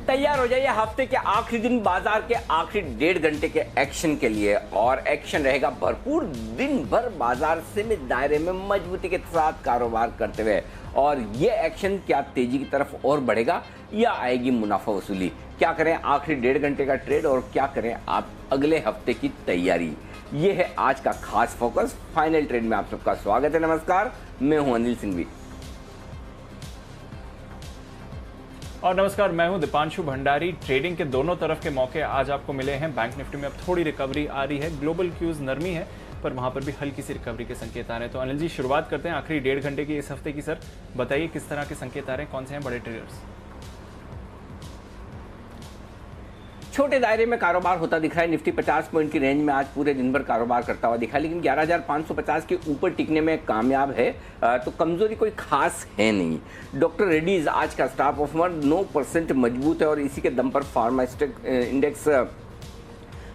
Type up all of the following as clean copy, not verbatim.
तैयार हो जाइए हफ्ते के आखिरी दिन बाजार के आखिरी 1.5 घंटे के एक्शन के लिए। और एक्शन रहेगा भरपूर, दिन भर बाजार सीमित दायरे में मजबूती के साथ कारोबार करते हुए। और ये एक्शन क्या तेजी की तरफ और बढ़ेगा या आएगी मुनाफा वसूली? क्या करें आखिरी 1.5 घंटे का ट्रेड और क्या करें आप अगले हफ्ते की तैयारी? ये है आज का खास फोकस। फाइनल ट्रेड में आप सबका स्वागत है। नमस्कार, मैं हूं अनिल सिंघवी। और नमस्कार, मैं हूं दीपांशु भंडारी। ट्रेडिंग के दोनों तरफ के मौके आज आपको मिले हैं। बैंक निफ्टी में अब थोड़ी रिकवरी आ रही है, ग्लोबल क्यूज नरमी है, पर वहां पर भी हल्की सी रिकवरी के संकेत आ रहे हैं। तो अनिल जी, शुरुआत करते हैं आखिरी 1.5 घंटे की इस हफ्ते की। सर बताइए किस तरह के संकेत आ रहे हैं, कौन से हैं बड़े ट्रेडर्स? छोटे दायरे में कारोबार होता दिख रहा है। निफ्टी 50 पॉइंट की रेंज में आज पूरे दिन भर कारोबार करता हुआ दिखा, लेकिन 11,550 के ऊपर टिकने में कामयाब है। तो कमजोरी कोई खास है नहीं। डॉक्टर रेड्डीज आज का स्टॉक ऑफ 9% मजबूत है और इसी के दम पर फार्मा इंडेक्स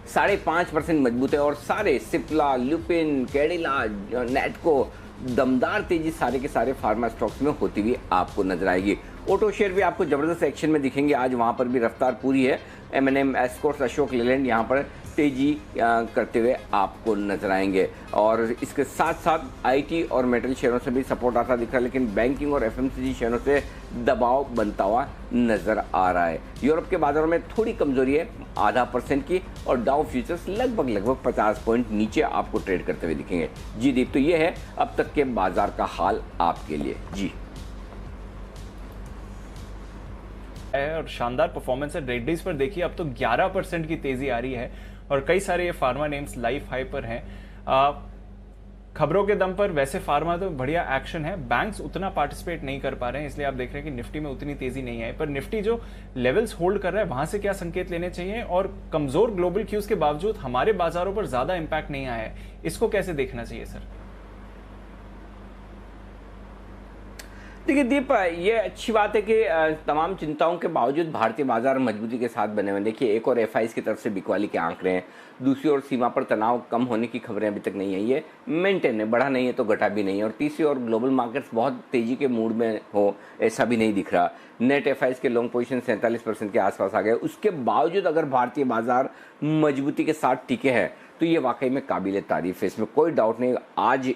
5.5% मजबूत है। और सारे सिप्ला, लुपिन, कैडिला, नेटको दमदार तेजी सारे के सारे फार्मा स्टॉक्स में होती हुई आपको नजर आएगी। ऑटो शेयर भी आपको जबरदस्त एक्शन में दिखेंगे आज, वहां पर भी रफ्तार पूरी है। M&M, एस्कॉर्ट्स, अशोक लेलैंड यहाँ पर तेजी करते हुए आपको नजर आएंगे। और इसके साथ साथ IT और मेटल शेयरों से भी सपोर्ट आता दिख रहा है, लेकिन बैंकिंग और FMCG शेयरों से दबाव बनता हुआ नजर आ रहा है। यूरोप के बाजारों में थोड़ी कमजोरी है, 0.5% की, और डाउ फ्यूचर्स लगभग 50 पॉइंट नीचे आपको ट्रेड करते हुए दिखेंगे। जी दीप, तो ये है अब तक के बाजार का हाल आपके लिए। जी और शानदार परफॉर्मेंस है रेड्डीज पर। देखिए अब तो 11% की तेजी आ रही है और कई सारे ये फार्मा नेम्स लाइफ हाई पर हैं। खबरों के दम पर वैसे फार्मा तो बढ़िया एक्शन है। बैंक्स उतना पार्टिसिपेट नहीं कर पा रहे हैं, इसलिए आप देख रहे हैं कि निफ्टी में उतनी तेजी नहीं आई। पर निफ्टी जो लेवल्स होल्ड कर रहा है, वहां से क्या संकेत लेने चाहिए? और कमजोर ग्लोबल क्यूज के बावजूद हमारे बाजारों पर ज्यादा इंपैक्ट नहीं आया है, इसको कैसे देखना चाहिए सर? देखिए दीप, ये अच्छी बात है कि तमाम चिंताओं के बावजूद भारतीय बाजार मजबूती के साथ बने हुए। देखिए, एक और FIs की तरफ से बिकवाली के आंकड़े हैं, दूसरी ओर सीमा पर तनाव कम होने की खबरें अभी तक नहीं आई है। मेंटेन है, बढ़ा नहीं है तो घटा भी नहीं है। और तीसरी ओर ग्लोबल मार्केट्स बहुत तेजी के मूड में हो, ऐसा भी नहीं दिख रहा। नेट FIs के लॉन्ग पोजीशन 47% के आसपास आ गए। उसके बावजूद अगर भारतीय बाजार मजबूती के साथ टिके हैं तो ये वाकई में काबिल तारीफ है, इसमें कोई डाउट नहीं। आज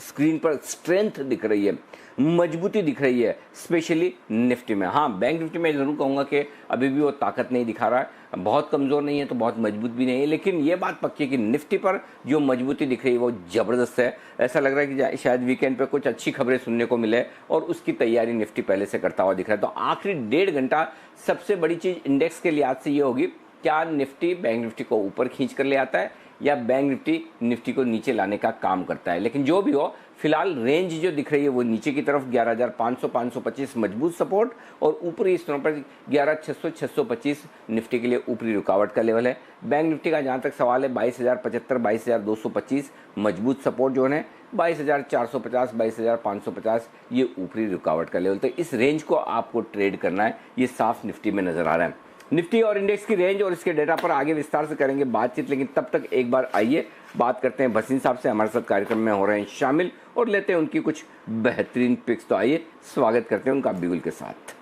स्क्रीन पर स्ट्रेंथ दिख रही है, मजबूती दिख रही है, स्पेशली निफ्टी में। हाँ, बैंक निफ्टी में जरूर कहूंगा कि अभी भी वो ताकत नहीं दिखा रहा है, बहुत कमजोर नहीं है तो बहुत मजबूत भी नहीं है, लेकिन ये बात पक्की है कि निफ्टी पर जो मजबूती दिख रही है वो जबरदस्त है। ऐसा लग रहा है कि शायद वीकेंड पे कुछ अच्छी खबरें सुनने को मिले और उसकी तैयारी निफ्टी पहले से करता हुआ दिख रहा है। तो आखिरी 1.5 घंटा सबसे बड़ी चीज इंडेक्स के लिहाज से ये होगी, क्या निफ्टी बैंक निफ्टी को ऊपर खींच कर ले आता है या बैंक निफ्टी को नीचे लाने का काम करता है। लेकिन जो भी हो, फिलहाल रेंज जो दिख रही है वो नीचे की तरफ 11,500 525 मजबूत सपोर्ट, और ऊपरी स्तरों पर 11,600 625 निफ्टी के लिए ऊपरी रुकावट का लेवल है। बैंक निफ्टी का जहां तक सवाल है 22,075 22,225 मजबूत सपोर्ट जो है, 22,450 22,550 ये ऊपरी रुकावट का लेवल। तो इस रेंज को आपको ट्रेड करना है, ये साफ निफ्टी में नजर आ रहा है। निफ्टी और इंडेक्स की रेंज और इसके डेटा पर आगे विस्तार से करेंगे बातचीत, लेकिन तब तक एक बार आइए बात करते हैं भसीन साहब से। हमारे साथ कार्यक्रम में हो रहे हैं शामिल और लेते हैं उनकी कुछ बेहतरीन पिक्स। तो आइए स्वागत करते हैं उनका बिगुल के साथ।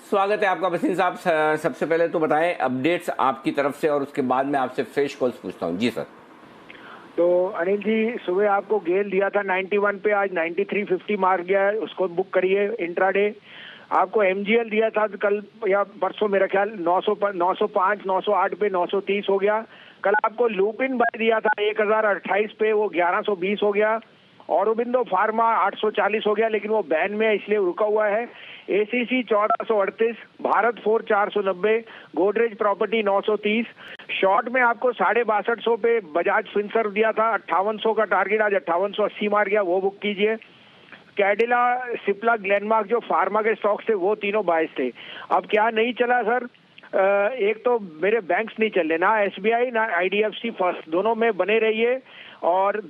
स्वागत है आपका भसीन साहब। सबसे पहले तो बताएं अपडेट्स आपकी तरफ से और उसके बाद मैं आपसे फ्रेश कॉल्स पूछता हूं। जी सर। तो अनिल जी, सुबह आपको गेल दिया था 91 पे, आज 93.50 मार गया है, उसको बुक करिए इंट्राडे। आपको MGL दिया था कल या परसों, मेरा ख्याल 905 908 पे 930 हो गया। कल आपको लुपिन बाय दिया था 1028 पे, वो 1120 हो गया। औरोबिंदो फार्मा 840 हो गया, लेकिन वो बैन में है इसलिए रुका हुआ है। ACC 1438, Bharat 490, Godrej property 930। Short में आपको 6250 पे बजाज फिनसर्व दिया था, 5800 का टारगेट, आज 5880 मार गया, वो बुक कीजिए। कैडिला, सिप्ला, ग्लेनमार्क जो फार्मा के स्टॉक्स थे वो तीनों बायस थे। अब क्या नहीं चला सर? एक तो मेरे बैंक्स नहीं चल रहे, ना SBI ना IDFC फर्स्ट, दोनों में बने रहिए। और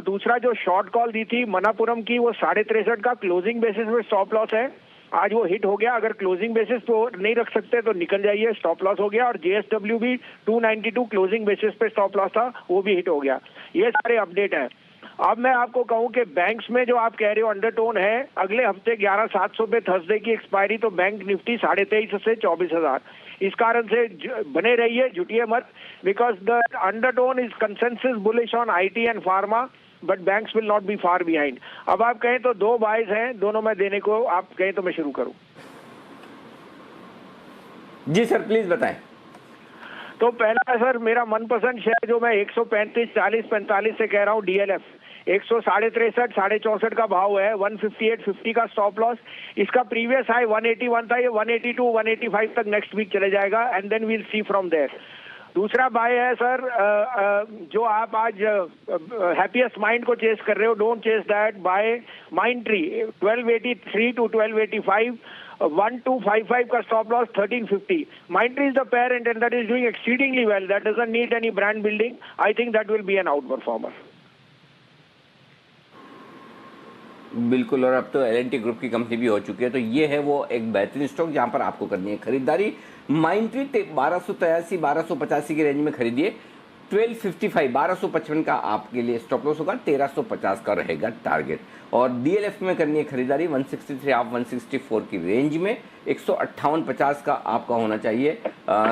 दूसरा जो शॉर्ट कॉल दी थी मनापुरम की, वो 63.5 का क्लोजिंग बेसिस में स्टॉप लॉस है। आज वो हिट हो गया, अगर क्लोजिंग बेसिस तो नहीं रख सकते तो निकल जाइए, स्टॉप लॉस हो गया। और जेएसडब्ल्यू भी 292 क्लोजिंग बेसिस पे स्टॉप लॉस था, वो भी हिट हो गया। ये सारे अपडेट हैं। अब मैं आपको कहूं कि बैंक्स में जो आप कह रहे हो अंडरटोन है, अगले हफ्ते 11,700 पे थर्सडे की एक्सपायरी, तो बैंक निफ्टी 23,500 से 24,000, इस कारण से बने रहिए, जुटिए मत, because the undertone is consensus bullish on IT and pharma, but banks will not be far behind. अब आप कहें तो 2 बाइज हैं, दोनों मैं देने को, आप कहें तो मैं शुरू करूं। जी सर प्लीज बताएं। तो पहला सर, मेरा मनपसंद शेयर जो मैं 135, 40, 45 से कह रहा हूं, डीएलएफ 163, 64 का भाव है, 158.50 का स्टॉप लॉस। इसका प्रीवियस हाई 181 था, ये 182, 185 तक नेक्स्ट वीक चले जाएगा, and then we'll see from there. दूसरा बाय है सर, जो आप आज हैप्पीएस्ट माइंड को चेस कर रहे हो, don't chase that, buy Mindtree 1283 to 1285, 1255 का stop loss, 1350। Mindtree is the parent and that is doing exceedingly well, that doesn't need any brand building. I think that will be an outperformer. बिल्कुल, और अब तो L&T group की company भी हो चुकी है, तो ये है वो एक बेहतरीन स्टॉक जहां पर आपको करनी है खरीदारी। माइंट्री 1283 1285 की रेंज में खरीदिए, 1255 1255 का आपके लिए स्टॉप लॉस होगा, 1350 का रहेगा टारगेट। और डीएलएफ में करनी है खरीदारी 163 आप 164 की रेंज में, 158.50 का आपका होना चाहिए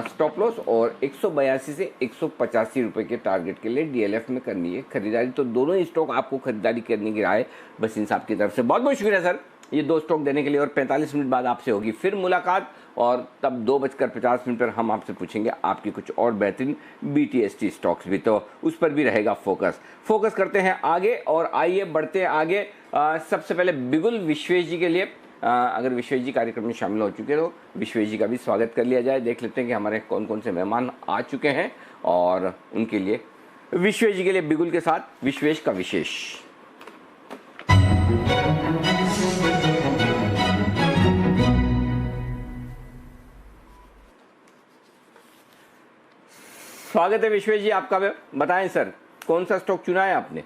स्टॉप लॉस, और 182 से 185 रुपए के टारगेट के लिए डीएलएफ में करनी है खरीदारी। तो दोनों ही स्टॉक आपको खरीदारी करने की राय बसिन साहब की तरफ से। बहुत बहुत शुक्रिया सर ये 2 स्टॉक देने के लिए। और 45 मिनट बाद आपसे होगी फिर मुलाकात, और तब 2:50 पर हम आपसे पूछेंगे आपकी कुछ और बेहतरीन बीटीएसटी स्टॉक्स भी, तो उस पर भी रहेगा फोकस करते हैं आगे, और आइए बढ़ते हैं आगे। सबसे पहले बिगुल विश्वेश जी के लिए, अगर विश्वेश जी कार्यक्रम में शामिल हो चुके तो विश्वेश जी का भी स्वागत कर लिया जाए। देख लेते हैं कि हमारे कौन कौन से मेहमान आ चुके हैं, और उनके लिए विश्वेश जी के लिए बिगुल के साथ विश्वेश का विशेष। स्वागत है विश्वेश जी आपका। बताएं सर कौन सा स्टॉक चुना है आपने?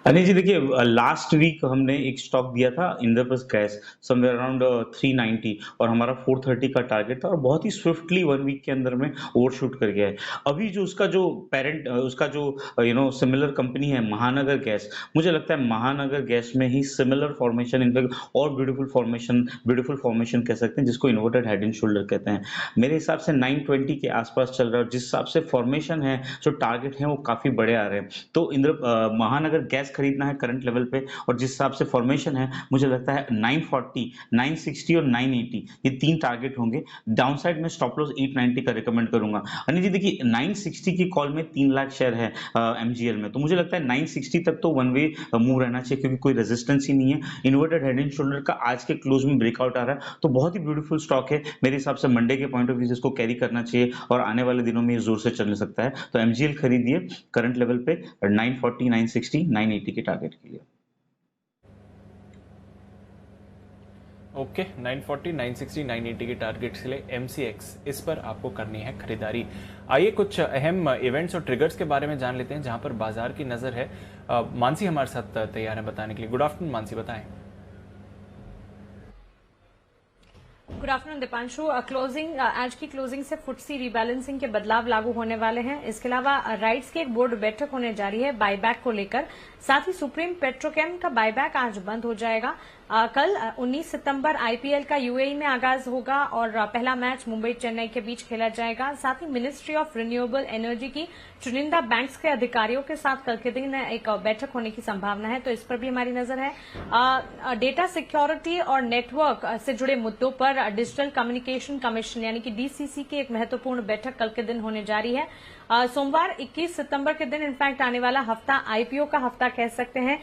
अनिल जी देखिए, लास्ट वीक हमने एक स्टॉक दिया था इंद्रप्रस्थ गैस समवेयर अराउंड 390, और हमारा 430 का टारगेट था, और बहुत ही स्विफ्टली 1 वीक के अंदर में ओवरशूट कर गया है। अभी जो उसका जो पेरेंट, उसका जो सिमिलर कंपनी है महानगर गैस, मुझे लगता है महानगर गैस में ही सिमिलर फॉर्मेशन, इनफैक्ट और ब्यूटीफुल फॉर्मेशन कह सकते हैं, जिसको इन्वर्टेड हेड एंड शोल्डर कहते हैं। मेरे हिसाब से 920 के आसपास चल रहा है, जिस हिसाब से फॉर्मेशन है, जो टारगेट है वो काफी बड़े आ रहे हैं। तो महानगर गैस खरीदना है करंट लेवल पे, और जिस हिसाब से फॉर्मेशन है मुझे लगता है 940, 960 और 980 ये 3 टारगेट होंगे। डाउनसाइड में स्टॉप लॉस 890 का रिकमेंड करूंगा। अनिल जी देखिए, 960 की कॉल में 3 लाख शेयर है एमजीएल में, तो मुझे लगता है 960 तक तो वन वे मूव रहना चाहिए, क्योंकि कोई रेजिस्टेंस ही नहीं है। इन्वर्टेड हेड एंड शोल्डर का आज के क्लोज में ब्रेकआउट आ रहा है, तो बहुत ही ब्यूटीफुल स्टॉक है। मेरे हिसाब से मंडे के पॉइंट ऑफ व्यू से इसको कैरी करना चाहिए, और आने वाले दिनों में जोर से चल सकता है। तो एमजीएल खरीदिए करंट लेवल पे 940, 960, 980 के टारगेट के लिए। ओके, 940, 960, 980 के टारगेट के लिए एमसीएक्स, इस पर आपको करनी है खरीदारी। आइए कुछ अहम इवेंट्स और ट्रिगर्स के बारे में जान लेते हैं जहां पर बाजार की नजर है। मानसी हमारे साथ तैयार है बताने के लिए। गुड आफ्टरनून मानसी, बताएं। Good afternoon Deepanshu. क्लोजिंग आज की क्लोजिंग से फुटसी रीबैलेंसिंग के बदलाव लागू होने वाले हैं। इसके अलावा राइट्स की एक बोर्ड बैठक होने जा रही है बायबैक को लेकर। साथ ही सुप्रीम पेट्रोकेम का बायबैक आज बंद हो जाएगा। कल 19 सितंबर आईपीएल का यूएई में आगाज होगा, और पहला मैच मुंबई चेन्नई के बीच खेला जाएगा। साथ ही मिनिस्ट्री ऑफ रिन्यूएबल एनर्जी की चुनिंदा बैंक्स के अधिकारियों के साथ कल के दिन एक बैठक होने की संभावना है, तो इस पर भी हमारी नजर है। डेटा सिक्योरिटी और नेटवर्क से जुड़े मुद्दों पर डिजिटल कम्युनिकेशन कमीशन यानी कि डीसीसी की एक महत्वपूर्ण बैठक कल के दिन होने जा रही है। सोमवार 21 सितंबर के दिन इनफैक्ट आने वाला हफ्ता आईपीओ का हफ्ता कह सकते हैं।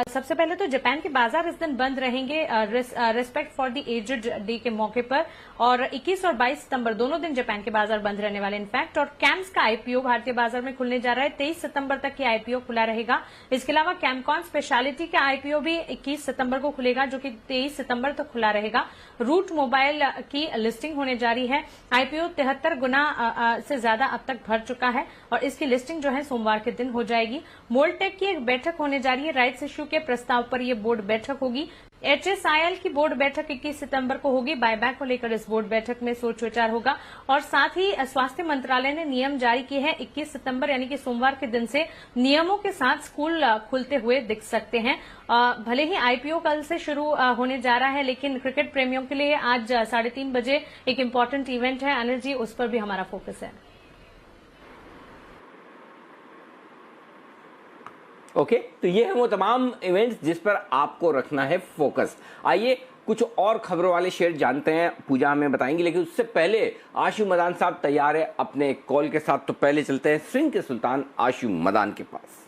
सबसे पहले तो जापान के बाजार इस दिन बंद रहेंगे respect for the aged day के मौके पर, और 21 और 22 सितंबर दोनों दिन जापान के बाजार बंद रहने वाले इनफैक्ट। और कैम्स का आईपीओ भारतीय बाजार में खुलने जा रहा है, 23 सितंबर तक की आईपीओ खुला रहेगा। इसके अलावा कैमकॉन स्पेशलिटी का आईपीओ भी 21 सितंबर को खुलेगा, जो कि 23 सितंबर तक खुला रहेगा। रूट मोबाइल की लिस्टिंग होने जा रही है। आईपीओ 73 गुना से ज्यादा अब तक भर चुका चुका है और इसकी लिस्टिंग जो है सोमवार के दिन हो जाएगी। मोल्टेक की एक बैठक होने जा रही है। राइट्स इश्यू के प्रस्ताव पर यह बोर्ड बैठक होगी। HSIL की बोर्ड बैठक 21 सितंबर को होगी। बायबैक को लेकर इस बोर्ड बैठक में सोच विचार होगा और साथ ही स्वास्थ्य मंत्रालय ने नियम जारी किए हैं। 21 सितंबर यानी कि सोमवार के दिन से नियमों के साथ स्कूल खुलते हुए दिख सकते हैं। भले ही IPO कल से शुरू होने जा रहा है, लेकिन क्रिकेट प्रेमियों के लिए आज 3:30 बजे एक इम्पोर्टेंट इवेंट है अनिल जी, उस पर भी हमारा फोकस है। ओके, तो ये है वो तमाम इवेंट्स जिस पर आपको रखना है फोकस। आइए कुछ और खबरों वाले शेयर जानते हैं, पूजा हमें बताएंगी, लेकिन उससे पहले आशु मदान साहब तैयार है अपने कॉल के साथ। तो पहले चलते हैं स्विंग के सुल्तान आशु मदान के पास।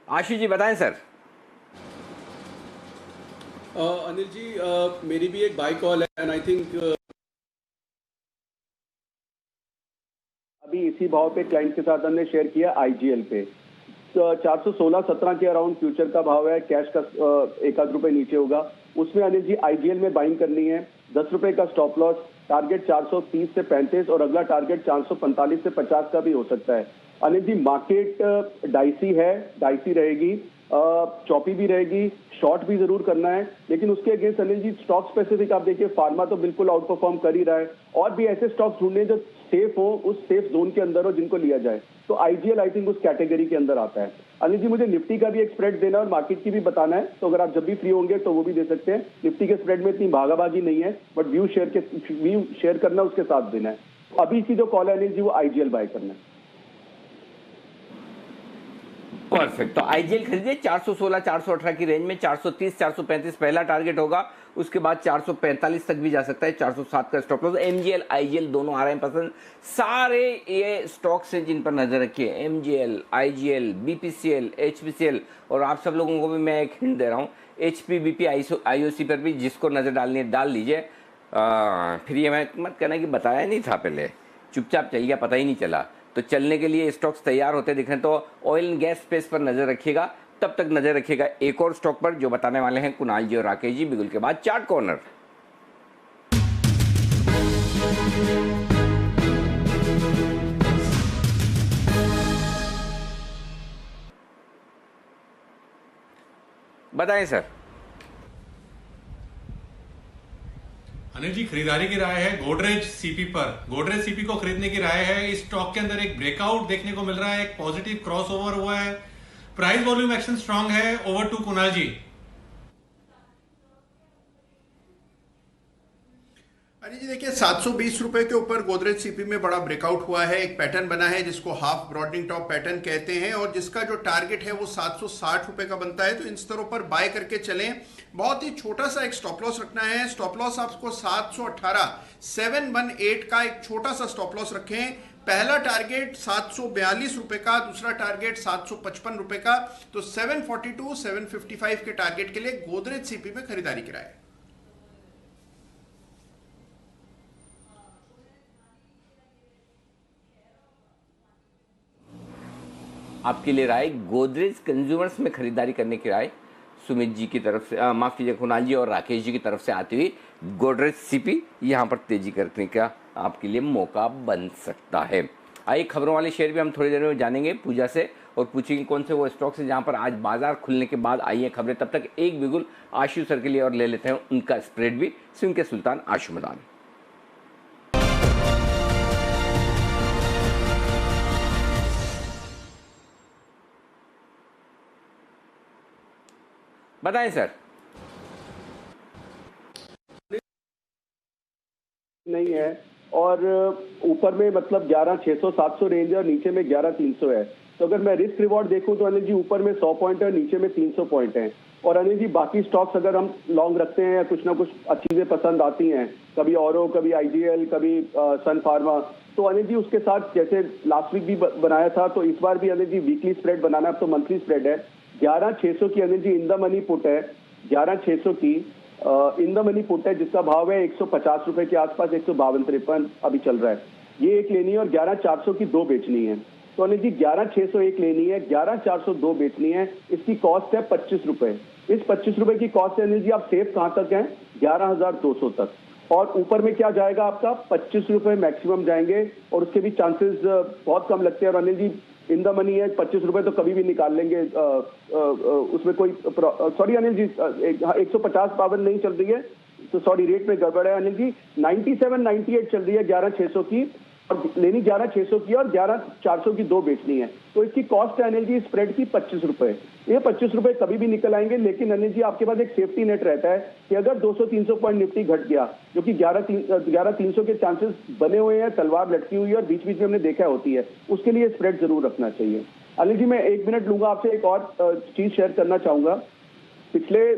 आशु जी बताएं सर। अनिल जी, मेरी भी एक बाय कॉल है एंड आई थिंक अभी इसी भाव पे क्लाइंट के साथ हमने शेयर किया IGL पे। तो 416-17 के अराउंड फ्यूचर का भाव है। कैश का 1 रुपए नीचे होगा। उसमें अनिल जी IGL में बाइंग करनी है। 10 रुपए का स्टॉप लॉस, टारगेट 430 से 35 और अगला टारगेट 445 से 50 का भी हो सकता है। अनिल जी मार्केट डाइसी है, डाइसी रहेगी, चौपी भी रहेगी, शॉर्ट भी जरूर करना है, लेकिन उसके against Anil ji stock specific आप देखिए फार्मा तो बिल्कुल आउट परफॉर्म कर ही रहा है और भी ऐसे स्टॉक्स ढूंढने जो सेफ हो, उस सेफ जोन के अंदर हो जिनको लिया जाए। तो IGL आई थिंक उस कैटेगरी के अंदर आता है। अनिल जी मुझे निफ्टी का भी एक स्प्रेड देना और मार्केट की भी बताना है, तो अगर आप जब भी फ्री होंगे तो वो भी दे सकते हैं। निफ्टी के स्प्रेड में इतनी भागाभागी नहीं है, बट व्यू शेयर करना उसके साथ देना है। अभी की जो कॉल है अनिल जी वो IGL बाय करना है। परफेक्ट, तो IGL खरीदिए 416-418 की रेंज में। 430-435 पहला टारगेट होगा, उसके बाद 445 तक भी जा सकता है। 407 का स्टॉप लॉस। MGL IGL दोनों आ रहे हैं पसंद। सारे ये स्टॉक्स हैं जिन पर नजर रखिए, MGL IGL BPCL HPCL, और आप सब लोगों को भी मैं एक हिंट दे रहा हूँ, HP BP IOC पर भी जिसको नजर डालनी है डाल लीजिए। फिर ये मैं मत कहना कि बताया नहीं था, पहले चुपचाप चल गया, पता ही नहीं चला। तो चलने के लिए स्टॉक्स तैयार होते दिख रहे हैं। तो ऑयल एंड गैस स्पेस पर नजर रखिएगा। तब तक नजर रखिएगा एक और स्टॉक पर जो बताने वाले हैं कुणाल जी और राकेश जी बिगुल के बाद चार्ट कॉर्नर। बताएं सर। अनिल जी, खरीदारी की राय है गोदरेज सीपी पर। गोदरेज सीपी को खरीदने की राय है। इस स्टॉक के अंदर एक ब्रेकआउट देखने को मिल रहा है, एक पॉजिटिव क्रॉसओवर हुआ है, प्राइस वॉल्यूम एक्शन स्ट्रांग है। ओवर टू कुणाल जी। अनिल जी देखिए, 720 रुपए के ऊपर गोदरेज सीपी में बड़ा ब्रेकआउट हुआ है। एक पैटर्न बना है जिसको हाफ ब्रॉडनिंग टॉप पैटर्न कहते हैं और जिसका जो टारगेट है वो 760 रुपए का बनता है। तो इन स्तरों पर बाय करके चलें। बहुत ही छोटा सा एक स्टॉप लॉस रखना है। स्टॉप लॉस आपको 718 का एक छोटा सा स्टॉप लॉस रखें। पहला टारगेट 742 रुपए का, दूसरा टारगेट 755 रुपए का। तो 742 755 के टारगेट के लिए गोदरेज सीपी में खरीदारी की राय। आपके लिए राय गोदरेज कंज्यूमर्स में खरीदारी करने की राय सुमित जी की तरफ से, माफ कीजिए कुणाल जी और राकेश जी की तरफ से आती हुई गोदरेज सीपी यहां पर तेजी करने का आपके लिए मौका बन सकता है। आइए खबरों वाले शेयर भी हम थोड़ी देर में जानेंगे पूजा से और पूछेंगे कौन से वो स्टॉक्स है जहां पर आज बाजार खुलने के बाद आई है खबरें। तब तक एक बिगुल आशु सर के लिए और ले लेते हैं उनका स्प्रेड भी। स्विंग के सुल्तान आशु मदान। बताएं सर। नहीं है और ऊपर में मतलब 11,600-700 रेंज है और नीचे में 11,300 है। तो अगर मैं रिस्क रिवॉर्ड देखूं तो अनिल जी ऊपर में 100 पॉइंट है, नीचे में 300 पॉइंट है। और अनिल जी बाकी स्टॉक्स अगर हम लॉन्ग रखते हैं या कुछ ना कुछ चीजें पसंद आती हैं, कभी औरो, कभी IGL, कभी सन फार्मा, तो अनिल जी उसके साथ जैसे लास्ट वीक भी बनाया था, तो इस बार भी अनिल जी वीकली स्प्रेड बनाना, अब तो मंथली स्प्रेड है। 11,600 की Anil ji in the money put है, 11,600 की इन द मनी पुट है जिसका भाव है 150 रुपए के आसपास, 152-53 अभी चल रहा है। ये एक लेनी है और 11,400 की 2 बेचनी है। तो अनिल जी 11,600 एक लेनी है, 11,402 बेचनी है। इसकी कॉस्ट है 25 रुपए। इस 25 रुपए की कॉस्ट से अनिल जी आप सेफ कहां तक हैं? 11,200 तक। और ऊपर में क्या जाएगा आपका? 25 रुपए मैक्सिमम जाएंगे और उसके भी चांसेस बहुत कम लगते हैं। और Anil ji in the money है, 25 रुपए तो कभी भी निकाल लेंगे, उसमें कोई सॉरी अनिल जी 150 पावन नहीं चल रही है, तो सॉरी रेट में गड़बड़ है अनिल जी। 97-98 चल रही है 11,600 की, और लेनी 11,600 की और 11,400 की दो बेचनी है। तो इसकी कॉस्ट है अनिल जी स्प्रेड की 25 रुपए। ये 25 रुपए कभी भी निकल आएंगे, लेकिन अनिल जी आपके पास एक सेफ्टी नेट रहता है कि अगर 200-300 पॉइंट निफ्टी घट गया, जो कि 11,300 के चांसेस बने हुए हैं, तलवार लटकी हुई है और बीच बीच में हमने देखा होती है, उसके लिए स्प्रेड जरूर रखना चाहिए। अनिल जी मैं 1 मिनट लूंगा आपसे, एक और चीज शेयर करना चाहूंगा। पिछले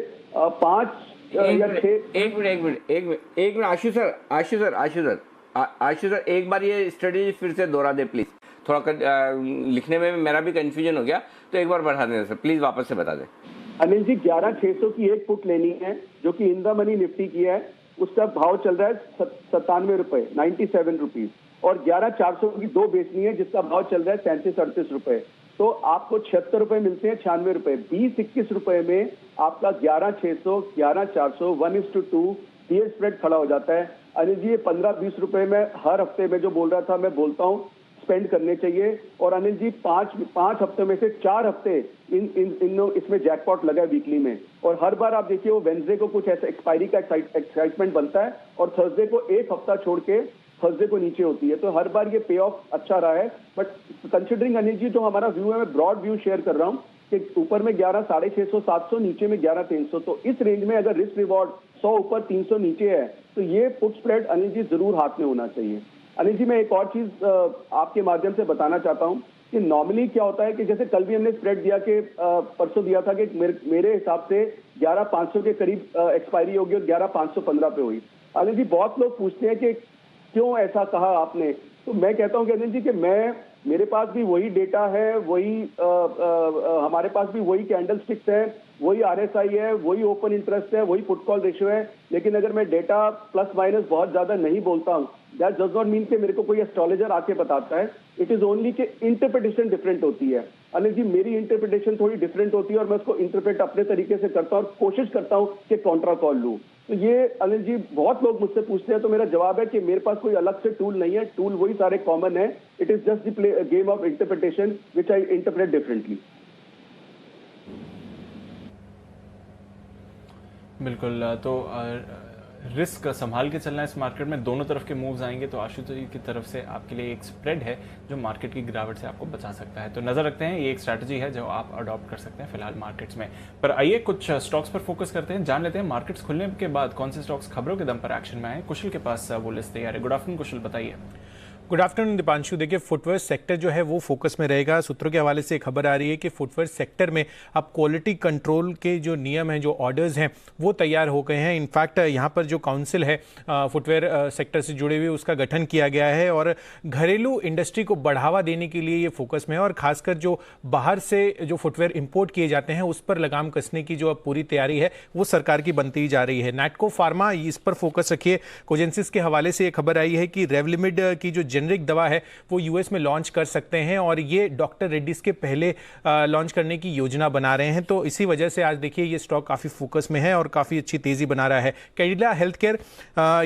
5 या 6 एक मिनट आशु सर एक बार ये स्ट्रेटेजी फिर से दोहरा दे प्लीज। थोड़ा लिखने में मेरा भी कंफ्यूजन हो गया, तो एक बार बढ़ा दें सर प्लीज, वापस से बता दें। अनिल जी 11,600 की एक पुट लेनी है जो कि इन द मनी निफ्टी की है, उसका भाव चल रहा है 97 रुपए, 97 रुपीज, और 11,400 की दो बेचनी है जिसका भाव चल रहा है 37-38 रुपए। तो आपको 76 रुपए मिलते हैं, 96 रुपए, 20-21 रुपए में आपका 11,600, 11,400 1:2 ये स्प्रेड खड़ा हो जाता है। अनिल जी ये 15-20 रुपए में हर हफ्ते में जो बोल रहा था मैं बोलता हूँ स्पेंड करने चाहिए। और अनिल जी 5 हफ्ते में से 4 हफ्ते इसमें जैकपॉट लगा है वीकली में, और हर बार आप देखिए वो वेडनेसडे को कुछ ऐसा एक्सपायरी का एक्साइटमेंट बनता है और थर्सडे को एक हफ्ता छोड़ के थर्सडे को नीचे होती है, तो हर बार ये पे ऑफ अच्छा रहा है। बट कंसिडरिंग अनिल जी जो हमारा व्यू है, मैं ब्रॉड व्यू शेयर कर रहा हूँ कि ऊपर में 11,650, 700, नीचे में 11,300, तो इस रेंज में अगर रिस्क रिवॉर्ड 100 ऊपर 300 नीचे है तो ये पुट स्प्रेड अनिल जी जरूर हाथ में होना चाहिए। अनिल जी मैं एक और चीज आपके माध्यम से बताना चाहता हूं कि नॉर्मली क्या होता है कि जैसे कल भी हमने स्प्रेड दिया कि परसों दिया था कि मेरे हिसाब से 11,500 के करीब एक्सपायरी होगी और 11,515 पे हुई। अनिल जी बहुत लोग पूछते हैं कि क्यों ऐसा कहा आपने, तो मैं कहता हूं कि अनिल जी कि मेरे पास भी वही डेटा है, वही हमारे पास भी वही कैंडल स्टिक्स है, वही RSI है, वही ओपन इंटरेस्ट है, वही पुट कॉल रेशियो है, लेकिन अगर मैं डेटा प्लस माइनस बहुत ज्यादा नहीं बोलता हूँ, दैट डज नॉट मीन कि मेरे को कोई एस्ट्रोलॉजर आके बताता है। इट इज ओनली कि इंटरप्रिटेशन डिफरेंट होती है। अनिल जी मेरी इंटरप्रिटेशन थोड़ी डिफरेंट होती है और मैं उसको इंटरप्रेट अपने तरीके से करता हूँ और कोशिश करता हूँ कि कॉन्ट्रा कॉल लूँ। तो ये अनिल जी बहुत लोग मुझसे पूछते हैं, तो मेरा जवाब है कि मेरे पास कोई अलग से टूल नहीं है, टूल वही सारे कॉमन है। It is just the game of interpretation which I interpret differently. बिल्कुल, तो रिस्क संभाल के चलना है इस मार्केट में, दोनों तरफ के मूव्स आएंगे तो आशुतोष जी की तरफ से आपके लिए एक स्प्रेड है जो मार्केट की गिरावट से आपको बचा सकता है। तो नजर रखते हैं, ये एक स्ट्रैटेजी है जो आप अडॉप्ट कर सकते हैं फिलहाल मार्केट्स में। पर आइए कुछ स्टॉक्स पर फोकस करते हैं, जान लेते हैं मार्केट्स खुलने के बाद कौन से स्टॉक्स खबरों के दम पर एक्शन में आए। कुशल के पास वो लिस्ट तैयार है। गुड आफ्टरनून कुशल, बताइए। Good afternoon Deepanshu. देखिए फुटवेयर सेक्टर जो है वो फोकस में रहेगा। सूत्रों के हवाले से खबर आ रही है कि फुटवेयर सेक्टर में अब क्वालिटी कंट्रोल के जो नियम हैं, जो ऑर्डर्स हैं, वो तैयार हो गए हैं। इनफैक्ट यहाँ पर जो काउंसिल है फुटवेयर सेक्टर से जुड़े हुए, उसका गठन किया गया है और घरेलू इंडस्ट्री को बढ़ावा देने के लिए ये फोकस में है और खासकर जो बाहर से जो फुटवेयर इंपोर्ट किए जाते हैं उस पर लगाम कसने की जो अब पूरी तैयारी है वो सरकार की बनती जा रही है। नैटको फार्मा, इस पर फोकस रखिए। कोजेंसिस के हवाले से ये खबर आई है कि रेवलिमिड की जो जेनरिक दवा है वो यूएस में लॉन्च कर सकते हैं और ये डॉक्टर रेड्डीज के पहले लॉन्च करने की योजना बना रहे हैं। तो इसी वजह से आज देखिए ये स्टॉक काफी फोकस में है और काफी अच्छी तेजी बना रहा है। कैडिला हेल्थ केयर,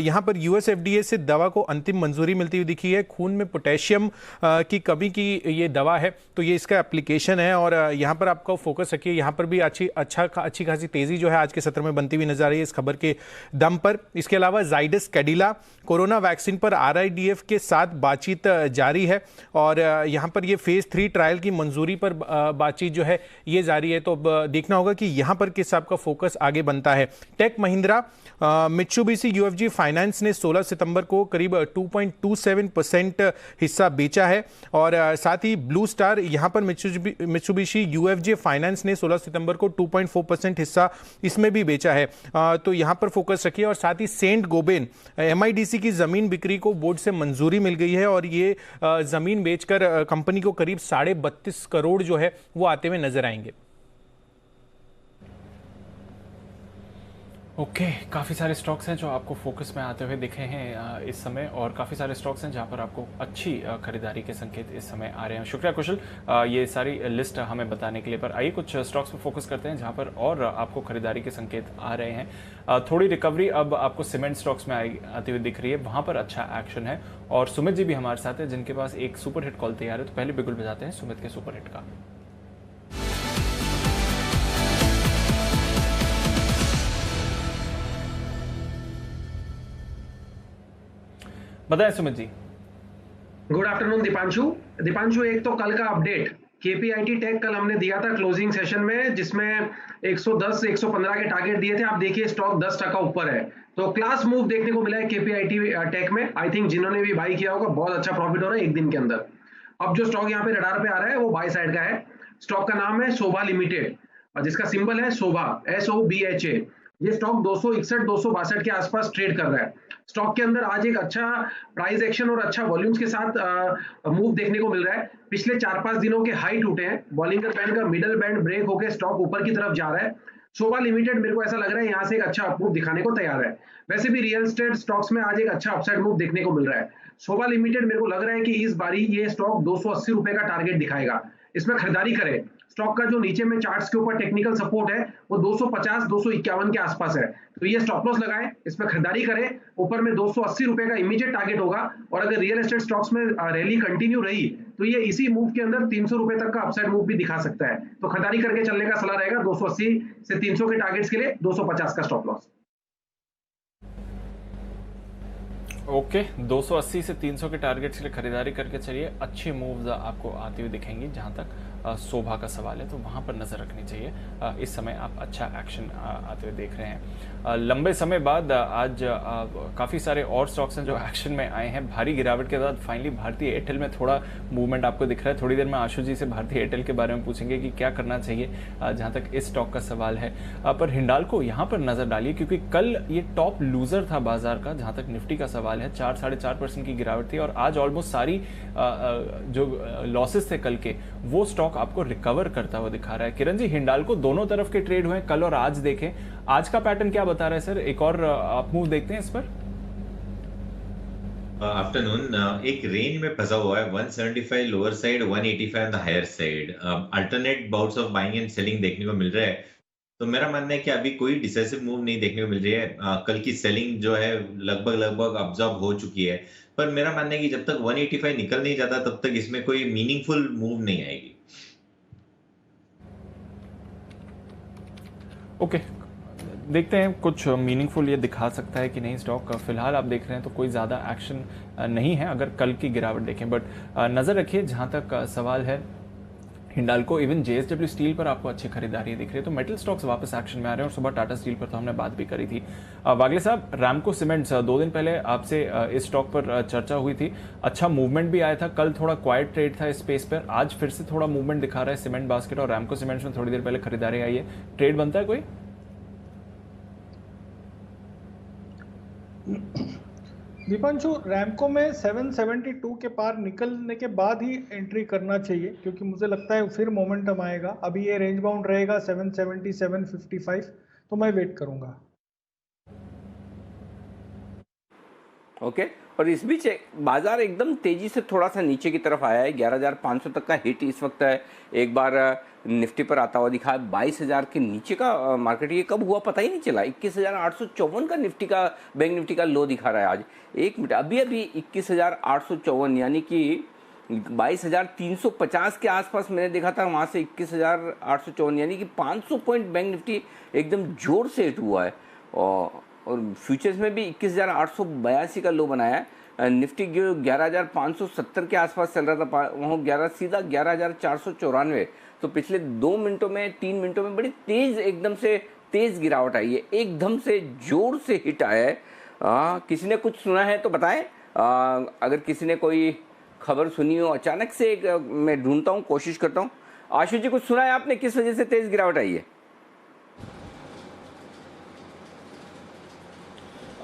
यहां पर यूएस FDA से दवा को अंतिम मंजूरी मिलती हुई दिखी है। खून में पोटेशियम की कमी की ये दवा है, तो ये इसका एप्लीकेशन है और यहां पर आपको फोकस रखिए। यहां पर भी अच्छी खासी तेजी जो है आज के सत्र में बनती हुई नजर आ रही है इस खबर के दम पर। इसके अलावा जाइडस कैडिला कोरोना वैक्सीन पर RIDF के साथ बातचीत जारी है और यहां पर ये फेज 3 ट्रायल की मंजूरी पर बातचीत जो है ये जारी है। तो देखना होगा कि यहां पर किस आपका फोकस आगे बनता है। Tech Mahindra, Mitsubishi UFG finance ने 16 सितंबर को करीब 2.27% हिस्सा बेचा है और साथ ही ब्लू स्टार, यहां पर मित्सुबिशी UFG फाइनेंस ने 16 सितंबर को 2.4% हिस्सा इसमें भी बेचा है। तो यहां पर फोकस रखिए। और साथ ही सेंट गोबेन MIDC की जमीन बिक्री को बोर्ड से मंजूरी मिल गई है और ये जमीन बेचकर कंपनी को करीब 32.5 करोड़ जो है वो आते हुए नजर आएंगे। ओके, काफ़ी सारे स्टॉक्स हैं जो आपको फोकस में आते हुए दिखे हैं इस समय, और काफ़ी सारे स्टॉक्स हैं जहां पर आपको अच्छी खरीदारी के संकेत इस समय आ रहे हैं। शुक्रिया कुशल ये सारी लिस्ट हमें बताने के लिए। पर आइए कुछ स्टॉक्स पर फोकस करते हैं जहां पर और आपको खरीदारी के संकेत आ रहे हैं। थोड़ी रिकवरी अब आपको सीमेंट स्टॉक्स में आती हुई दिख रही है, वहां पर अच्छा एक्शन है। और सुमित जी भी हमारे साथ है जिनके पास एक सुपर हिट कॉल तैयार है। तो पहले बिगुल बजाते हैं सुमित के सुपर हिट का। बताएं सुमित जी। गुड आफ्टरनून दीपांशु, एक तो कल का अपडेट केपीआईटी टेक कल हमने दिया था क्लोजिंग सेशन में, जिसमें 110 115 के टारगेट दिए थे। आप देखिए स्टॉक 10% ऊपर है, तो क्लास मूव देखने को मिला है केपीआईटी टेक में। आई थिंक जिन्होंने भी बाई किया होगा बहुत अच्छा प्रॉफिट हो रहा है एक दिन के अंदर। अब जो स्टॉक यहाँ पे रडार पे आ रहा है वो बाय साइड का है। स्टॉक का नाम है शोभा लिमिटेड, जिसका सिंबल है शोभा, SOBHA। ये स्टॉक 261 262 के आसपास ट्रेड कर रहा है। स्टॉक के अंदर आज एक अच्छा प्राइस एक्शन और अच्छा वॉल्यूम्स के साथ मूव देखने को मिल रहा है। पिछले 4-5 दिनों के हाई टूटे हैं, बॉलिंगर बैंड का मिडल बैंड ब्रेक होकर स्टॉक ऊपर की तरफ जा रहा है। शोभा लिमिटेड मेरे को ऐसा लग रहा है यहाँ से एक अच्छा अप मूव दिखाने को तैयार है। वैसे भी रियल एस्टेट स्टॉक्स में आज एक अच्छा अपसाइड मूव देखने को मिल रहा है। शोभा लिमिटेड मेरे को लग रहा है कि इस बारी ये स्टॉक 280 रुपए का टारगेट दिखाएगा, इसमें खरीदारी करें। स्टॉक का जो नीचे में चार्ट्स के ऊपर टेक्निकल सपोर्ट है वो 250 251 के आसपास है, तो ये स्टॉप लॉस लगाएं, इसमें खरीदारी करें। ऊपर में 280 रुपए का इमीडिएट टारगेट होगा, और अगर रियल एस्टेट स्टॉक्स में रैली कंटिन्यू रही तो ये इसी मूव के अंदर 300 रुपए तक का अपसाइड मूव भी दिखा सकता है। तो खरीदारी करके चलने का सलाह रहेगा। 280 से 300 के टारगेट्स के लिए 250 का स्टॉप लॉस। ओके, 280 से 300 के टारगेट्स के लिए खरीदारी करके चलिए। अच्छी मूव्स आपको आती हुई दिखेंगी। जहां तक शोभा का सवाल है तो वहां पर नजर रखनी चाहिए। इस समय आप अच्छा एक्शन आते हुए देख रहे हैं। लंबे समय बाद आज काफ़ी सारे और स्टॉक्स हैं जो एक्शन में आए हैं। भारी गिरावट के बाद फाइनली भारतीय एयरटेल में थोड़ा मूवमेंट आपको दिख रहा है। थोड़ी देर में आशु जी से भारतीय एयरटेल के बारे में पूछेंगे कि क्या करना चाहिए जहां तक इस स्टॉक का सवाल है। पर हिंडाल्को यहाँ पर नजर डालिए, क्योंकि कल ये टॉप लूजर था बाजार का जहां तक निफ्टी का सवाल है। 4-4.5% की गिरावट थी, और आज ऑलमोस्ट सारी जो लॉसेस थे कल के वो स्टॉक आपको रिकवर करता हुआ दिखा रहा है। किरण जी, हिंडाल्को दोनों तरफ के ट्रेड हुए कल और आज देखें, आज का पैटर्न क्या बता रहा है सर? एक और आप मूव देखते हैं इस पर। आफ्टरनून एक रेंज में फंसा हुआ है, 175 lower side, 185 on the higher side. Alternate bouts of buying and selling देखने को मिल रहा है। तो मेरा मानना है कि अभी कोई डिसाइसिव मूव नहीं देखने को मिल रही है। कल की सेलिंग जो है लगभग अब्जॉर्ब हो चुकी है, पर मेरा मानना है कि जब तक 185 निकल नहीं जाता तब तक इसमें कोई मीनिंगफुल मूव नहीं आएगी। ओके, देखते हैं कुछ मीनिंगफुल ये दिखा सकता है कि नहीं स्टॉक। फिलहाल आप देख रहे हैं तो कोई ज़्यादा एक्शन नहीं है अगर कल की गिरावट देखें। बट नज़र रखिए जहाँ तक सवाल है हिंडाल्को, इवन JSW स्टील पर आपको अच्छी खरीदारी दिख रही है। तो मेटल स्टॉक्स वापस एक्शन में आ रहे हैं, और सुबह टाटा स्टील पर तो हमने बात भी करी थी। वागले साहब, रैमको सीमेंट्स 2 दिन पहले आपसे इस स्टॉक पर चर्चा हुई थी। अच्छा मूवमेंट भी आया था, कल थोड़ा क्वाइट ट्रेड था इस स्पेस पर। आज फिर से थोड़ा मूवमेंट दिखा रहा है सीमेंट बास्केट, और रैमको सीमेंट्स में थोड़ी देर पहले खरीदारी आई है। ट्रेड बनता है कोई? दीपांशु, रैमको में 772 के पार निकलने के बाद ही एंट्री करना चाहिए, क्योंकि मुझे लगता है फिर मोमेंटम आएगा। अभी ये रेंज बाउंड रहेगा 770 755, तो मैं वेट करूंगा। ओके, और इस बीच बाजार एकदम तेजी से थोड़ा सा नीचे की तरफ आया है। 11,500 तक का हिट इस वक्त है। एक बार निफ्टी पर आता हुआ दिखा है। 22,000 के नीचे का मार्केट ये कब हुआ पता ही नहीं चला। 21,854 का निफ्टी का, बैंक निफ्टी का लो दिखा रहा है आज। एक मिनट, अभी 21,854, यानी कि 22,350 के आसपास मैंने देखा था। वहाँ से 21,854, यानी कि 500 पॉइंट बैंक निफ्टी एकदम जोर से हिट हुआ है। और फ्यूचर्स में भी 21,882 का लो बनाया है। निफ्टी जो 11,570 के आसपास चल रहा था, वहाँ सीधा 11,494। तो पिछले 2 मिनटों में, 3 मिनटों में बड़ी तेज, एकदम से तेज गिरावट आई है। एकदम से जोर से हिट आया है। किसी ने कुछ सुना है तो बताएं। अगर किसी ने कोई खबर सुनी हो अचानक से, मैं ढूंढता हूँ, कोशिश करता हूँ। आशु जी, कुछ सुना है आपने, किस वजह से तेज गिरावट आई है?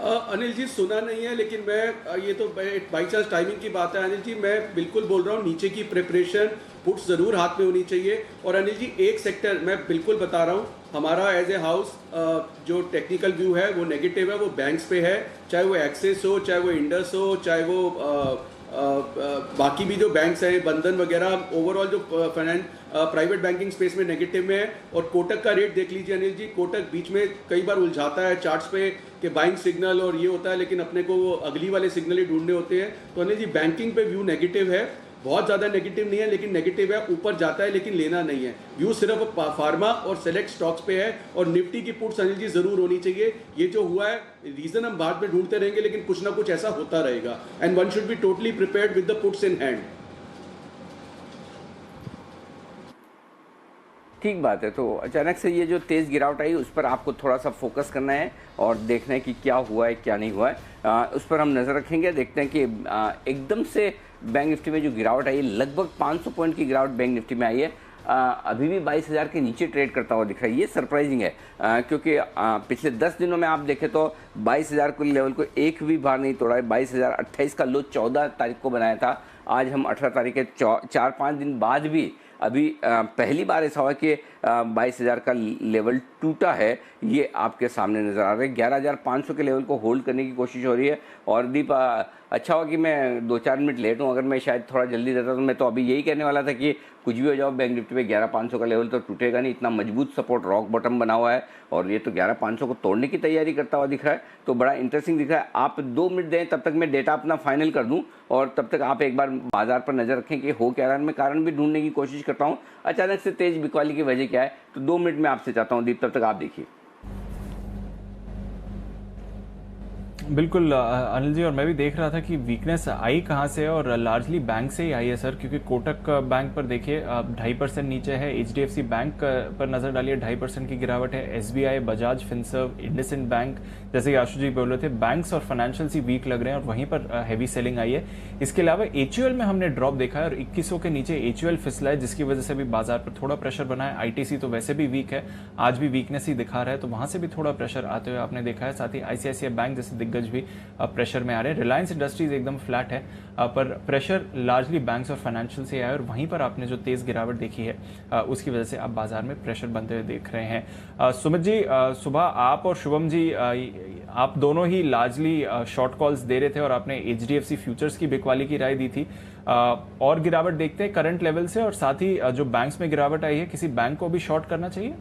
अनिल जी सुना नहीं है, लेकिन मैं ये तो बाई चांस टाइमिंग की बात है अनिल जी, मैं बिल्कुल बोल रहा हूँ नीचे की प्रिपरेशन पुट्स ज़रूर हाथ में होनी चाहिए। और अनिल जी एक सेक्टर मैं बिल्कुल बता रहा हूँ, हमारा एज ए हाउस जो टेक्निकल व्यू है वो नेगेटिव है, वो बैंक्स पे है, चाहे वो एक्सिस हो, चाहे वो इंडस हो, चाहे वो बाकी भी जो बैंक्स हैं बंधन वगैरह, ओवरऑल जो फाइनेंस प्राइवेट बैंकिंग स्पेस में नेगेटिव में है। और कोटक का रेट देख लीजिए अनिल जी, कोटक बीच में कई बार उलझाता है चार्ट्स पे कि बाइंग सिग्नल और ये होता है, लेकिन अपने को वो अगली वाले सिग्नल ही ढूंढने होते हैं। तो अनिल जी बैंकिंग पे व्यू नेगेटिव है, बहुत ज़्यादा नेगेटिव नहीं है लेकिन नेगेटिव है, ऊपर जाता है लेकिन लेना नहीं है। व्यू सिर्फ फार्मा और सेलेक्ट स्टॉक्स पे है। और निफ्टी की पुट्स अनिल जी ज़रूर होनी चाहिए। ये जो हुआ है रीज़न हम बाद में ढूंढते रहेंगे, लेकिन कुछ ना कुछ ऐसा होता रहेगा and one should be totally prepared with the puts in hand. ठीक बात है। तो अचानक से ये जो तेज़ गिरावट आई उस पर आपको थोड़ा सा फोकस करना है और देखना है कि क्या हुआ है क्या नहीं हुआ है, उस पर हम नज़र रखेंगे। देखते हैं कि एकदम से बैंक निफ्टी में जो गिरावट आई, लगभग 500 पॉइंट की गिरावट बैंक निफ्टी में आई है, अभी भी 22,000 के नीचे ट्रेड करता हुआ दिख रहा है। ये सरप्राइजिंग है क्योंकि पिछले 10 दिनों में आप देखें तो 22,000 के लेवल को एक भी बार नहीं तोड़ा है। 22,028 का लो 14 तारीख को बनाया था, आज हम 18 तारीख के 4-5 दिन बाद भी अभी पहली बार ऐसा हुआ कि 22,000 का लेवल टूटा है। ये आपके सामने नज़र आ रहा है। 11,500 के लेवल को होल्ड करने की कोशिश हो रही है। और दीप अच्छा हुआ कि मैं 2-4 मिनट लेट हूँ, अगर मैं शायद थोड़ा जल्दी रहता तो मैं तो अभी यही कहने वाला था कि कुछ भी हो जाओ बैंक निफ्टी में 11,500 का लेवल तो टूटेगा नहीं, इतना मजबूत सपोर्ट रॉक बॉटम बना हुआ है और ये तो 11,500 को तोड़ने की तैयारी करता हुआ दिख रहा है। तो बड़ा इंटरेस्टिंग दिख रहा है। आप 2 मिनट दें, तब तक मैं डेटा अपना फाइनल कर दूं और तब तक आप एक बार बाजार पर नज़र रखें कि हो क्या रहा है। मैं कारण भी ढूंढने की कोशिश करता हूँ अचानक से तेज बिकवाली की वजह क्या है। तो 2 मिनट में आपसे चाहता हूँ दीप, तब तक आप देखिए। बिल्कुल अनिल जी, और मैं भी देख रहा था कि वीकनेस आई कहाँ से है और लार्जली बैंक से ही आई है सर, क्योंकि कोटक बैंक पर देखिए 2.5% नीचे है, HDFC बैंक पर नज़र डालिए 2.5% की गिरावट है, SBI, Bajaj Finserv, IndusInd bank, जैसे कि आशु जी बोल रहे थे, बैंक्स और फाइनेंशियल्स ही वीक लग रहे हैं और वहीं पर हैवी सेलिंग आई है। इसके अलावा HUL में हमने ड्रॉप देखा है और 2100 के नीचे HUL फिसला है, जिसकी वजह से भी बाजार पर थोड़ा प्रेशर बना है। ITC तो वैसे भी वीक है, आज भी वीकनेस ही दिखा रहा है, तो वहां से भी थोड़ा प्रेशर आते हुए आपने देखा है। साथ ही ICICI बैंक जैसे दिग्गज भी प्रेशर में आ रहे हैं। रिलायंस इंडस्ट्रीज एकदम फ्लैट है, पर प्रेशर लार्जली बैंक्स और फाइनेंशियल से आया और वहीं पर आपने जो तेज गिरावट देखी है उसकी वजह से आप बाजार में प्रेशर बनते हुए देख रहे हैं। सुमित जी, सुबह आप और शुभम जी आप दोनों ही लार्जली शॉर्ट कॉल्स दे रहे थे और आपने HDFC फ्यूचर्स की बिकवाली की राय दी थी। और गिरावट देखते हैं करंट लेवल से, और साथ ही जो बैंक्स में गिरावट आई है, किसी बैंक को भी शॉर्ट करना चाहिए?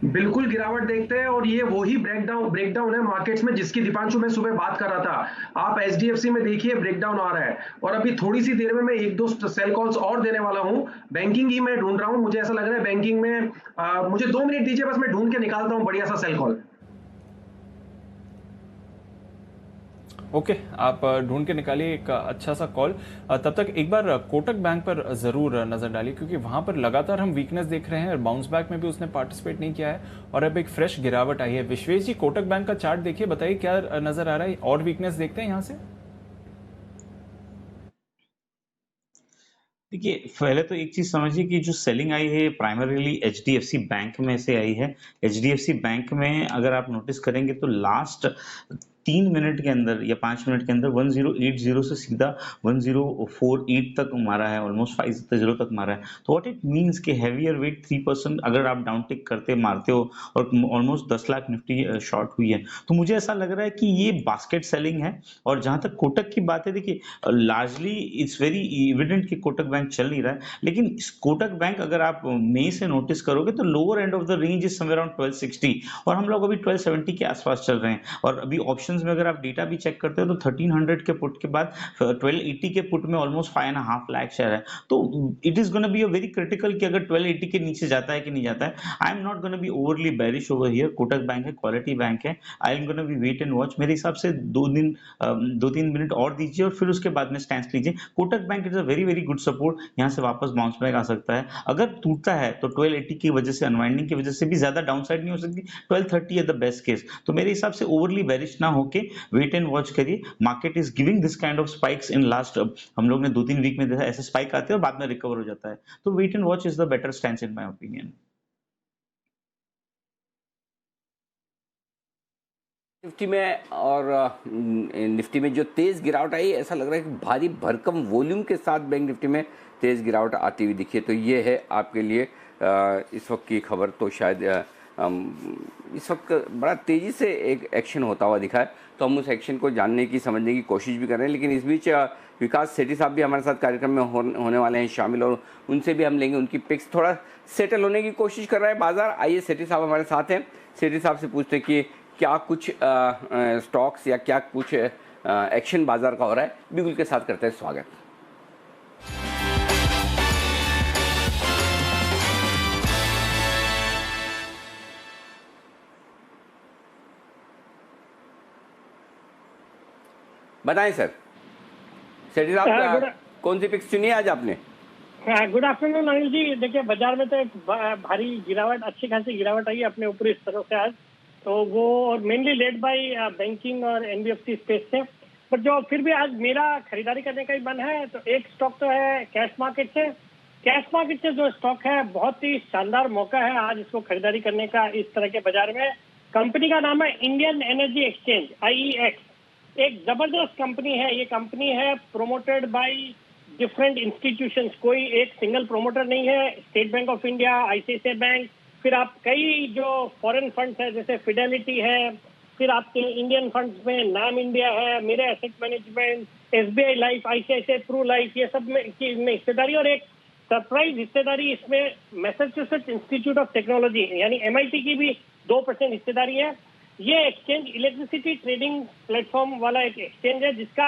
बिल्कुल गिरावट देखते हैं और ये वही ब्रेकडाउन है मार्केट्स में जिसकी दीपांशु मैं सुबह बात कर रहा था। आप HDFC में देखिए ब्रेकडाउन आ रहा है और अभी थोड़ी सी देर में मैं 1-2 सेल कॉल्स और देने वाला हूं। बैंकिंग ही मैं ढूंढ रहा हूं, मुझे ऐसा लग रहा है बैंकिंग में मुझे 2 मिनट दीजिए, बस मैं ढूंढ के निकालता हूं बढ़िया सा सेल कॉल। ओके, आप ढूंढ के निकालिए एक अच्छा सा कॉल। तब तक एक बार कोटक बैंक पर जरूर नजर डालिए, क्योंकि वहां पर लगातार हम वीकनेस देख रहे हैं और बाउंस बैक में भी उसने पार्टिसिपेट नहीं किया है और अब एक फ्रेश गिरावट आई है। विश्वेश जी, कोटक बैंक का चार्ट देखिए, बताइए क्या नजर आ रहा है और वीकनेस देखते हैं यहां से? देखिए, पहले तो एक चीज समझिए कि जो सेलिंग आई है प्राइमरीली HDFC बैंक में से आई है। HDFC बैंक में अगर आप नोटिस करेंगे तो लास्ट 3 मिनट के अंदर या 5 मिनट के अंदर 1080 से सीधा 1048 तक मारा है, ऑलमोस्ट 5 तक मारा है। तो व्हाट इट मींस कि हैवियर वेट 3% अगर आप डाउन टिक करते मारते हो और ऑलमोस्ट 10 लाख निफ्टी शॉर्ट हुई है, तो मुझे ऐसा लग रहा है कि ये बास्केट सेलिंग है। और जहां तक कोटक की बात है, देखिए लार्जली इट्स वेरी एविडेंट कि कोटक बैंक चल नहीं रहा है, लेकिन कोटक बैंक अगर आप मई से नोटिस करोगे तो lower end of the range is somewhere around 1260 और हम लोग अभी 1270 के आसपास चल रहे हैं। और अभी ऑप्शंस में अगर आप डेटा भी चेक करते हो तो 1300 के पुट के बाद 1280 के पुट में ऑलमोस्ट 5.5 लाख शेयर है। तो it is gonna be a very critical कि अगर 1280 के नीचे जाता है कि नहीं जाता है। I am not gonna be overly bearish over here. Kotak bank है, क्वालिटी बैंक है, I am gonna be wait and watch. मेरे हिसाब से 2-3 मिनट और दीजिए और फिर उसके बाद में स्टैंस लीजिए। Kotak bank is a very very good support, यहाँ से वापस बाउंस बैक आ सकता है। अगर टूटता है तो 1280 की वजह से, अनवाइंडिंग की वजह से भी ज्यादा डाउनसाइड नहीं हो सकती। 1230 है द बेस्ट केस। तो मेरे हिसाब से ओवरली बेरिश ना होके वेट एंड वॉच करिए। Market is giving this kind of spikes in last, हम लोग ने 2-3 वीक में देखा ऐसे स्पाइक आते हैं और बाद में रिकवर हो जाता है। तो wait and watch is the better stance in my opinion. Nifty में और निफ्टी में जो तेज गिरावट आई, ऐसा लग रहा है कि भारी भरकम वॉल्यूम के साथ बैंक निफ्टी में तेज गिरावट आती हुई दिखी है। तो ये है आपके लिए इस वक्त की खबर। तो शायद इस वक्त बड़ा तेज़ी से एक एक्शन होता हुआ दिखा है, तो हम उस एक्शन को जानने की समझने की कोशिश भी कर रहे हैं। लेकिन इस बीच विकास सेठी साहब भी हमारे साथ कार्यक्रम में होने वाले हैं शामिल, और उनसे भी हम लेंगे उनकी पिक्स। थोड़ा सेटल होने की कोशिश कर रहा है बाजार। आइए सेठी साहब हमारे साथ हैं, सेठी साहब से पूछते हैं कि क्या कुछ स्टॉक्स या क्या कुछ एक्शन बाजार का हो रहा है। बिल्कुल के साथ करते हैं स्वागत। बताएं सर, सेठी साहब कौन सी पिक्स चुनी है आज आपने? Good afternoon Anil ji. देखिए बाजार में तो एक भारी गिरावट, अच्छी खासी गिरावट आई है अपने ऊपरी स्तरों से आज, तो वो और मेनली लेड बाय बैंकिंग और एनबीएफसी स्पेस से। पर जो फिर भी आज मेरा खरीदारी करने का ही मन है, तो एक स्टॉक तो है कैश मार्केट से। कैश मार्केट से जो स्टॉक है बहुत ही शानदार मौका है आज इसको खरीदारी करने का इस तरह के बाजार में। कंपनी का नाम है इंडियन एनर्जी एक्सचेंज IEX। एक जबरदस्त कंपनी है ये। कंपनी है प्रोमोटेड बाय डिफरेंट इंस्टीट्यूशंस, कोई एक सिंगल प्रोमोटर नहीं है। State bank of India, ICICI bank, फिर आप कई जो फॉरेन फंड्स है जैसे फिडेलिटी है, फिर आपके इंडियन फंड्स में नाम इंडिया है, मेरे asset management, SBI life, ICICI Pru life, ये सब में हिस्सेदारी। और एक सरप्राइज हिस्सेदारी इसमें मैसेच्यूसेट्स इंस्टीट्यूट ऑफ टेक्नोलॉजी यानी MIT की भी 2% हिस्सेदारी है। ये एक्सचेंज इलेक्ट्रिसिटी ट्रेडिंग प्लेटफॉर्म वाला एक एक्सचेंज है जिसका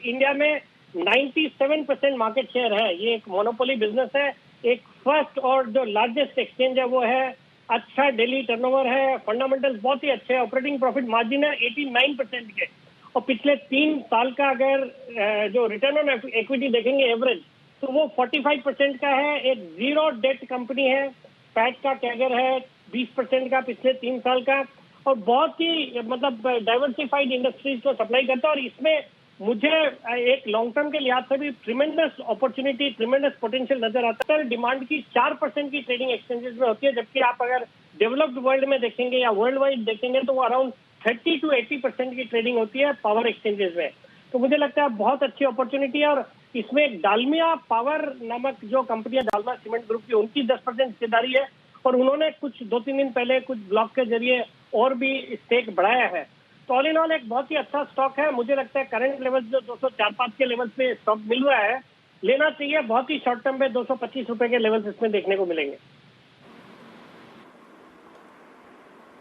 इंडिया में 97% मार्केट शेयर है। ये एक मोनोपोली बिजनेस है। एक फर्स्ट और जो लार्जेस्ट एक्सचेंज है वो है। अच्छा डेली टर्नओवर है, फंडामेंटल्स बहुत ही अच्छे हैं, ऑपरेटिंग प्रॉफिट मार्जिन है 89% के, और पिछले 3 साल का अगर जो रिटर्न ऑन इक्विटी देखेंगे एवरेज, तो वो 45% का है। एक जीरो डेट कंपनी है। पैट का कैगर है 20% का पिछले 3 साल का, और बहुत ही मतलब डाइवर्सिफाइड इंडस्ट्रीज को सप्लाई करता है। और इसमें मुझे एक लॉन्ग टर्म के लिहाज से भी ट्रिमेंडस अपॉर्चुनिटी, ट्रिमेंडस पोटेंशियल नजर आता है। डिमांड की 4% की ट्रेडिंग एक्सचेंजेस में होती है, जबकि आप अगर डेवलप्ड वर्ल्ड में देखेंगे या वर्ल्ड वाइड देखेंगे तो वो अराउंड 30 to 80% की ट्रेडिंग होती है पावर एक्सचेंजेस में। तो मुझे लगता है बहुत अच्छी अपॉर्चुनिटी है। और इसमें डालमिया पावर नामक जो कंपनी है, डालमिया सीमेंट ग्रुप की, उनकी 10% हिस्सेदारी है, और उन्होंने कुछ 2-3 दिन पहले कुछ ब्लॉक के जरिए और भी स्टेक बढ़ाया है। तो ऑल इन ऑल एक बहुत ही अच्छा स्टॉक है। मुझे लगता है करंट लेवल जो 204-5 के लेवल पे स्टॉक मिल रहा है, लेना चाहिए। बहुत ही शॉर्ट टर्म पे 225 रुपए के लेवल्स इसमें देखने को मिलेंगे।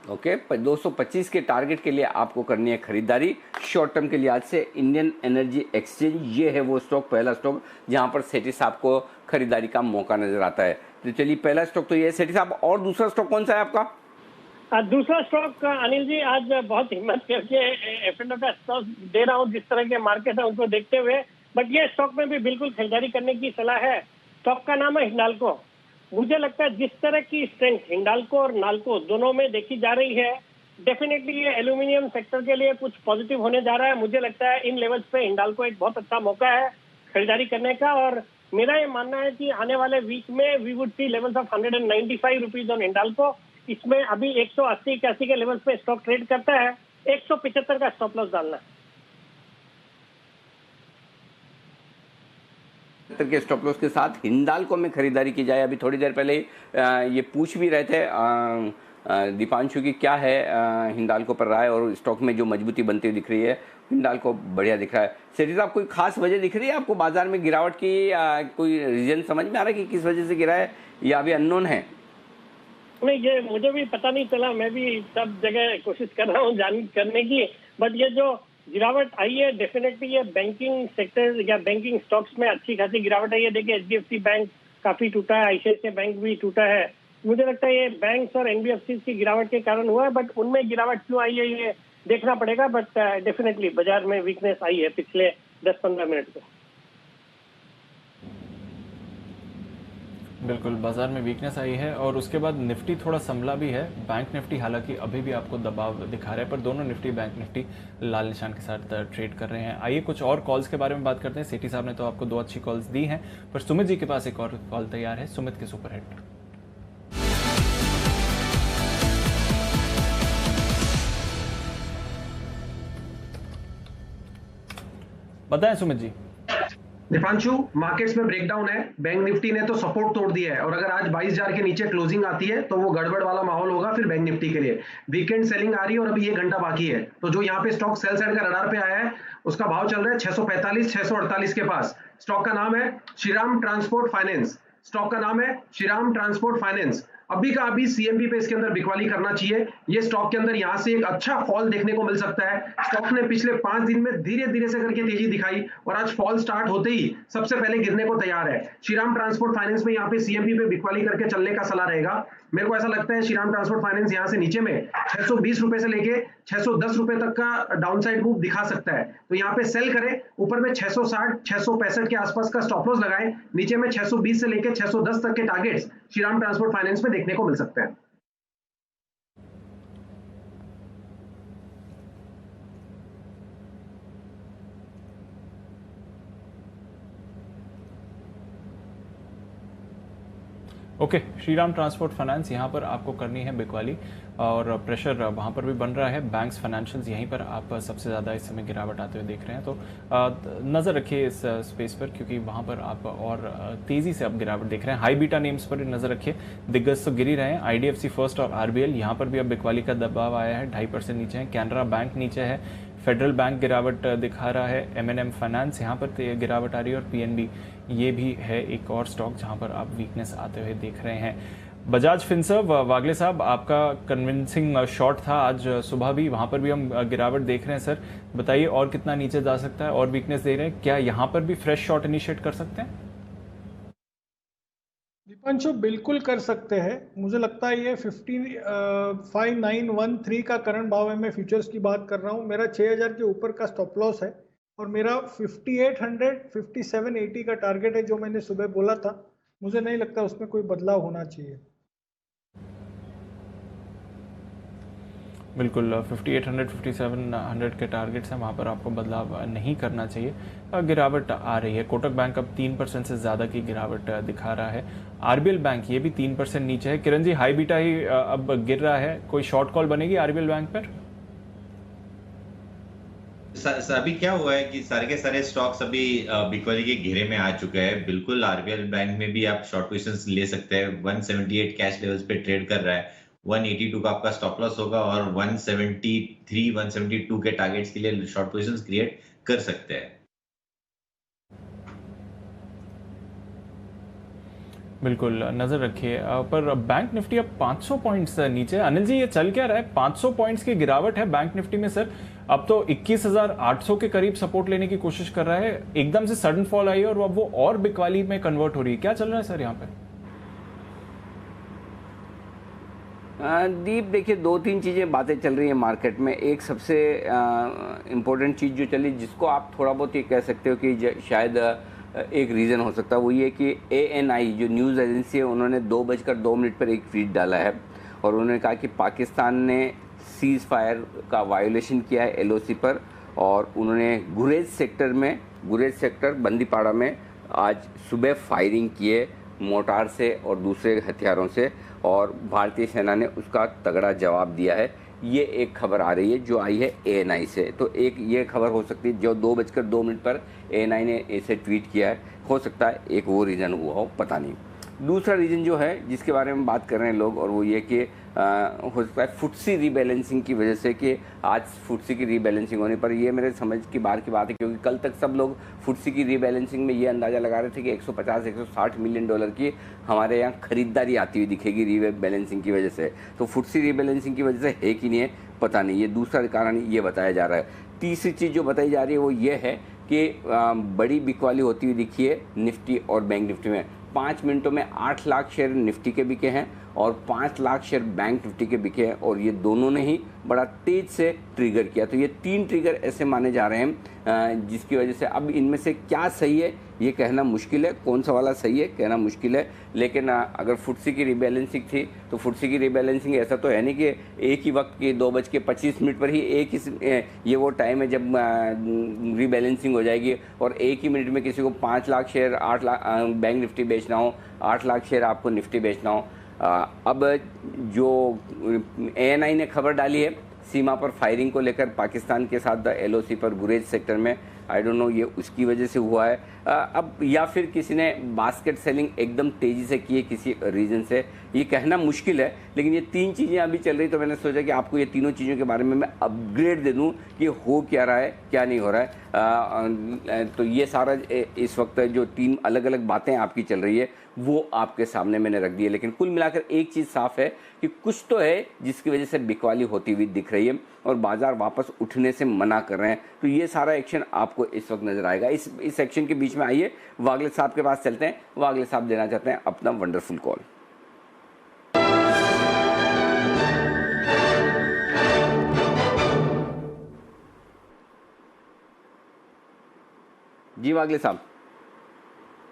ओके, 225 के टारगेट के लिए आपको करनी है खरीदारी शॉर्ट टर्म के लिहाज से। इंडियन एनर्जी एक्सचेंज, ये है वो स्टॉक, पहला स्टॉक जहां पर सेठी साहब को खरीदारी का मौका नजर आता है। तो चलिए, पहला स्टॉक तो ये है सेठी साहब, और दूसरा स्टॉक कौन सा है आपका? दूसरा स्टॉक अनिल जी, आज बहुत हिम्मत करके F&O का स्टॉक दे रहा हूँ जिस तरह के मार्केट है उनको देखते हुए, बट ये स्टॉक में भी बिल्कुल खरीदारी करने की सलाह है। स्टॉक का नाम है हिंडाल्को। मुझे लगता है जिस तरह की स्ट्रेंथ हिंडाल्को और नाल्को दोनों में देखी जा रही है, डेफिनेटली ये एल्यूमिनियम सेक्टर के लिए कुछ पॉजिटिव होने जा रहा है। मुझे लगता है इन लेवल्स पे हिंडाल्को एक बहुत अच्छा मौका है खरीदारी करने का, और मेरा ये मानना है कि आने वाले वीक में we would see levels of 195 rupees on Hindalco. इसमें अभी 180-81 के लेवल्स पे स्टॉक ट्रेड करता है। 175 का स्टॉप लॉस डालना है। के स्टॉप लॉस के साथ हिंडाल्को में खरीदारी की जाए। अभी थोड़ी देर पहले ये पूछ भी रहे थे दीपांशु की क्या है हिंडाल्को पर राय, और स्टॉक में जो मजबूती बनती हुई दिख रही है, हिंडाल्को बढ़िया दिख रहा है। सेठी साहब, कोई खास वजह दिख रही है आपको बाजार में गिरावट की? कोई रीजन समझ में आ रहा है कि किस वजह से गिरा है, या अभी अननोन है? नहीं, ये मुझे भी पता नहीं चला। मैं भी सब जगह कोशिश कर रहा हूँ जान करने की, बट ये जो गिरावट आई है डेफिनेटली ये बैंकिंग सेक्टर या बैंकिंग स्टॉक्स में अच्छी खासी गिरावट आई है। देखिए HDFC बैंक काफी टूटा है, ICICI बैंक भी टूटा है। मुझे लगता है ये बैंक्स और NBFC की गिरावट के कारण हुआ है, बट उनमें गिरावट क्यों आई है ये देखना पड़ेगा। बट डेफिनेटली बाजार में वीकनेस आई है पिछले 10-15 मिनट से। बिल्कुल, बाजार में वीकनेस आई है, और उसके बाद निफ्टी थोड़ा संभला भी है। बैंक निफ्टी हालांकि अभी भी आपको दबाव दिखा रहा है, पर दोनों निफ्टी बैंक निफ्टी लाल निशान के साथ ट्रेड कर रहे हैं। आइए कुछ और कॉल्स के बारे में बात करते हैं। सेठी साहब ने तो आपको 2 अच्छी कॉल्स दी हैं, पर सुमित जी के पास एक और कॉल तैयार है। सुमित के सुपरहिट। बताएं सुमित जी। दीपांशु, मार्केट्स में ब्रेकडाउन है। बैंक निफ्टी ने तो सपोर्ट तोड़ दिया है और अगर आज 22,000 के नीचे क्लोजिंग आती है तो वो गड़बड़ वाला माहौल होगा फिर बैंक निफ्टी के लिए। वीकेंड सेलिंग आ रही है और अभी 1 घंटा बाकी है, तो जो यहाँ पे स्टॉक सेल साइड का रडार पे आया है उसका भाव चल रहा है 645 648 के पास। स्टॉक का नाम है श्रीराम ट्रांसपोर्ट फाइनेंस। स्टॉक का नाम है श्रीराम ट्रांसपोर्ट फाइनेंस। अभी का अभी सीएमपी पे इसके अंदर बिकवाली करना चाहिए। ये स्टॉक के अंदर यहां से एक अच्छा फॉल देखने को मिल सकता है। स्टॉक ने पिछले 5 दिन में धीरे धीरे से करके तेजी दिखाई और आज फॉल स्टार्ट होते ही सबसे पहले गिरने को तैयार है। श्रीराम ट्रांसपोर्ट फाइनेंस में यहाँ पे सीएमपी पे बिकवाली करके चलने का सलाह रहेगा। मेरे को ऐसा लगता है श्रीराम ट्रांसपोर्ट फाइनेंस यहाँ से नीचे में 620 रुपए से लेके 610 रुपए तक का डाउनसाइड मूव दिखा सकता है, तो यहाँ पे सेल करें। ऊपर में 660 665 के आसपास का स्टॉप लॉस लगाएं। नीचे में 620 से लेके 610 तक के टारगेट्स श्रीराम ट्रांसपोर्ट फाइनेंस में देखने को मिल सकते हैं। ओके, श्रीराम ट्रांसपोर्ट फाइनेंस यहाँ पर आपको करनी है बिकवाली और प्रेशर वहाँ पर भी बन रहा है। बैंक्स फाइनेंशियल्स यहीं पर आप सबसे ज़्यादा इस समय गिरावट आते हुए देख रहे हैं, तो नज़र रखिए इस स्पेस पर क्योंकि वहाँ पर आप और तेज़ी से आप गिरावट देख रहे हैं। हाई बीटा नेम्स पर नज़र रखिए, दिग्गज तो गिर ही रहे हैं। आईडीएफसी फर्स्ट और आरबीएल यहाँ पर भी अब बिकवाली का दबाव आया है, 2.5% नीचे है। कैनरा बैंक नीचे है, फेडरल बैंक गिरावट दिखा रहा है, एमएनएम फाइनेंस यहाँ पर गिरावट आ रही है और पीएनबी ये भी है एक और स्टॉक जहाँ पर आप वीकनेस आते हुए देख रहे हैं। बजाज फिनसर्व, वागले साहब आपका कन्विंसिंग शॉट था आज सुबह भी, वहाँ पर भी हम गिरावट देख रहे हैं। सर बताइए और कितना नीचे जा सकता है और वीकनेस दे रहे हैं, क्या यहाँ पर भी फ्रेश शॉट इनिशिएट कर सकते हैं? दीपांशु बिल्कुल कर सकते हैं। मुझे लगता है ये 5913 का करंट भाव है। मैं फ्यूचर्स की बात कर रहा हूँ। मेरा 6000 के ऊपर का स्टॉप लॉस है और मेरा 5800 5780 का टारगेट है जो मैंने सुबह बोला था। मुझे नहीं लगता उसमें कोई बदलाव होना चाहिए। बिल्कुल 5800 5700 के टारगेट्स हैं, वहाँ पर आपको बदलाव नहीं करना चाहिए। गिरावट आ रही है। कोटक बैंक अब 3% से ज़्यादा की गिरावट दिखा रहा है। आरबीएल बैंक ये भी 3% नीचे है। किरण जी, हाई बीटा ही अब गिर रहा है, कोई शॉर्ट कॉल बनेगी आरबीएल बैंक पर? अभी क्या हुआ है कि सारे के सारे स्टॉक्स अभी बिकवाली के घेरे में आ चुके हैं। बिल्कुल आरबीएल बैंक में भी आप शॉर्ट पोजीशंस ले सकते हैं। 178 कैश लेवल्स पे ट्रेड कर रहा है। 182 का आपका स्टॉप लॉस होगा और 173 172 के टारगेट्स के लिए शॉर्ट पोजीशंस क्रिएट कर सकते हैं। बिल्कुल नजर रखिए। पर बैंक निफ्टी अब 500 पॉइंट्स नीचे। अनिल जी, ये चल क्या रहा है? 500 पॉइंट्स की गिरावट है बैंक निफ्टी में सर। अब तो 21,800 के करीब सपोर्ट लेने की कोशिश कर रहा है, एकदम से सडन फॉल आई और अब वो और बिकवाली में कन्वर्ट हो रही है। क्या चल रहा है सर यहाँ पे? दीप, देखिए 2-3 चीज़ें बातें चल रही हैं मार्केट में। एक सबसे इम्पोर्टेंट चीज़ जो चली, जिसको आप थोड़ा बहुत ये कह सकते हो कि शायद एक रीज़न हो सकता है, वो ये कि ANI जो न्यूज़ एजेंसी है, उन्होंने 2:02 पर एक ट्वीट डाला है और उन्होंने कहा कि पाकिस्तान ने सीज़ फायर का वायोलेशन किया है LOC पर और उन्होंने गुरेज सेक्टर बंदीपाड़ा में आज सुबह फायरिंग किए मोर्टार से और दूसरे हथियारों से और भारतीय सेना ने उसका तगड़ा जवाब दिया है। ये एक खबर आ रही है जो आई है ANI से। तो एक ये खबर हो सकती है जो 2:02 पर ANI ने ऐसे ट्वीट किया है, हो सकता है एक वो रीज़न हुआ हो, पता नहीं। दूसरा रीज़न जो है जिसके बारे में बात कर रहे हैं लोग, और वो ये कि हो सकता है फुटसी रीबैलेंसिंग की वजह से, कि आज फुटसी की रीबैलेंसिंग होने पर, ये मेरे समझ की बाहर की बात है क्योंकि कल तक सब लोग फुटसी की रीबैलेंसिंग में ये अंदाज़ा लगा रहे थे कि 150-160 मिलियन डॉलर की हमारे यहाँ खरीदारी आती हुई दिखेगी रीबैलेंसिंग की वजह से। तो फुटसी रीबैलेंसिंग की वजह से है कि नहीं है, पता नहीं। ये दूसरा कारण ये बताया जा रहा है। तीसरी चीज़ जो बताई जा रही है वो ये है कि बड़ी बिकवाली होती हुई दिखी है निफ्टी और बैंक निफ्टी में। 5 मिनटों में 8 लाख शेयर निफ्टी के बिके हैं और 5 लाख शेयर बैंक निफ्टी के बिके हैं और ये दोनों ने ही बड़ा तेज से ट्रिगर किया। तो ये 3 ट्रिगर ऐसे माने जा रहे हैं जिसकी वजह से अब इनमें से क्या सही है ये कहना मुश्किल है, कौन सा वाला सही है कहना मुश्किल है। लेकिन अगर फुटसी की रीबैलेंसिंग थी तो फुटसी की रीबैलेंसिंग ऐसा तो है नहीं कि एक ही वक्त के 2:25 पर ही ये वो टाइम है जब रीबैलेंसिंग हो जाएगी और एक ही मिनट में किसी को 5 lakh share 8 lakh bank Nifty बेचना हो, 8 लाख शेयर आपको निफ्टी बेचना हो। अब जो ANI ने खबर डाली है सीमा पर फायरिंग को लेकर पाकिस्तान के साथ LOC पर गुरेज सेक्टर में, आई डोंट नो ये उसकी वजह से हुआ है अब, या फिर किसी ने बास्केट सेलिंग एकदम तेज़ी से की है किसी रीज़न से, ये कहना मुश्किल है। लेकिन ये 3 चीज़ें अभी चल रही, तो मैंने सोचा कि आपको ये तीनों चीज़ों के बारे में मैं अपग्रेड दे दूं कि हो क्या रहा है, क्या नहीं हो रहा है। तो ये सारा इस वक्त जो 3 अलग अलग बातें आपकी चल रही है वो आपके सामने मैंने रख दी है। लेकिन कुल मिलाकर एक चीज़ साफ है कि कुछ तो है जिसकी वजह से बिकवाली होती हुई दिख रही है और बाजार वापस उठने से मना कर रहे हैं। तो ये सारा एक्शन आपको इस वक्त नजर आएगा। इस एक्शन के बीच में आइए वागले साहब के पास चलते हैं। वागले साहब देना चाहते हैं अपना वंडरफुल कॉल। जी वागले साहब।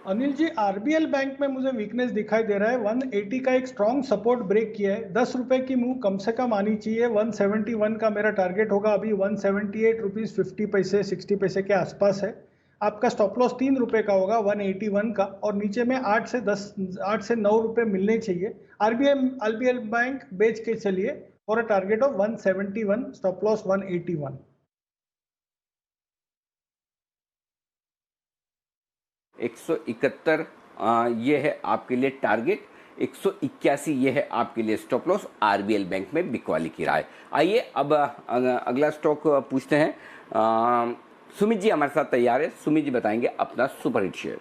अनिल जी, आरबीएल बैंक में मुझे वीकनेस दिखाई दे रहा है। 180 का एक स्ट्रॉन्ग सपोर्ट ब्रेक किया है। 10 रुपए की मूव कम से कम आनी चाहिए। 171 का मेरा टारगेट होगा। अभी 178 रुपीज 50 पैसे 60 पैसे के आसपास है। आपका स्टॉप लॉस 3 रुपए का होगा 181 का, और नीचे में 8 से 9 रुपए मिलने चाहिए। आरबीएल बैंक बेच के चलिए और टारगेट ऑफ 171, स्टॉप लॉस 181। 171 ये है आपके लिए टारगेट, 181 ये है आपके लिए स्टॉप लॉस। आरबीएल बैंक में बिकवाली की राय। आइए अब अगला स्टॉक पूछते हैं। सुमित जी हमारे साथ तैयार है। सुमित जी बताएंगे अपना सुपरहिट शेयर।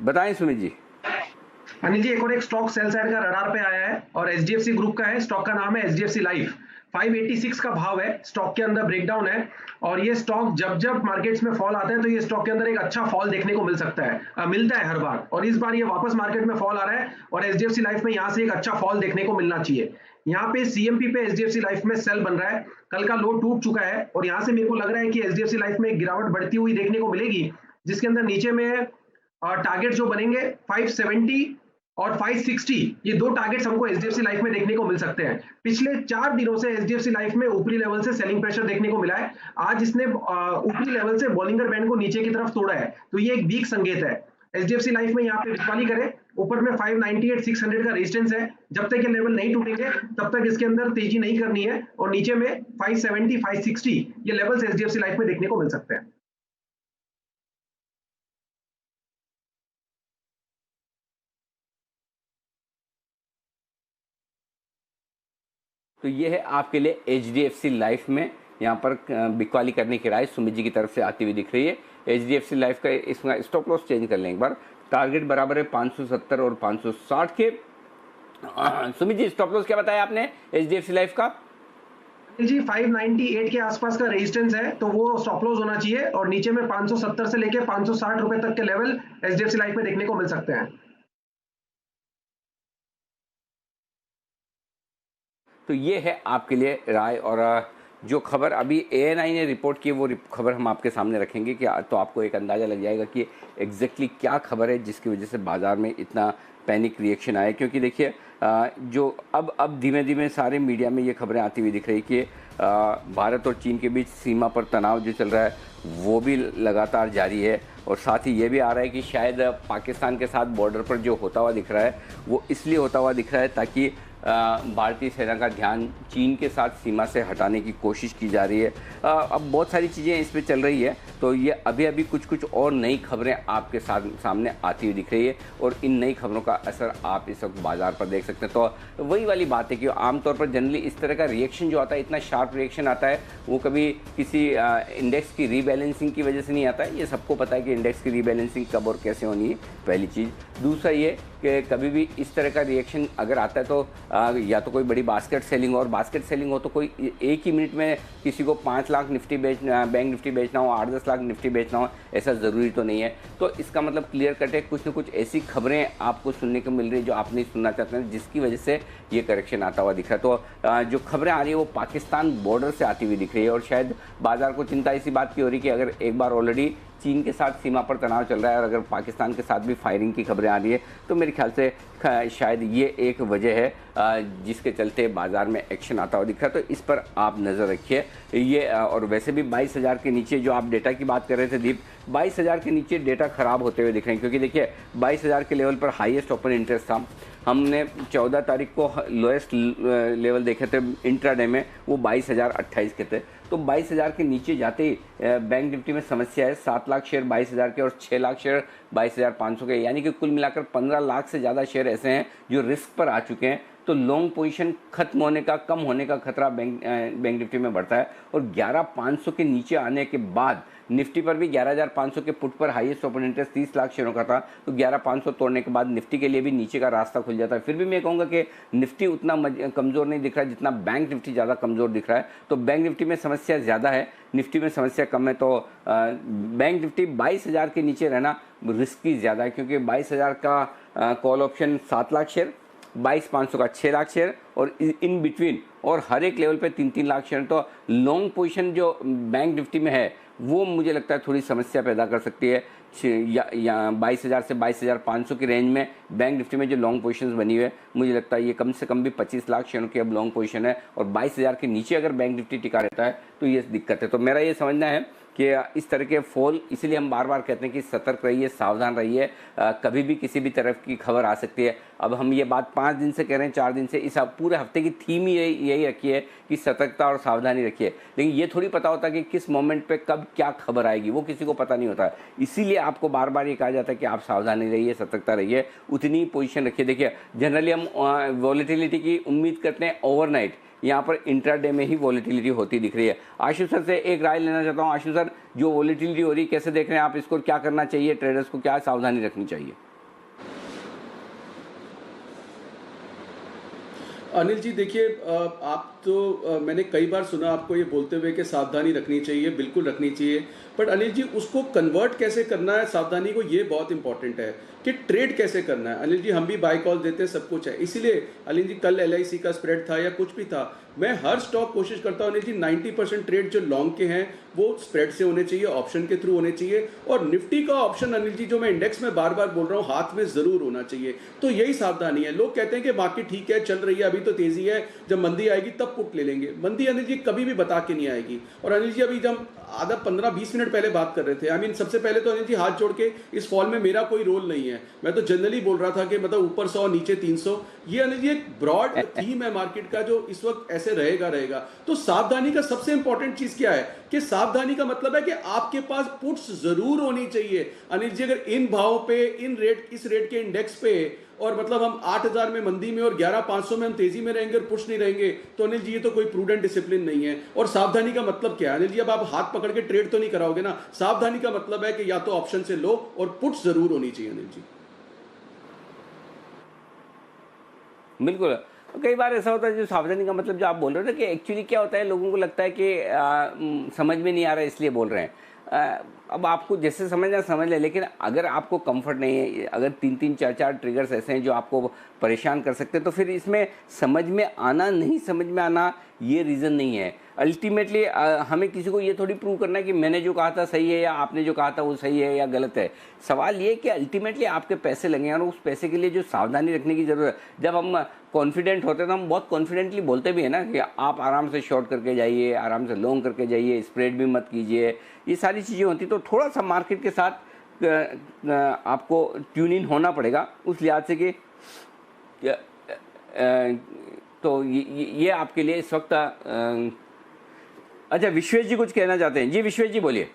बताएं सुमित जी। अनिल जी, एक और एक स्टॉक सेल साइड का रडार पे आया है और एचडीएफसी ग्रुप का है। स्टॉक का नाम है एचडीएफसी लाइफ। 586 का भाव है। स्टॉक के अंदर ब्रेकडाउन है और ये स्टॉक जब मार्केट्स में फॉल आते हैं तो ये स्टॉक के अंदर एक अच्छा फॉल देखने को मिलता है हर बार, और इस बार ये वापस मार्केट में फॉल आ रहा है और एचडीएफसी लाइफ में यहाँ से एक अच्छा फॉल देखने को मिलना चाहिए। यहाँ पे सीएमपी पे एचडीएफसी लाइफ में सेल बन रहा है। कल का लो टूट चुका है और यहाँ से मेरे को लग रहा है कि एचडीएफसी लाइफ में एक गिरावट बढ़ती हुई देखने को मिलेगी, जिसके अंदर नीचे में टारगेट जो बनेंगे 570 और 560, ये 2 टारगेट्स हमको एचडीएफसी लाइफ में देखने को मिल सकते हैं। पिछले 4 दिनों से एचडीएफसी लाइफ में ऊपरी लेवल से सेलिंग प्रेशर देखने को मिला है। आज इसने ऊपरी लेवल से बॉलिंगर बैंड को नीचे की तरफ तोड़ा है, तो ये एक वीक संकेत है। एचडीएफसी लाइफ में यहाँ पे बिकवाली करे। ऊपर में 598 600 का रेजिस्टेंस है। जब तक ये लेवल नहीं टूटेंगे तब तक इसके अंदर तेजी नहीं करनी है, और नीचे में 570 560 ये लेवल्स एचडीएफसी लाइफ में देखने को मिल सकते हैं। तो ये है आपके लिए एचडीएफसी लाइफ में यहाँ पर बिकवाली करने की राय सुमित जी की तरफ से आती हुई दिख रही है। एचडीएफसी लाइफ का इसमें स्टॉप लॉस चेंज कर लें एक बार। टारगेट बराबर है 570 और 560 के। सुमित जी स्टॉप लॉस क्या बताया आपने एचडीएफसी लाइफ का? जी 598 के आसपास का रेजिस्टेंस है, तो वो स्टॉप लॉस होना चाहिए, और नीचे में 570 से लेके 560 रुपए तक के लेवल एचडीएफसी लाइफ में देखने को मिल सकते हैं। तो ये है आपके लिए राय। और जो खबर अभी एएनआई ने रिपोर्ट की वो खबर हम आपके सामने रखेंगे कि तो आपको एक अंदाज़ा लग जाएगा कि एग्जैक्टली क्या खबर है जिसकी वजह से बाज़ार में इतना पैनिक रिएक्शन आया। क्योंकि देखिए जो अब धीमे धीमे सारे मीडिया में ये खबरें आती हुई दिख रही कि भारत और चीन के बीच सीमा पर तनाव जो चल रहा है वो भी लगातार जारी है, और साथ ही ये भी आ रहा है कि शायद पाकिस्तान के साथ बॉर्डर पर जो होता हुआ दिख रहा है वो इसलिए होता हुआ दिख रहा है ताकि भारतीय सेना का ध्यान चीन के साथ सीमा से हटाने की कोशिश की जा रही है। अब बहुत सारी चीज़ें इस पे चल रही है, तो ये अभी कुछ और नई खबरें आपके सामने आती हुई दिख रही है, और इन नई खबरों का असर आप इस वक्त बाजार पर देख सकते हैं। तो वही वाली बात है कि आमतौर पर जनरली इस तरह का रिएक्शन जो आता है, इतना शार्प रिएक्शन आता है, वो कभी किसी इंडेक्स की रीबैलेंसिंग की वजह से नहीं आता है। ये सबको पता है कि इंडेक्स की रीबैलेंसिंग कब और कैसे होनी है, पहली चीज़। दूसरा ये कि कभी भी इस तरह का रिएक्शन अगर आता है तो या तो कोई बड़ी बास्केट सेलिंग हो, और बास्केट सेलिंग हो तो कोई एक ही मिनट में किसी को 5 लाख निफ्टी बैंक निफ्टी बेचना हो, 8-10 लाख निफ्टी बेचना हो, ऐसा ज़रूरी तो नहीं है। तो इसका मतलब क्लियर कट है, कुछ न कुछ ऐसी खबरें आपको सुनने को मिल रही है जो आप नहीं सुनना चाहते हैं, जिसकी वजह से ये करेक्शन आता हुआ दिख रहा है। तो जो खबरें आ रही है वो पाकिस्तान बॉर्डर से आती हुई दिख रही है, और शायद बाजार को चिंता इसी बात की हो रही है कि अगर एक बार ऑलरेडी चीन के साथ सीमा पर तनाव चल रहा है और अगर पाकिस्तान के साथ भी फायरिंग की खबरें आ रही है तो मेरे ख्याल से शायद ये एक वजह है जिसके चलते बाजार में एक्शन आता हुआ दिख रहा है। तो इस पर आप नज़र रखिए। ये और वैसे भी 22,000 के नीचे जो आप डेटा की बात कर रहे थे दीप, 22,000 के नीचे डेटा खराब होते हुए दिख रहे हैं, क्योंकि देखिए 22,000 के लेवल पर हाईएस्ट ओपन इंटरेस्ट था। हमने 14 तारीख को लोएस्ट लेवल देखे थे इंट्राडे में, वो 22,028 के थे। तो 22,000 के नीचे जाते ही बैंक निफ्टी में समस्या है। 7 लाख शेयर 22,000 के और 6 लाख शेयर 22,500 के, यानी कि कुल मिलाकर 15 लाख से ज़्यादा शेयर ऐसे हैं जो रिस्क पर आ चुके हैं। तो लॉन्ग पोजीशन खत्म होने का, कम होने का खतरा बैंक निफ्टी में बढ़ता है। और 11,500 के नीचे आने के बाद निफ्टी पर भी 11,500 के पुट पर हाईएस्ट ओपन इंटरेस्ट 30 लाख शेयरों का था। तो 11,500 तोड़ने के बाद निफ्टी के लिए भी नीचे का रास्ता खुल जाता है। फिर भी मैं कहूँगा कि निफ्टी उतना कमज़ोर नहीं दिख रहा है जितना बैंक निफ्टी ज़्यादा कमज़ोर दिख रहा है। तो बैंक निफ्टी में समस्या ज़्यादा है, निफ्टी में समस्या कम है। तो बैंक निफ्टी 22,000 के नीचे रहना रिस्की ज़्यादा है, क्योंकि 22,000 का कॉल ऑप्शन 7 लाख शेयर, 22,500 का 6 लाख शेयर और इन बिटवीन और हर एक लेवल पे 3-3 लाख शेयर। तो लॉन्ग पोजीशन जो बैंक निफ्टी में है वो मुझे लगता है थोड़ी समस्या पैदा कर सकती है। या 22,000 से 22,500 की रेंज में बैंक निफ्टी में जो लॉन्ग पोजीशंस बनी हुई है, मुझे लगता है ये कम से कम भी 25 लाख शेयरों की अब लॉन्ग पोजीशन है। और 22,000 के नीचे अगर बैंक निफ्टी टिका रहता है तो ये दिक्कत है। तो मेरा ये समझना है कि इस तरह के फॉल, इसलिए हम बार बार कहते हैं कि सतर्क रहिए, सावधान रहिए, कभी भी किसी भी तरफ की खबर आ सकती है। अब हम ये बात 5 दिन से कह रहे हैं, 4 दिन से, इस पूरे हफ्ते की थीम ही यही रखी है कि सतर्कता और सावधानी रखिए। लेकिन ये थोड़ी पता होता कि किस मोमेंट पे कब क्या खबर आएगी, वो किसी को पता नहीं होता। इसीलिए आपको बार बार ये कहा जाता है कि आप सावधानी रहिए, सतर्कता रहिए, उतनी पोजीशन रखिए। देखिए जनरली हम वॉलेटिलिटी की उम्मीद करते हैं ओवरनाइट, यहाँ पर इंट्राडे में ही वॉलेटिलिटी होती दिख रही है। आशु सर से एक राय लेना चाहता हूँ। आशु सर, जो वॉलेटिलिटी हो रही है कैसे देख रहे हैं आप इसको, क्या करना चाहिए, ट्रेडर्स को क्या सावधानी रखनी चाहिए? अनिल जी देखिए, आप तो मैंने कई बार सुना आपको ये बोलते हुए कि सावधानी रखनी चाहिए, बिल्कुल रखनी चाहिए। बट अनिल जी उसको कन्वर्ट कैसे करना है सावधानी को, ये बहुत इंपॉर्टेंट है कि ट्रेड कैसे करना है। अनिल जी हम भी बाय कॉल देते हैं, सब कुछ है। इसीलिए अनिल जी कल LIC का स्प्रेड था या कुछ भी था, मैं हर स्टॉक कोशिश करता हूँ अनिल जी 90% ट्रेड जो लॉन्ग के हैं वो स्प्रेड से होने चाहिए, ऑप्शन के थ्रू होने चाहिए। और निफ्टी का ऑप्शन अनिल जी जो मैं इंडेक्स में बार बार बोल रहा हूँ, हाथ में जरूर होना चाहिए। तो यही सावधानी है। लोग कहते हैं कि मार्केट ठीक है, चल रही है, अभी तो तेजी है, जब मंदी आएगी तब पुट ले लेंगे। मंदी अनिल जी कभी भी बता के नहीं आएगी। और अनिल जी अभी जब आधा 15-20 मिनट पहले बात कर रहे थे, सबसे पहले तो अनिल जी हाथ जोड़ के इस फॉल में मेरा कोई रोल नहीं है। मैं तो जनरली बोल रहा था कि मतलब ऊपर 100 नीचे 300, ये अनिल जी एक ब्रॉड थीम है मार्केट का जो इस वक्त ऐसे रहेगा। तो सावधानी का सबसे इंपॉर्टेंट चीज क्या है कि सावधानी का मतलब है कि आपके पास पुट्स जरूर होनी चाहिए। अनिल जी अगर इन भाव पे, इस रेट के इंडेक्स पे, और मतलब हम 8,000 में मंदी में और 11,500 में हम तेजी में रहेंगे और पुश नहीं रहेंगे, तो अनिल जी ये तो कोई प्रूडेंट डिसिप्लिन नहीं है। और सावधानी का मतलब क्या है अनिल जी, अब आप हाथ पकड़ के ट्रेड तो नहीं कराओगे ना। सावधानी का मतलब है कि या तो ऑप्शन से लो और पुट्स जरूर होनी चाहिए अनिल जी। बिल्कुल। कई बार ऐसा होता है, जो सावधानी का मतलब जो आप बोल रहे हो ना, कि एक्चुअली क्या होता है, लोगों को लगता है कि समझ में नहीं आ रहा है इसलिए बोल रहे हैं। अब आपको जैसे समझना समझ ले, लेकिन अगर आपको कंफर्ट नहीं है, अगर 3-3, 4-4 ट्रिगर्स ऐसे हैं जो आपको परेशान कर सकते हैं, तो फिर इसमें समझ में आना, नहीं समझ में आना ये रीज़न नहीं है। अल्टीमेटली हमें किसी को ये थोड़ी प्रूव करना है कि मैंने जो कहा था सही है या आपने जो कहा था वो सही है या गलत है। सवाल ये कि अल्टीमेटली आपके पैसे लगे और उस पैसे के लिए जो सावधानी रखने की ज़रूरत है। जब हम कॉन्फिडेंट होते हैं तो हम बहुत कॉन्फिडेंटली बोलते भी हैं ना कि आप आराम से शॉर्ट करके जाइए, आराम से लॉन्ग करके जाइए, स्प्रेड भी मत कीजिए, ये सारी चीज़ें होती। तो थोड़ा सा मार्केट के साथ आपको ट्यून इन होना पड़ेगा उस लिहाज से कि तो ये आपके लिए इस वक्त अच्छा, विश्वेश जी कुछ कहना चाहते हैं? जी विश्वेश जी बोलिए।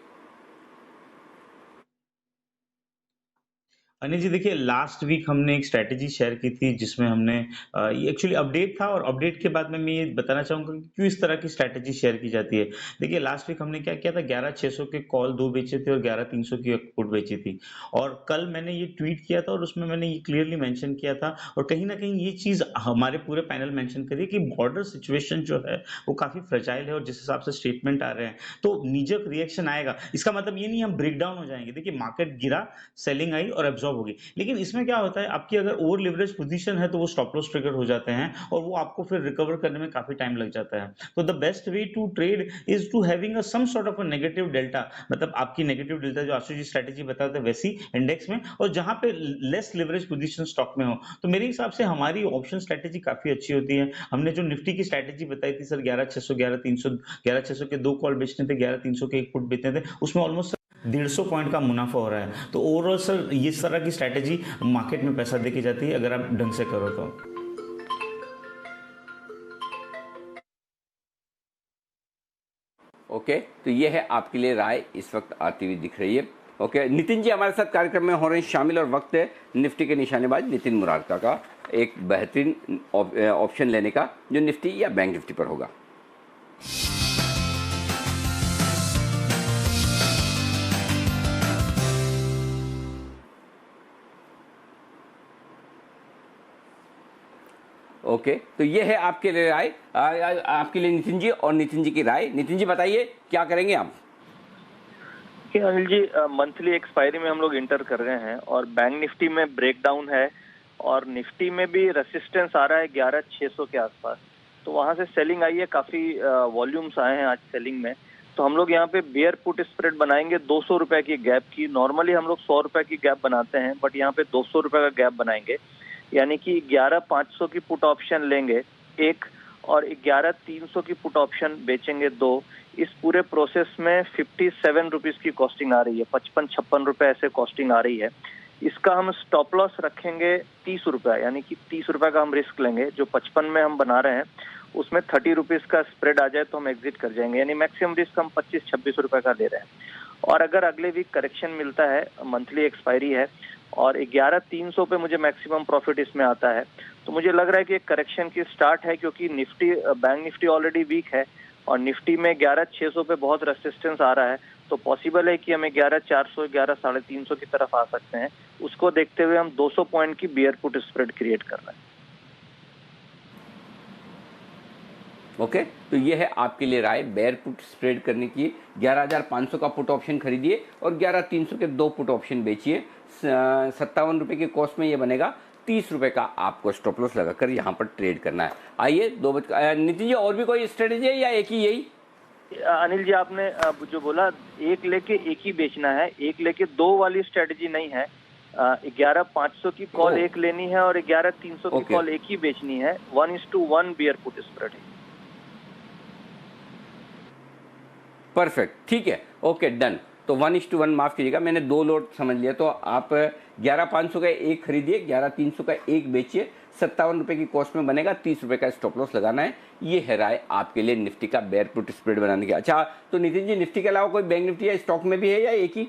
अनिल जी देखिए, लास्ट वीक हमने एक स्ट्रैटेजी शेयर की थी जिसमें हमने ये एक्चुअली अपडेट था, और अपडेट के बाद में मैं ये बताना चाहूँगा कि क्यों इस तरह की स्ट्रैटेजी शेयर की जाती है। देखिए लास्ट वीक हमने क्या किया था, 11,600 के कॉल 2 बेचे थे और 11,300 की पुट बेची थी। और कल मैंने ये ट्वीट किया था और उसमें मैंने ये क्लियरली मेंशन किया था, और कहीं ना कहीं ये चीज़ हमारे पूरे पैनल मेंशन करिए कि बॉर्डर सिचुएशन जो है वो काफ़ी फ्रेजाइल है, और जिस हिसाब से स्टेटमेंट आ रहे हैं तो नीजक रिएक्शन आएगा। इसका मतलब ये नहीं हम ब्रेक डाउन हो जाएंगे। देखिए मार्केट गिरा, सेलिंग आई और एब्जॉर्ब एब्जॉर्ब होगी। लेकिन इसमें क्या होता है, आपकी अगर ओवर लिवरेज पोजीशन है तो वो स्टॉप लॉस ट्रिगर हो जाते हैं और वो आपको फिर रिकवर करने में काफी टाइम लग जाता है। तो the best way to trade is to having a some sort of a negative delta, मतलब आपकी नेगेटिव डेल्टा जो आशु जी स्ट्रेटेजी बताते हैं वैसी इंडेक्स में, और जहां पे लेस लिवरेज पोजीशन स्टॉक में हो। तो मेरे हिसाब से हमारी ऑप्शन स्ट्रेटेजी काफी अच्छी होती है। हमने जो निफ्टी की स्ट्रेटेजी बताई थी सर, 11600 11300 11600 के 2 कॉल बेचने थे, 11300 के 1 पुट बेचने थे, उसमें ऑलमोस्ट 150 पॉइंट का मुनाफा हो रहा है। तो ओवरऑल सर इस तरह की स्ट्रैटेजी मार्केट में पैसा देके जाती है अगर आप ढंग से करो तो। ओके, तो ये है आपके लिए राय इस वक्त आती हुई दिख रही है। ओके, नितिन जी हमारे साथ कार्यक्रम में हो रहे हैं शामिल और वक्त है निफ्टी के निशानेबाज नितिन मुरारका का एक बेहतरीन ऑप्शन लेने का जो निफ्टी या बैंक निफ्टी पर होगा। ओके, तो ये है आपके लिए राय, आपके लिए नितिन जी और नितिन जी की राय। नितिन जी बताइए क्या करेंगे आप? अनिल जी, मंथली एक्सपायरी में हम लोग इंटर कर रहे हैं और बैंक निफ्टी में ब्रेकडाउन है और निफ्टी में भी रेसिस्टेंस आ रहा है 11600 के आसपास। तो वहां से सेलिंग आई है, काफी वॉल्यूम्स आए हैं आज सेलिंग में। तो हम लोग यहाँ पे बेयर पुट स्प्रेड बनाएंगे 200 रुपए की गैप की। नॉर्मली हम लोग 100 रुपए की गैप बनाते हैं, बट यहाँ पे 200 रुपए का गैप बनाएंगे, यानी कि 11500 की पुट ऑप्शन लेंगे एक और 11300 की पुट ऑप्शन बेचेंगे 2। इस पूरे प्रोसेस में 57 रुपीज की कॉस्टिंग आ रही है, 55-56 रुपए ऐसे कॉस्टिंग आ रही है। इसका हम स्टॉप लॉस रखेंगे 30 रुपए, यानी कि 30 रुपए का हम रिस्क लेंगे। जो 55 में हम बना रहे हैं उसमें 30 रुपीज का स्प्रेड आ जाए तो हम एग्जिट कर जाएंगे, यानी मैक्सिमम रिस्क हम 25-26 रुपए का ले रहे हैं। और अगर अगले वीक करेक्शन मिलता है, मंथली एक्सपायरी है और 11300 पे मुझे मैक्सिमम प्रॉफिट इसमें आता है, तो मुझे लग रहा है कि एक करेक्शन की स्टार्ट है, क्योंकि Nifty bank Nifty already weak है और निफ्टी में 11600 पे बहुत रेसिस्टेंस आ रहा है। तो पॉसिबल है कि हमें 11400 11350 की तरफ आ सकते हैं। उसको देखते हुए हम 200 पॉइंट की बेयर पुट स्प्रेड क्रिएट कर रहे हैं। ओके, तो ये है आपके लिए राय बेयर पुट स्प्रेड करने की। 11500 का पुट ऑप्शन खरीदिए और 11300 के 2 पुट ऑप्शन बेचिए। 57 रुपए के कॉस्ट में ये बनेगा। 30 रुपए का आपको स्टॉप लॉस लगाकर यहाँ पर ट्रेड करना है। आइए नितिन जी, और भी कोई स्ट्रेटेजी है या एक ही यही? अनिल जी, आपने जो बोला एक लेके एक ही बेचना है, एक लेके 2 वाली स्ट्रेटेजी नहीं है। 11500 की कॉल एक लेनी है और 11300 की कॉल एक ही बेचनी है। 1:1 बेयर पुट स्प्रेड है। परफेक्ट, ठीक है, ओके डन। तो 1:1 माफ कीजिएगा, मैंने 2 लोट समझ लिया। तो आप 11500 का एक खरीदिए, 11300 का एक बेचिए, 57 रुपए की कॉस्ट में बनेगा। 30 रुपए का स्टॉप लॉस लगाना है। ये है राय आपके लिए निफ्टी का बेयर पुट स्प्रेड बनाने की। अच्छा, तो नितिन जी निफ्टी के अलावा कोई बैंक निफ्टी या स्टॉक में भी है या एक ही?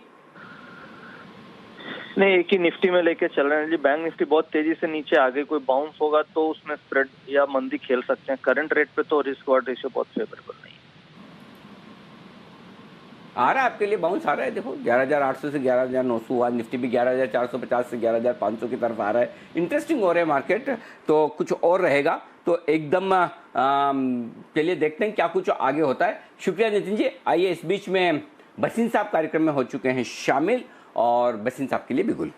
नहीं, एक ही निफ्टी में लेके चल रहे हैं जी। बैंक निफ्टी बहुत तेजी से नीचे आ गई, कोई बाउंस होगा तो उसमें स्प्रेड या मंदी खेल सकते हैं। करंट रेट पे तो रिस्क वार्ड रेशियो बहुत फेवरेबल नहीं है। आ रहा है आपके लिए बाउंस आ रहा है। देखो 11800 से 11900 हुआ, निफ्टी भी 11450 से 11500 की तरफ आ रहा है। इंटरेस्टिंग हो रहा है मार्केट, तो कुछ और रहेगा तो एकदम चलिए देखते हैं क्या कुछ आगे होता है। शुक्रिया नितिन जी। आइए इस बीच में बसीन साहब कार्यक्रम में हो चुके हैं शामिल और बसीन साहब के लिए बिगुल।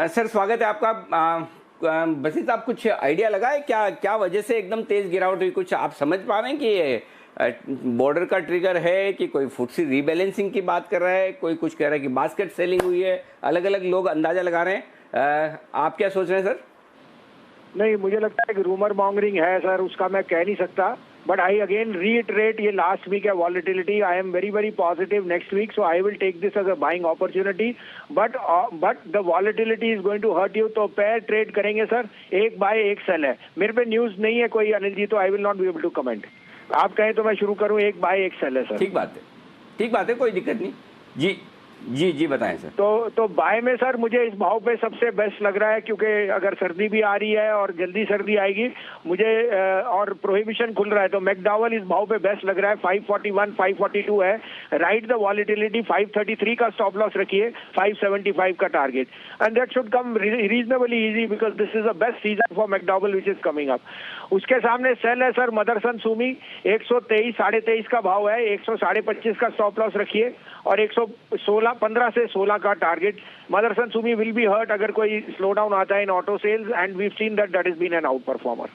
सर स्वागत है आपका। बसीन साहब कुछ आइडिया लगा है क्या वजह से एकदम तेज गिरावट हुई? कुछ आप समझ पा रहे हैं कि ये बॉर्डर का ट्रिगर है कि कोई फुटसी रीबैलेंसिंग की बात कर रहा है, कोई कुछ कह रहा है कि बास्केट सेलिंग हुई है? अलग अलग लोग अंदाजा लगा रहे हैं। आप क्या सोच रहे हैं सर? नहीं, मुझे लगता है कि रूमर मॉन्गरिंग है सर, उसका मैं कह नहीं सकता। But I again reiterate, ये last week है volatility. I am very positive next week, so I will take this as a buying opportunity. But the volatility is going to hurt you. तो pair trade करेंगे sir, एक buy एक sell है। मेरे पे news नहीं है कोई अनिल जी, तो I will not be able to comment. आप कहें तो मैं शुरू करूं, एक buy एक sell है सर। ठीक बात है, कोई दिक्कत नहीं जी। जी जी बताएं सर। तो बाय में सर मुझे इस भाव पे सबसे बेस्ट लग रहा है, क्योंकि अगर सर्दी भी आ रही है और जल्दी सर्दी आएगी मुझे और प्रोहिबिशन खुल रहा है, तो मैकडॉवल इस भाव पे बेस्ट लग रहा है। 541 542 है, राइट द वॉलिटिलिटी 533 का स्टॉप लॉस रखिए, 575 का target, and that should come reasonably easy because this is the best season for McDowell which is coming up. उसके सामने सेल है सर मदरसन सुमी, 123 23.5 का भाव है, 125 का स्टॉप लॉस रखिए और 116 15 से 16 का target. Motherson Sumi will be hurt अगर कोई स्लो डाउन आता है in auto sales, and we seen that is been an outperformer.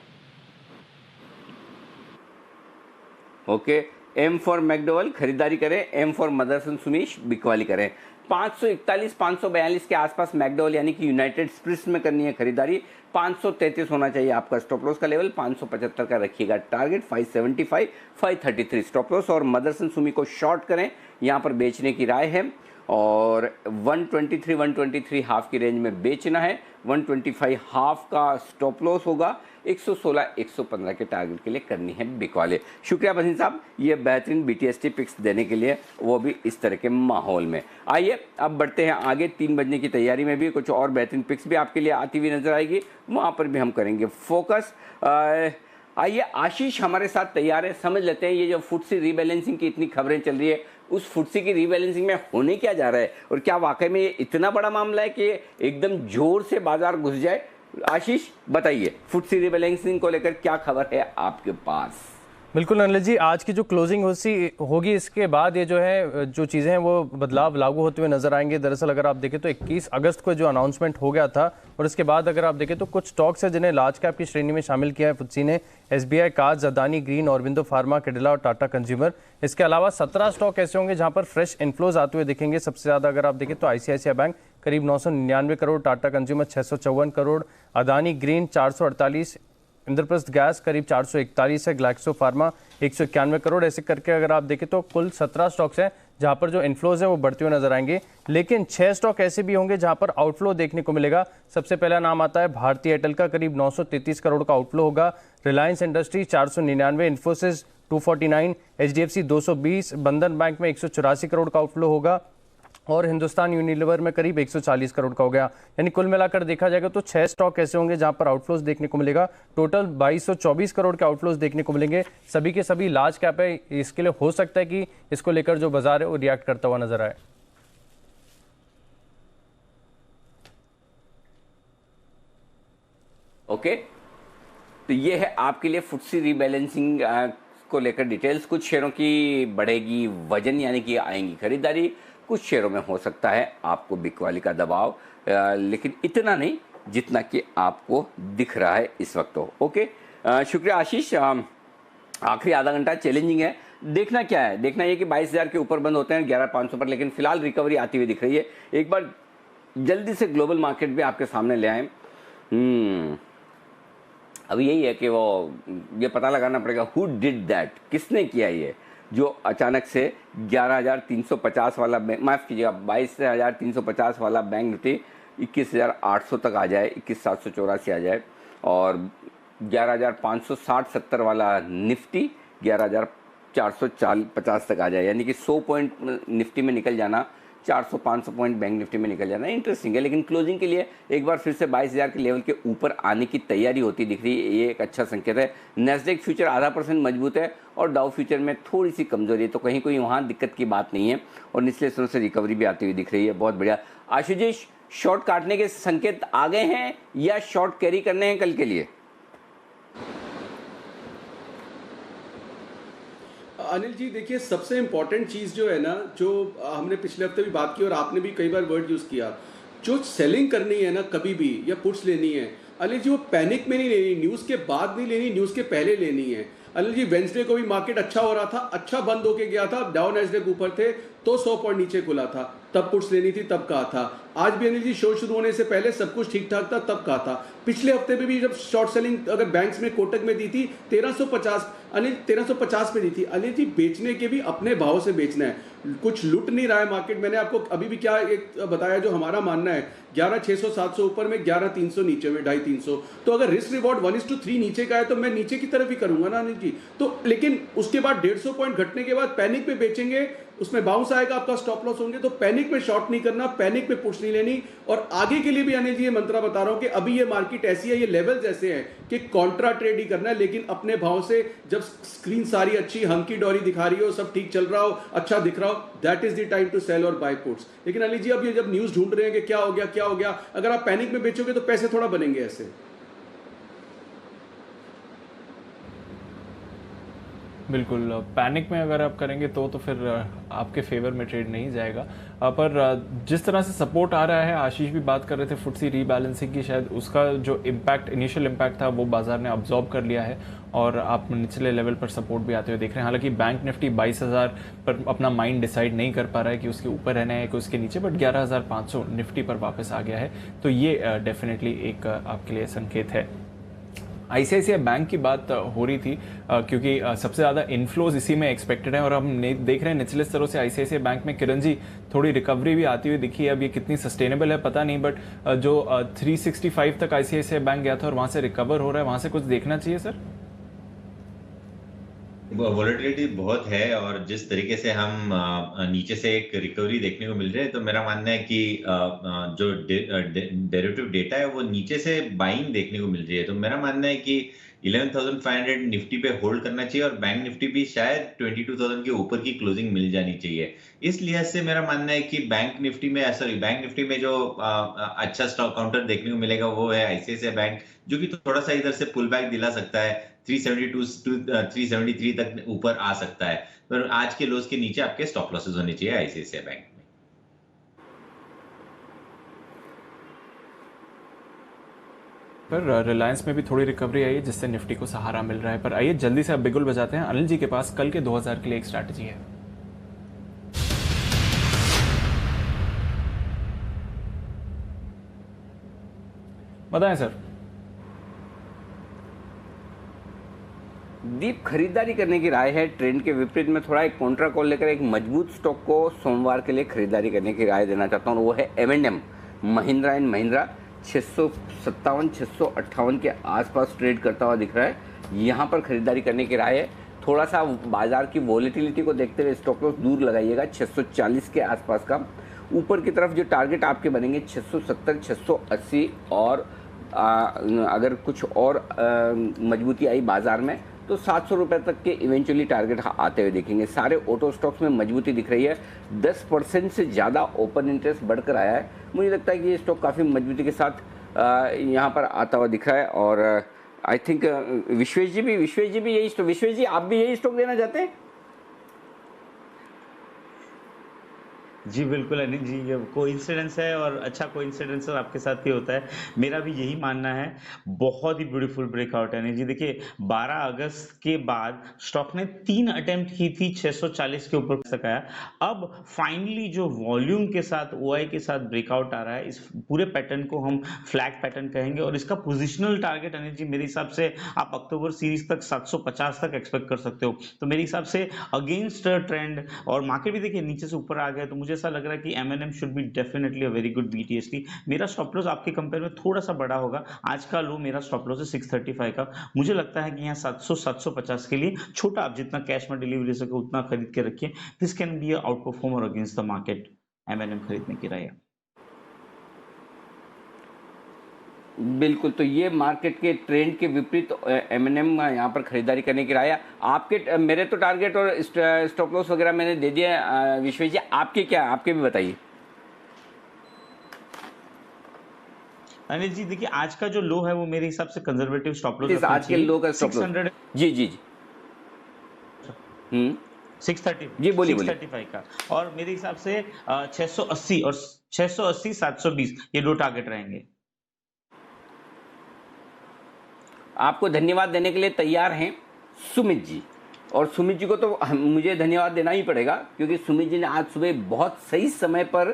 Okay, M for McDowell खरीदारी करें, एम फॉर मदरसन सुमीश बिकवाली करें। 541 542 के आसपास मैकडॉवल यानी कि यूनाइटेड स्पिरिट्स में करनी है खरीदारी। 533 होना चाहिए आपका स्टॉप लॉस का लेवल, 575 का रखिएगा टारगेट, 575 533 स्टॉप लॉस। और मदरसन सुमी को शॉर्ट करें, यहाँ पर बेचने की राय है और 123 हाफ की रेंज में बेचना है। 125 हाफ का स्टॉप लॉस होगा, 116 115 के टारगेट के लिए करनी है बिकवाले। शुक्रिया बसीन साहब ये बेहतरीन BTST पिक्स देने के लिए, वो भी इस तरह के माहौल में। आइए अब बढ़ते हैं आगे, 3 बजने की तैयारी में भी कुछ और बेहतरीन पिक्स भी आपके लिए आती हुई नजर आएगी, वहाँ पर भी हम करेंगे फोकस। आइए आशीष हमारे साथ तैयार है, समझ लेते हैं ये जो फुटसी रीबैलेंसिंग की इतनी खबरें चल रही है, उस फुटसी की रीबैलेंसिंग में होने क्या जा रहा है और क्या वाकई में ये इतना बड़ा मामला है कि एकदम जोर से बाजार घुस जाए। आशीष बताइए फुटसी रीबैलेंसिंग को लेकर क्या खबर है आपके पास। बिल्कुल अनिल जी, आज की जो क्लोजिंग होगी इसके बाद ये जो चीज़ें हैं वो बदलाव लागू होते हुए नजर आएंगे। दरअसल अगर आप देखें तो 21 अगस्त को जो अनाउंसमेंट हो गया था और इसके बाद अगर आप देखें तो कुछ स्टॉक्स है जिन्हें लार्ज कैप की श्रेणी में शामिल किया है फुटसी ने। SBI, काज, अदानी ग्रीन, ऑरबिंदो फार्मा, कैडिला और टाटा कंज्यूमर। इसके अलावा 17 स्टॉक ऐसे होंगे जहां पर फ्रेश इनफ्लोज आते हुए दिखेंगे। सबसे ज्यादा अगर आप देखें तो ICICI बैंक करीब 999 crore, Tata consumer 654 crore, Adani green 448, Indraprastha gas करीब 441 है, ग्लैक्सो फार्मा 191 करोड़। ऐसे करके अगर आप देखें तो कुल 17 स्टॉक्स हैं जहां पर जो इनफ्लोज है वो बढ़ते हुए नजर आएंगे। लेकिन 6 स्टॉक ऐसे भी होंगे जहां पर आउटफ्लो देखने को मिलेगा। सबसे पहला नाम आता है भारतीय एयरटेल का, करीब 933 करोड़ का आउटफ्लो होगा। रिलायंस इंडस्ट्री 499, इन्फोसिस 249, HDFC 220, बंधन बैंक में 184 करोड़ का आउटफ्लो होगा और हिंदुस्तान यूनिलीवर में करीब 140 करोड़ का हो गया। यानी कुल मिलाकर देखा जाएगा तो 6 स्टॉक ऐसे होंगे जहां पर आउटफ्लोज देखने को मिलेगा। टोटल 2224 करोड़ के आउटफ्लोज देखने को मिलेंगे। सभी के सभी लार्ज कैप है, इसके लिए हो सकता है कि इसको लेकर जो बाजार है वो रिएक्ट करता हुआ नजर आए। ओके, तो ये है आपके लिए फुटसी रीबैलेंसिंग को लेकर डिटेल्स। कुछ शेयरों की बढ़ेगी वजन यानी कि आएंगी खरीदारी, कुछ शेयरों में हो सकता है आपको बिकवाली का दबाव, लेकिन इतना नहीं जितना कि आपको दिख रहा है इस वक्त। ओके, शुक्रिया आशीष। आखिरी आधा घंटा चैलेंजिंग है, देखना क्या है, देखना ये कि 22,000 के ऊपर बंद होते हैं 11,500 पर, लेकिन फिलहाल रिकवरी आती हुई दिख रही है। एक बार जल्दी से ग्लोबल मार्केट भी आपके सामने ले आए। अब यही है कि वो ये पता लगाना पड़ेगा हु डिड दैट, किसने किया ये जो अचानक से 11,350 वाला बैंक, माफ़ कीजिएगा 22,350 वाला बैंक निफ्टी 21,800 तक आ जाए, 21,784 आ जाए, और 11,560-70 वाला निफ्टी 11,450 तक आ जाए, यानी कि 100 पॉइंट निफ्टी में निकल जाना, 400-500 पॉइंट बैंक निफ्टी में निकल जाना। इंटरेस्टिंग है, लेकिन क्लोजिंग के लिए एक बार फिर से 22,000 के लेवल के ऊपर आने की तैयारी होती दिख रही है, ये एक अच्छा संकेत है। नैस्डैक फ्यूचर 0.5% मजबूत है और डाउ फ्यूचर में थोड़ी सी कमजोरी है, तो कहीं कोई वहाँ दिक्कत की बात नहीं है और निचले स्तरों से रिकवरी भी आती हुई दिख रही है। बहुत बढ़िया आशुतोष, शॉर्ट काटने के संकेत आ गए हैं या शॉर्ट कैरी करने हैं कल के लिए? अनिल जी देखिए, सबसे इंपॉर्टेंट चीज़ जो है ना, जो हमने पिछले हफ्ते भी बात की और आपने भी कई बार वर्ड यूज़ किया, जो सेलिंग करनी है ना कभी भी या पुट्स लेनी है अनिल जी, वो पैनिक में नहीं लेनी, न्यूज़ के बाद नहीं लेनी, न्यूज़ के पहले लेनी है। अनिल जी वेंसडे को भी मार्केट अच्छा हो रहा था, अच्छा बंद होके गया था, डाउन नैस्डैक ऊपर थे तो 100 पॉइंट नीचे खुला था, तब पुट्स लेनी थी, तब कहा था। आज भी अनिल जी शो शुरू होने से पहले सब कुछ ठीक ठाक था, तब कहा था। पिछले हफ्ते में भी जब शॉर्ट सेलिंग अगर बैंक्स में कोटक में दी थी 1350 अनिल 1350 पे दी थी। अनिल जी बेचने के भी अपने भाव से बेचना है, कुछ लुट नहीं रहा है मार्केट। मैंने आपको अभी भी क्या एक बताया जो हमारा मानना है, 11,600-700 ऊपर में, 11,300 नीचे में, 2,500। तो अगर रिस्क रिवॉर्ड 1:3 नीचे का है तो मैं नीचे की तरफ ही करूंगा ना अनिल जी। तो लेकिन उसके बाद 150 पॉइंट घटने के बाद पैनिक में बेचेंगे उसमें बाउंस आएगा, आपका स्टॉप लॉस होंगे। तो पैनिक में शॉर्ट नहीं करना, पैनिक में पुश नहीं लेनी। और आगे के लिए भी अनिल जी ये मंत्रा बता रहा हूं कि अभी ये मार्केट ऐसी है, ये लेवल्स ऐसे हैं कि कॉन्ट्रा ट्रेड ही करना है, लेकिन अपने भाव से जब स्क्रीन सारी अच्छी हंकी डोरी दिखा रही हो, सब ठीक चल रहा हो, अच्छा दिख रहा हो, that is the time to sell और बाय पुट्स। लेकिन अनिल जी अब ये जब न्यूज ढूंढ रहे हैं कि क्या हो गया, अगर आप पैनिक में बेचोगे तो पैसे थोड़ा बनेंगे ऐसे। बिल्कुल, पैनिक में अगर आप करेंगे तो फिर आपके फेवर में ट्रेड नहीं जाएगा। पर जिस तरह से सपोर्ट आ रहा है, आशीष भी बात कर रहे थे फुटसी रीबैलेंसिंग की, शायद उसका जो इम्पैक्ट, इनिशियल इम्पैक्ट था वो बाजार ने अब्जॉर्ब कर लिया है और आप निचले लेवल पर सपोर्ट भी आते हुए देख रहे हैं। हालांकि बैंक निफ्टी 22,000 पर अपना माइंड डिसाइड नहीं कर पा रहा है कि उसके ऊपर रहना है कि उसके नीचे, बट 11,500 निफ्टी पर वापस आ गया है, तो ये डेफिनेटली एक आपके लिए संकेत है। आईसीआईसीआई बैंक की बात हो रही थी क्योंकि सबसे ज़्यादा इन्फ्लोज इसी में एक्सपेक्टेड है और हम देख रहे हैं निचले स्तरों से आईसीआईसीआई बैंक में किरण जी थोड़ी रिकवरी भी आती हुई दिखी है। अब ये कितनी सस्टेनेबल है पता नहीं, बट जो 365 तक आईसीआईसीआई बैंक गया था और वहां से रिकवर हो रहा है, वहां से कुछ देखना चाहिए सर। वॉलेटिलिटी बहुत है और जिस तरीके से हम नीचे से एक रिकवरी देखने को मिल रही है, तो मेरा मानना है कि जो डेरिवेटिव डेटा है वो नीचे से बाइंग देखने को मिल रही है। तो मेरा मानना है कि 11,500 निफ्टी पे होल्ड करना चाहिए और बैंक निफ्टी भी शायद 22,000 के ऊपर की क्लोजिंग मिल जानी चाहिए। इस लिहाज से मेरा मानना है कि बैंक निफ्टी में जो अच्छा स्टॉक काउंटर देखने को मिलेगा वो है आईसीआईसीआई बैंक, जो कि थोड़ा सा इधर से पुल बैक दिला सकता है, 372 to 373 तक ऊपर आ सकता है। पर आज के लोस के नीचे आपके स्टॉप लॉसेस होने चाहिए आईसीआईसीआई बैंक में। पर रिलायंस में भी थोड़ी रिकवरी आई है जिससे निफ्टी को सहारा मिल रहा है। पर आइए जल्दी से अब बिगुल बजाते हैं। अनिल जी के पास कल के 2000 के लिए एक स्ट्रैटेजी है। बताएं सर। दीप, खरीदारी करने की राय है। ट्रेंड के विपरीत में थोड़ा एक कॉन्ट्रा कॉल लेकर एक मजबूत स्टॉक को सोमवार के लिए खरीदारी करने की राय देना चाहता हूं। वो है M&M, महिंद्रा एंड महिंद्रा। 657 658 के आसपास ट्रेड करता हुआ दिख रहा है, यहां पर खरीदारी करने की राय है। थोड़ा सा बाजार की वॉलेटिलिटी को देखते हुए स्टॉप लॉस दूर लगाइएगा 640 के आसपास का। ऊपर की तरफ जो टारगेट आपके बनेंगे 670 680 और अगर कुछ और मजबूती आई बाजार में तो 700 रुपये तक के इवेंचुअली टारगेट आते हुए देखेंगे। सारे ऑटो स्टॉक्स में मजबूती दिख रही है, 10% से ज़्यादा ओपन इंटरेस्ट बढ़कर आया है। मुझे लगता है कि ये स्टॉक काफ़ी मजबूती के साथ यहाँ पर आता हुआ दिख रहा है। और आई थिंक विश्वेश जी भी यही स्टॉक, विश्वेश जी आप भी यही स्टॉक देना चाहते हैं? जी बिल्कुल अनिल जी, ये कोइंसिडेंस है और अच्छा कोइंसिडेंस आपके साथ भी होता है। मेरा भी यही मानना है। बहुत ही ब्यूटीफुल ब्रेकआउट है अनिल जी। देखिए 12 अगस्त के बाद स्टॉक ने 3 अटेम्प्ट की थी 640 के ऊपर तक आया। अब फाइनली जो वॉल्यूम के साथ OI के साथ ब्रेकआउट आ रहा है, इस पूरे पैटर्न को हम फ्लैग पैटर्न कहेंगे और इसका पोजिशनल टारगेट अनिल जी मेरे हिसाब से आप अक्टूबर सीरीज तक 750 तक एक्सपेक्ट कर सकते हो। तो मेरे हिसाब से अगेंस्ट ट्रेंड और मार्केट भी देखिए नीचे से ऊपर आ गया, तो मुझे ऐसा लग रहा है कि M&M should be definitely a very good BTST। मेरा स्टॉप लॉस आपके कंपेयर में थोड़ा सा बड़ा होगा। आज का लो मेरा स्टॉप लॉस है 635 का। मुझे लगता है कि यहाँ 700-750 के लिए छोटा, आप जितना कैश में डिलीवरी सके उतना खरीद के रखिए। This can be out performer against the market. M&M खरीदने की राय है। बिल्कुल, तो ये मार्केट के ट्रेंड के विपरीत M&M यहाँ पर खरीदारी करने की राय है आपके। मेरे तो टारगेट और स्टॉप लॉस वगैरह मैंने दे दिया। विश्वेश जी आपके क्या, आपके भी बताइए। अनिल जी देखिए आज का जो लो है वो मेरे हिसाब से कंजर्वेटिव स्टॉप लॉस आज के लो का स्टॉप लॉस जी 630 जी बोलिए 635 का, और मेरे हिसाब से 680 और 680 720 ये दो टारगेट रहेंगे। आपको धन्यवाद देने के लिए तैयार हैं सुमित जी, और सुमित जी को तो मुझे धन्यवाद देना ही पड़ेगा क्योंकि सुमित जी ने आज सुबह बहुत सही समय पर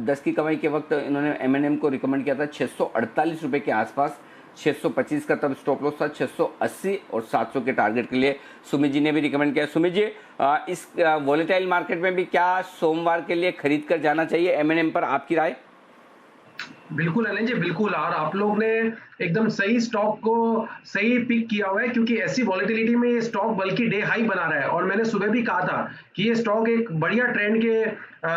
10 की कमाई के वक्त इन्होंने M&M को रिकमेंड किया था 648 रुपये के आसपास। 625 का तब स्टॉप लॉस था। 680 और 700 के टारगेट के लिए सुमित जी ने भी रिकमेंड किया। सुमित जी इस वॉलेटाइल मार्केट में भी क्या सोमवार के लिए खरीद कर जाना चाहिए M&M पर, आपकी राय? बिल्कुल अनिल जी, बिल्कुल। और आप लोग ने एकदम सही स्टॉक को सही पिक किया हुआ है, क्योंकि ऐसी वॉलेटिलिटी में ये स्टॉक बल्कि डे हाई बना रहा है। और मैंने सुबह भी कहा था कि ये स्टॉक एक बढ़िया ट्रेंड के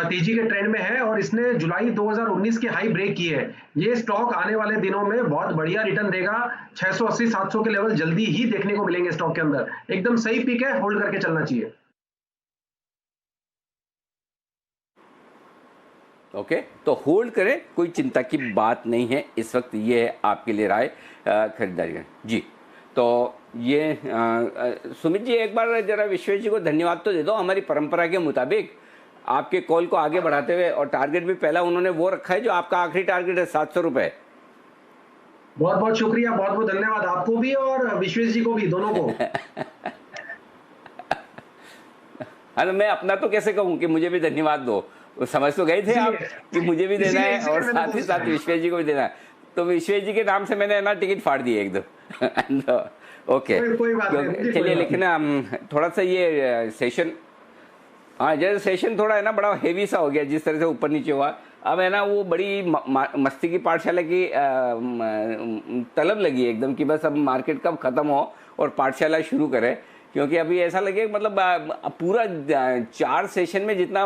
तेजी के ट्रेंड में है और इसने जुलाई 2019 के हाई ब्रेक किए है। ये स्टॉक आने वाले दिनों में बहुत बढ़िया रिटर्न देगा। 680-700 के लेवल जल्दी ही देखने को मिलेंगे स्टॉक के अंदर। एकदम सही पिक है, होल्ड करके चलना चाहिए। ओके, तो होल्ड करें, कोई चिंता की बात नहीं है इस वक्त। ये है आपके लिए राय खरीदारी करें जी। तो ये सुमित जी, एक बार जरा विश्वेश जी को धन्यवाद तो दे दो। हमारी परंपरा के मुताबिक आपके कॉल को आगे बढ़ाते हुए, और टारगेट भी पहला उन्होंने वो रखा है जो आपका आखिरी टारगेट है 700 रुपए। बहुत बहुत शुक्रिया, बहुत बहुत धन्यवाद आपको भी और विश्वेश जी को भी, दोनों को। अरे मैं अपना तो कैसे कहूँ कि मुझे भी धन्यवाद दो। समझ तो गए थे आप कि मुझे भी देना है और साथ ही साथ विश्वेश जी को भी देना है। तो विश्वेश जी के नाम से मैंने ना टिकट फाड़ दिए एकदम। ओके, चलिए। लेकिन थोड़ा सा ये सेशन, हाँ जैसे सेशन थोड़ा है ना बड़ा हेवी सा हो गया, जिस तरह से ऊपर नीचे हुआ। अब है ना वो बड़ी मस्ती की पाठशाला की तलब लगी है एकदम कि बस अब मार्केट कब खत्म हो और पाठशाला शुरू करे। क्योंकि अभी ऐसा लगे मतलब पूरा 4 सेशन में जितना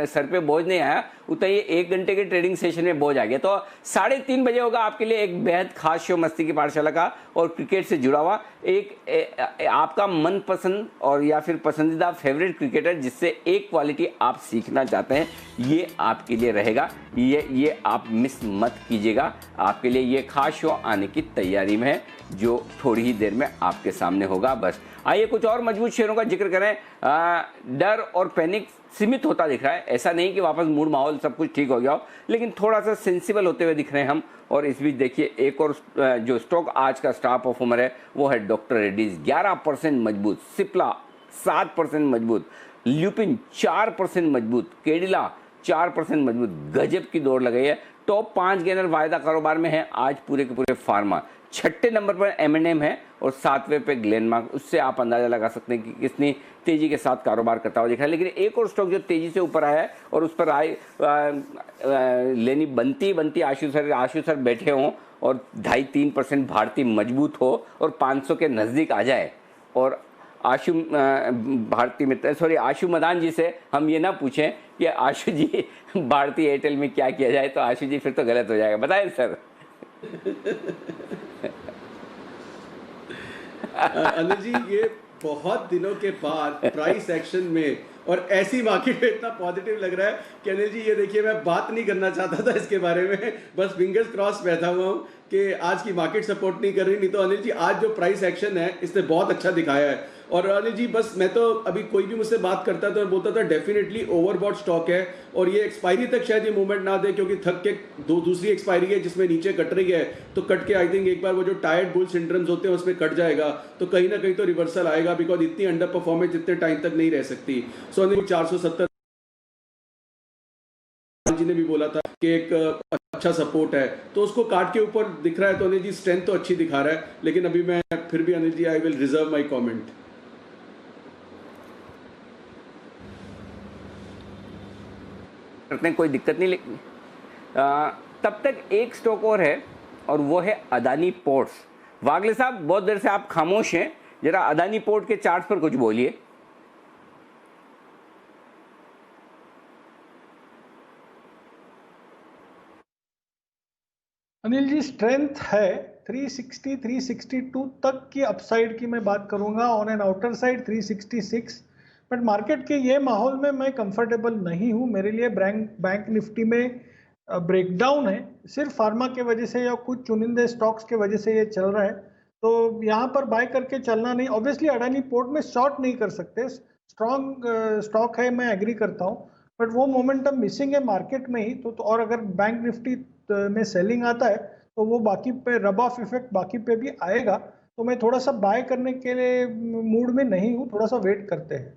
सर पे बोझ नहीं आया, उतना ये 1 घंटे के ट्रेडिंग सेशन में बोझ आ गया। तो 3:30 बजे होगा आपके लिए एक बेहद खास शो मस्ती की पाठशाला का, और क्रिकेट से जुड़ा हुआ एक आपका मनपसंद और या फिर पसंदीदा फेवरेट क्रिकेटर जिससे एक क्वालिटी आप सीखना चाहते हैं, ये आपके लिए रहेगा। ये आप मिस मत कीजिएगा। आपके लिए ये खास शो आने की तैयारी में है, जो थोड़ी ही देर में आपके सामने होगा। बस आइए कुछ और मजबूत शेयरों का जिक्र करें। डर और पैनिक सीमित होता दिख रहा है। ऐसा नहीं कि वापस मूड माहौल सब कुछ ठीक हो गया हो, लेकिन थोड़ा सा सेंसिबल होते हुए दिख रहे हैं हम। और इस बीच देखिए एक और जो स्टॉक आज का स्टार परफॉर्मर है वो है डॉक्टर रेड्डीज, 11% मजबूत, सिप्ला 7% मजबूत, ल्यूपिन 4% मजबूत, केडिला 4% मजबूत। गजब की दौड़ लगाई है। टॉप 5 गेनर वायदा कारोबार में है आज पूरे के पूरे फार्मा। 6ठे नंबर पर M&M है और 7वें पे ग्लेनमार्क। उससे आप अंदाजा लगा सकते हैं कि कितनी तेजी के साथ कारोबार करता हुआ दिख रहा है। लेकिन एक और स्टॉक जो तेजी से ऊपर आया है और उस पर लेनी बनती आशु सर बैठे हों और 2.5-3% भारतीय मजबूत हो और 500 के नज़दीक आ जाए, और आशु मदान जी से हम ये ना पूछें कि आशु जी भारतीय एयरटेल में क्या किया जाए, तो आशु जी फिर तो गलत हो जाएगा। बताएं सर। अनिल जी, ये बहुत दिनों के बाद प्राइस एक्शन में और ऐसी मार्केट में इतना पॉजिटिव लग रहा है कि अनिल जी ये देखिए, मैं बात नहीं करना चाहता था इसके बारे में, बस फिंगर्स क्रॉस बैठा हुआ हूँ कि आज की मार्केट सपोर्ट नहीं कर रही। नहीं तो अनिल जी आज जो प्राइस एक्शन है इसने बहुत अच्छा दिखाया है। और अनिल जी बस मैं तो अभी कोई भी मुझसे बात करता था और बोलता था डेफिनेटली ओवरबॉट स्टॉक है और ये एक्सपायरी तक शायद ये मूवमेंट ना दे, क्योंकि थक के दूसरी एक्सपायरी है जिसमें नीचे कट रही है, तो कट के आई थिंक एक बार वो जो टायर्ड बुल सिंड्रोम्स होते हैं उसमें कट जाएगा, तो कहीं ना कहीं तो रिवर्सल आएगा, बिकॉज इतनी अंडर परफॉर्मेंस इतने टाइम तक नहीं रह सकती। सो अनिल 470 जी ने भी बोला था कि एक अच्छा सपोर्ट है, तो उसको काट के ऊपर दिख रहा है। तो अनिल जी स्ट्रेंथ तो अच्छी दिखा रहा है, लेकिन अभी मैं फिर भी Anil ji I will reserve my comment. करते हैं, कोई दिक्कत नहीं। लेकिन तब तक एक स्टॉक और है और वो है अदानी पोर्ट्स। वागले साहब बहुत देर से आप खामोश हैं, जरा अदानी पोर्ट के चार्ट पर कुछ बोलिए। अनिल जी स्ट्रेंथ है 360 362 तक की अपसाइड की मैं बात करूंगा, on an outer side 366, but market के ये माहौल में मैं कंफर्टेबल नहीं हूं। मेरे लिए बैंक निफ्टी में ब्रेकडाउन है, सिर्फ फार्मा के वजह से या कुछ चुनिंदे स्टॉक्स के वजह से ये चल रहा है, तो यहाँ पर बाय करके चलना नहीं। ऑब्वियसली अडानी पोर्ट में शॉर्ट नहीं कर सकते, स्ट्रॉन्ग स्टॉक है, मैं एग्री करता हूँ, बट वो मोमेंटम मिसिंग है मार्केट में ही। तो और अगर बैंक निफ्टी में सेलिंग आता है तो वो बाकी पे रब ऑफ इफेक्ट बाकी पे भी आएगा, तो मैं थोड़ा सा बाय करने के लिए मूड में नहीं हूँ, थोड़ा सा वेट करते हैं।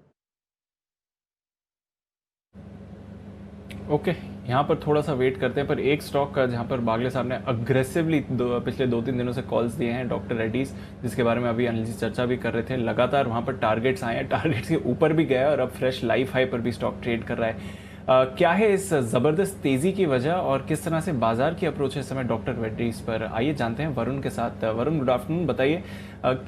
ओके, यहाँ पर थोड़ा सा वेट करते हैं। पर एक स्टॉक का जहाँ पर बागले साहब ने अग्रेसिवली पिछले 2-3 दिनों से कॉल्स दिए हैं, डॉक्टर रेड्डीज, जिसके बारे में अभी अनिल जी चर्चा भी कर रहे थे। लगातार वहाँ पर टारगेट्स आए हैं, टारगेट्स के ऊपर भी गया और अब फ्रेश लाइफ हाई पर भी स्टॉक ट्रेड कर रहा है। क्या है इस जबरदस्त तेजी की वजह और किस तरह से बाजार की अप्रोच है इस समय डॉक्टर रेड्डीज पर? आइए जानते हैं वरुण के साथ। Varun, good afternoon. बताइए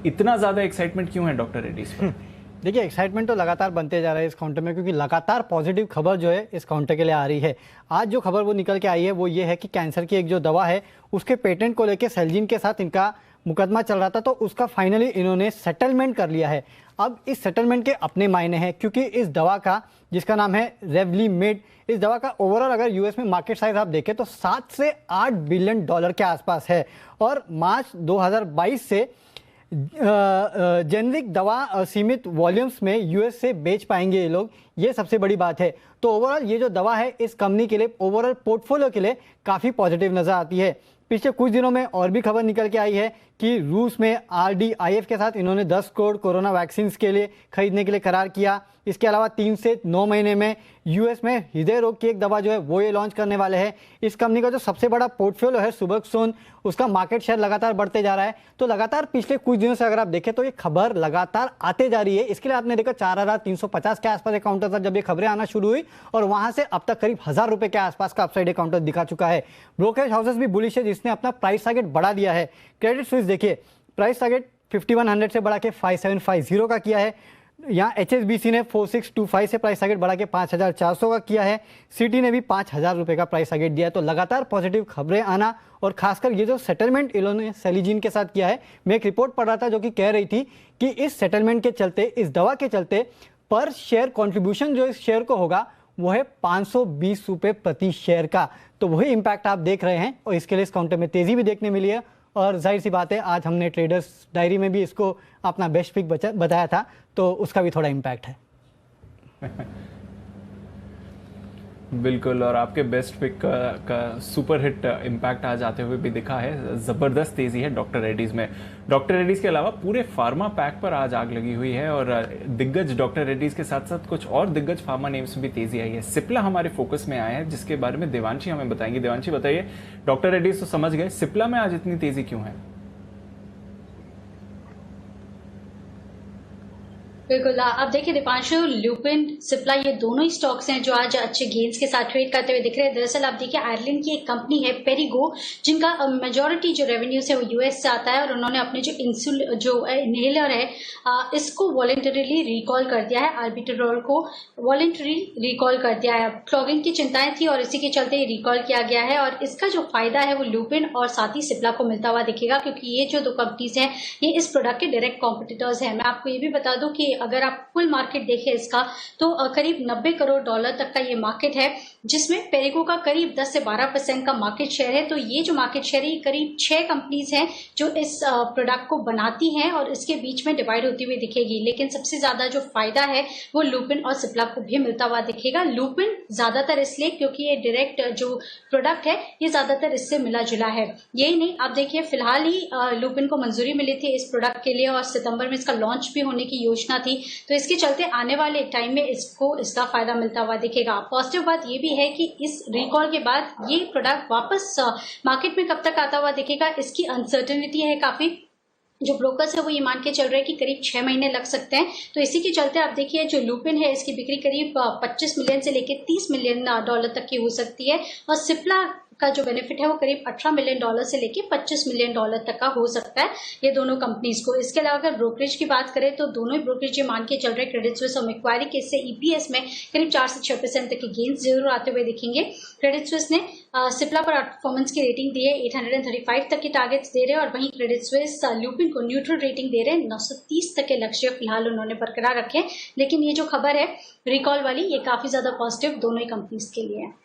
इतना ज्यादा एक्साइटमेंट क्यों है डॉक्टर रेड्डीज पर? देखिए, एक्साइटमेंट तो लगातार बनते जा रहा है इस काउंटर में, क्योंकि लगातार पॉजिटिव खबर जो है इस काउंटर के लिए आ रही है। आज जो खबर वो निकल के आई है वो ये है कि कैंसर की एक जो दवा है उसके पेटेंट को लेकर सेलजीन के साथ इनका मुकदमा चल रहा था, तो उसका फाइनली इन्होंने सेटलमेंट कर लिया है। अब इस सेटलमेंट के अपने मायने हैं, क्योंकि इस दवा का, जिसका नाम है रेवलीमेड, इस दवा का ओवरऑल अगर यूएस में मार्केट साइज आप देखें तो 7 से 8 बिलियन डॉलर के आसपास है। और मार्च 2022 से जेनरिक दवा सीमित वॉल्यूम्स में यूएस से बेच पाएंगे ये लोग, ये सबसे बड़ी बात है। तो ओवरऑल ये जो दवा है इस कंपनी के लिए, ओवरऑल पोर्टफोलियो के लिए काफ़ी पॉजिटिव नजर आती है। पिछले कुछ दिनों में और भी खबर निकल के आई है कि रूस में RDIF के साथ इन्होंने 10 करोड़ कोरोना वैक्सीन के लिए खरीदने के लिए करार किया। इसके अलावा 3 से 9 महीने में यूएस में हृदय रोग की एक दवा जो है वो ये लॉन्च करने वाले हैं। इस कंपनी का जो सबसे बड़ा पोर्टफोलियो है सुबोक्सोन, उसका मार्केट शेयर लगातार बढ़ते जा रहा है। तो लगातार पिछले कुछ दिनों से अगर आप देखें तो ये खबर लगातार आते जा रही है। इसके लिए आपने देखा 4350 के आसपास एक काउंटर था जब ये खबरें आना शुरू हुई, और वहां से अब तक करीब 1000 रुपए के आसपास का अपसाइड काउंटर दिखा चुका है। ब्रोकरेज हाउसेस भी बुलिश है, जिसने अपना प्राइस टारगेट बढ़ा दिया है। क्रेडिट स्विस देखिए, प्राइस टारगेट 5100 से बढ़ा के 5750 का किया है। यहाँ HSBC ने 4625 से प्राइस टारगेट बढ़ा के 5400 का किया है। सिटी ने भी 5000 रुपए का प्राइस टारगेट दिया है। तो लगातार पॉजिटिव खबरें आना, और खासकर ये जो सेटलमेंट इन्होंने सेलिजिन के साथ किया है, मैं एक रिपोर्ट पढ़ रहा था जो कि कह रही थी कि इस सेटलमेंट के चलते, इस दवा के चलते पर शेयर कॉन्ट्रीब्यूशन जो इस शेयर को होगा वो है 520 रुपये प्रति शेयर का। तो वही इम्पैक्ट आप देख रहे हैं, और इसके लिए इस काउंटर में तेजी भी देखने मिली है। और जाहिर सी बात है, आज हमने ट्रेडर्स डायरी में भी इसको अपना बेस्ट पिक बताया था, तो उसका भी थोड़ा इम्पैक्ट है। बिल्कुल, और आपके बेस्ट पिक का सुपर हिट इम्पैक्ट आज आते हुए भी दिखा है। जबरदस्त तेजी है डॉक्टर रेड्डीज में। डॉक्टर रेड्डीज के अलावा पूरे फार्मा पैक पर आज आग लगी हुई है, और दिग्गज डॉक्टर रेड्डीज के साथ साथ कुछ और दिग्गज फार्मा नेम्स में भी तेजी आई है। सिप्ला हमारे फोकस में आया है, जिसके बारे में देवांशी हमें बताएंगे। देवांशी, बताइए, डॉक्टर रेड्डीज तो समझ गए, सिप्ला में आज इतनी तेजी क्यों है? बिल्कुल, अब देखिए दीपांशु, ल्यूपिन, सिप्ला, ये दोनों ही स्टॉक्स हैं जो आज अच्छे गेन्स के साथ ट्रेड करते हुए दिख रहे हैं। दरअसल आप देखिए, आयरलैंड की एक कंपनी है पेरिगो, जिनका मेजॉरिटी जो रेवेन्यूज है वो यूएस से आता है, और उन्होंने अपने जो इनहेलर है इसको वॉलंटरीली रिकॉल कर दिया है। आर्बिट्रोल को वॉलंटरी रिकॉल कर दिया है। क्लॉगिंग की चिंताएं थी और इसी के चलते ये रिकॉल किया गया है, और इसका जो फायदा है वो ल्यूपिन और साथ ही सिप्ला को मिलता हुआ दिखेगा, क्योंकि ये जो दो कंपनीज हैं ये इस प्रोडक्ट के डायरेक्ट कॉम्पिटिटर्स हैं। मैं आपको ये भी बता दूं कि अगर आप फुल मार्केट देखें इसका, तो करीब 90 करोड़ डॉलर तक का ये मार्केट है, जिसमें पेरिगो का करीब 10 से 12% का मार्केट शेयर है। तो ये जो मार्केट शेयर है, ये करीब 6 कंपनीज हैं जो इस प्रोडक्ट को बनाती हैं, और इसके बीच में डिवाइड होती हुई दिखेगी। लेकिन सबसे ज्यादा जो फायदा है वो लूपिन और सिप्ला को भी मिलता हुआ दिखेगा। लूपिन ज्यादातर इसलिए क्योंकि ये डायरेक्ट जो प्रोडक्ट है ये ज्यादातर इससे मिला जुला है। यही नहीं, आप देखिए फिलहाल ही लूपिन को मंजूरी मिली थी इस प्रोडक्ट के लिए, और सितंबर में इसका लॉन्च भी होने की योजना थी। तो इसके चलते आने वाले टाइम में इसको इसका फायदा मिलता हुआ दिखेगा। पॉजिटिव बात ये भी है कि इस रिकॉल के बाद ये प्रोडक्ट वापस मार्केट में कब तक आता हुआ दिखेगा, इसकी अनसर्टेनिटी है काफी। जो ब्रोकर्स है वो ये मान के चल रहे हैं कि करीब 6 महीने लग सकते हैं। तो इसी के चलते आप देखिए, जो लूपिन है इसकी बिक्री करीब 25 मिलियन से लेकर 30 मिलियन डॉलर तक की हो सकती है, और सिप्ला का जो बेनिफिट है वो करीब 18 मिलियन डॉलर से लेके 25 मिलियन डॉलर तक का हो सकता है ये दोनों कंपनीज को। इसके अलावा अगर ब्रोकरेज की बात करें तो दोनों ही ब्रोकरेज ये मान के चल रहे, क्रेडिट स्विस और मैक्वारी के, इससे ईपीएस में करीब 4 से 6% तक के गेन्स जरूर आते हुए दिखेंगे। क्रेडिट स्विस ने सिप्ला पर परफॉर्मेंस की रेटिंग दी है, 835 तक के टारगेट्स दे रहे हैं, और वहीं क्रेडिट स्विस लूपिन को न्यूट्रल रेटिंग दे रहे हैं। 930 तक के लक्ष्य फिलहाल उन्होंने बरकरार रखे। लेकिन ये जो खबर है रिकॉल वाली, ये काफी ज्यादा पॉजिटिव दोनों ही कंपनीज के लिए है।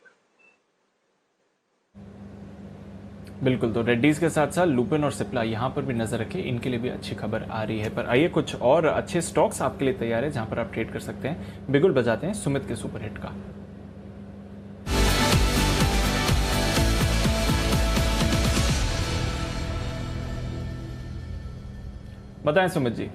बिल्कुल, तो रेड्डीज के साथ साथ लूपिन और सिप्ला यहां पर भी नजर रखें, इनके लिए भी अच्छी खबर आ रही है। पर आइए, कुछ और अच्छे स्टॉक्स आपके लिए तैयार है जहां पर आप ट्रेड कर सकते हैं। बिगुल बजाते हैं सुमित के सुपरहिट का। बताएं सुमित जी।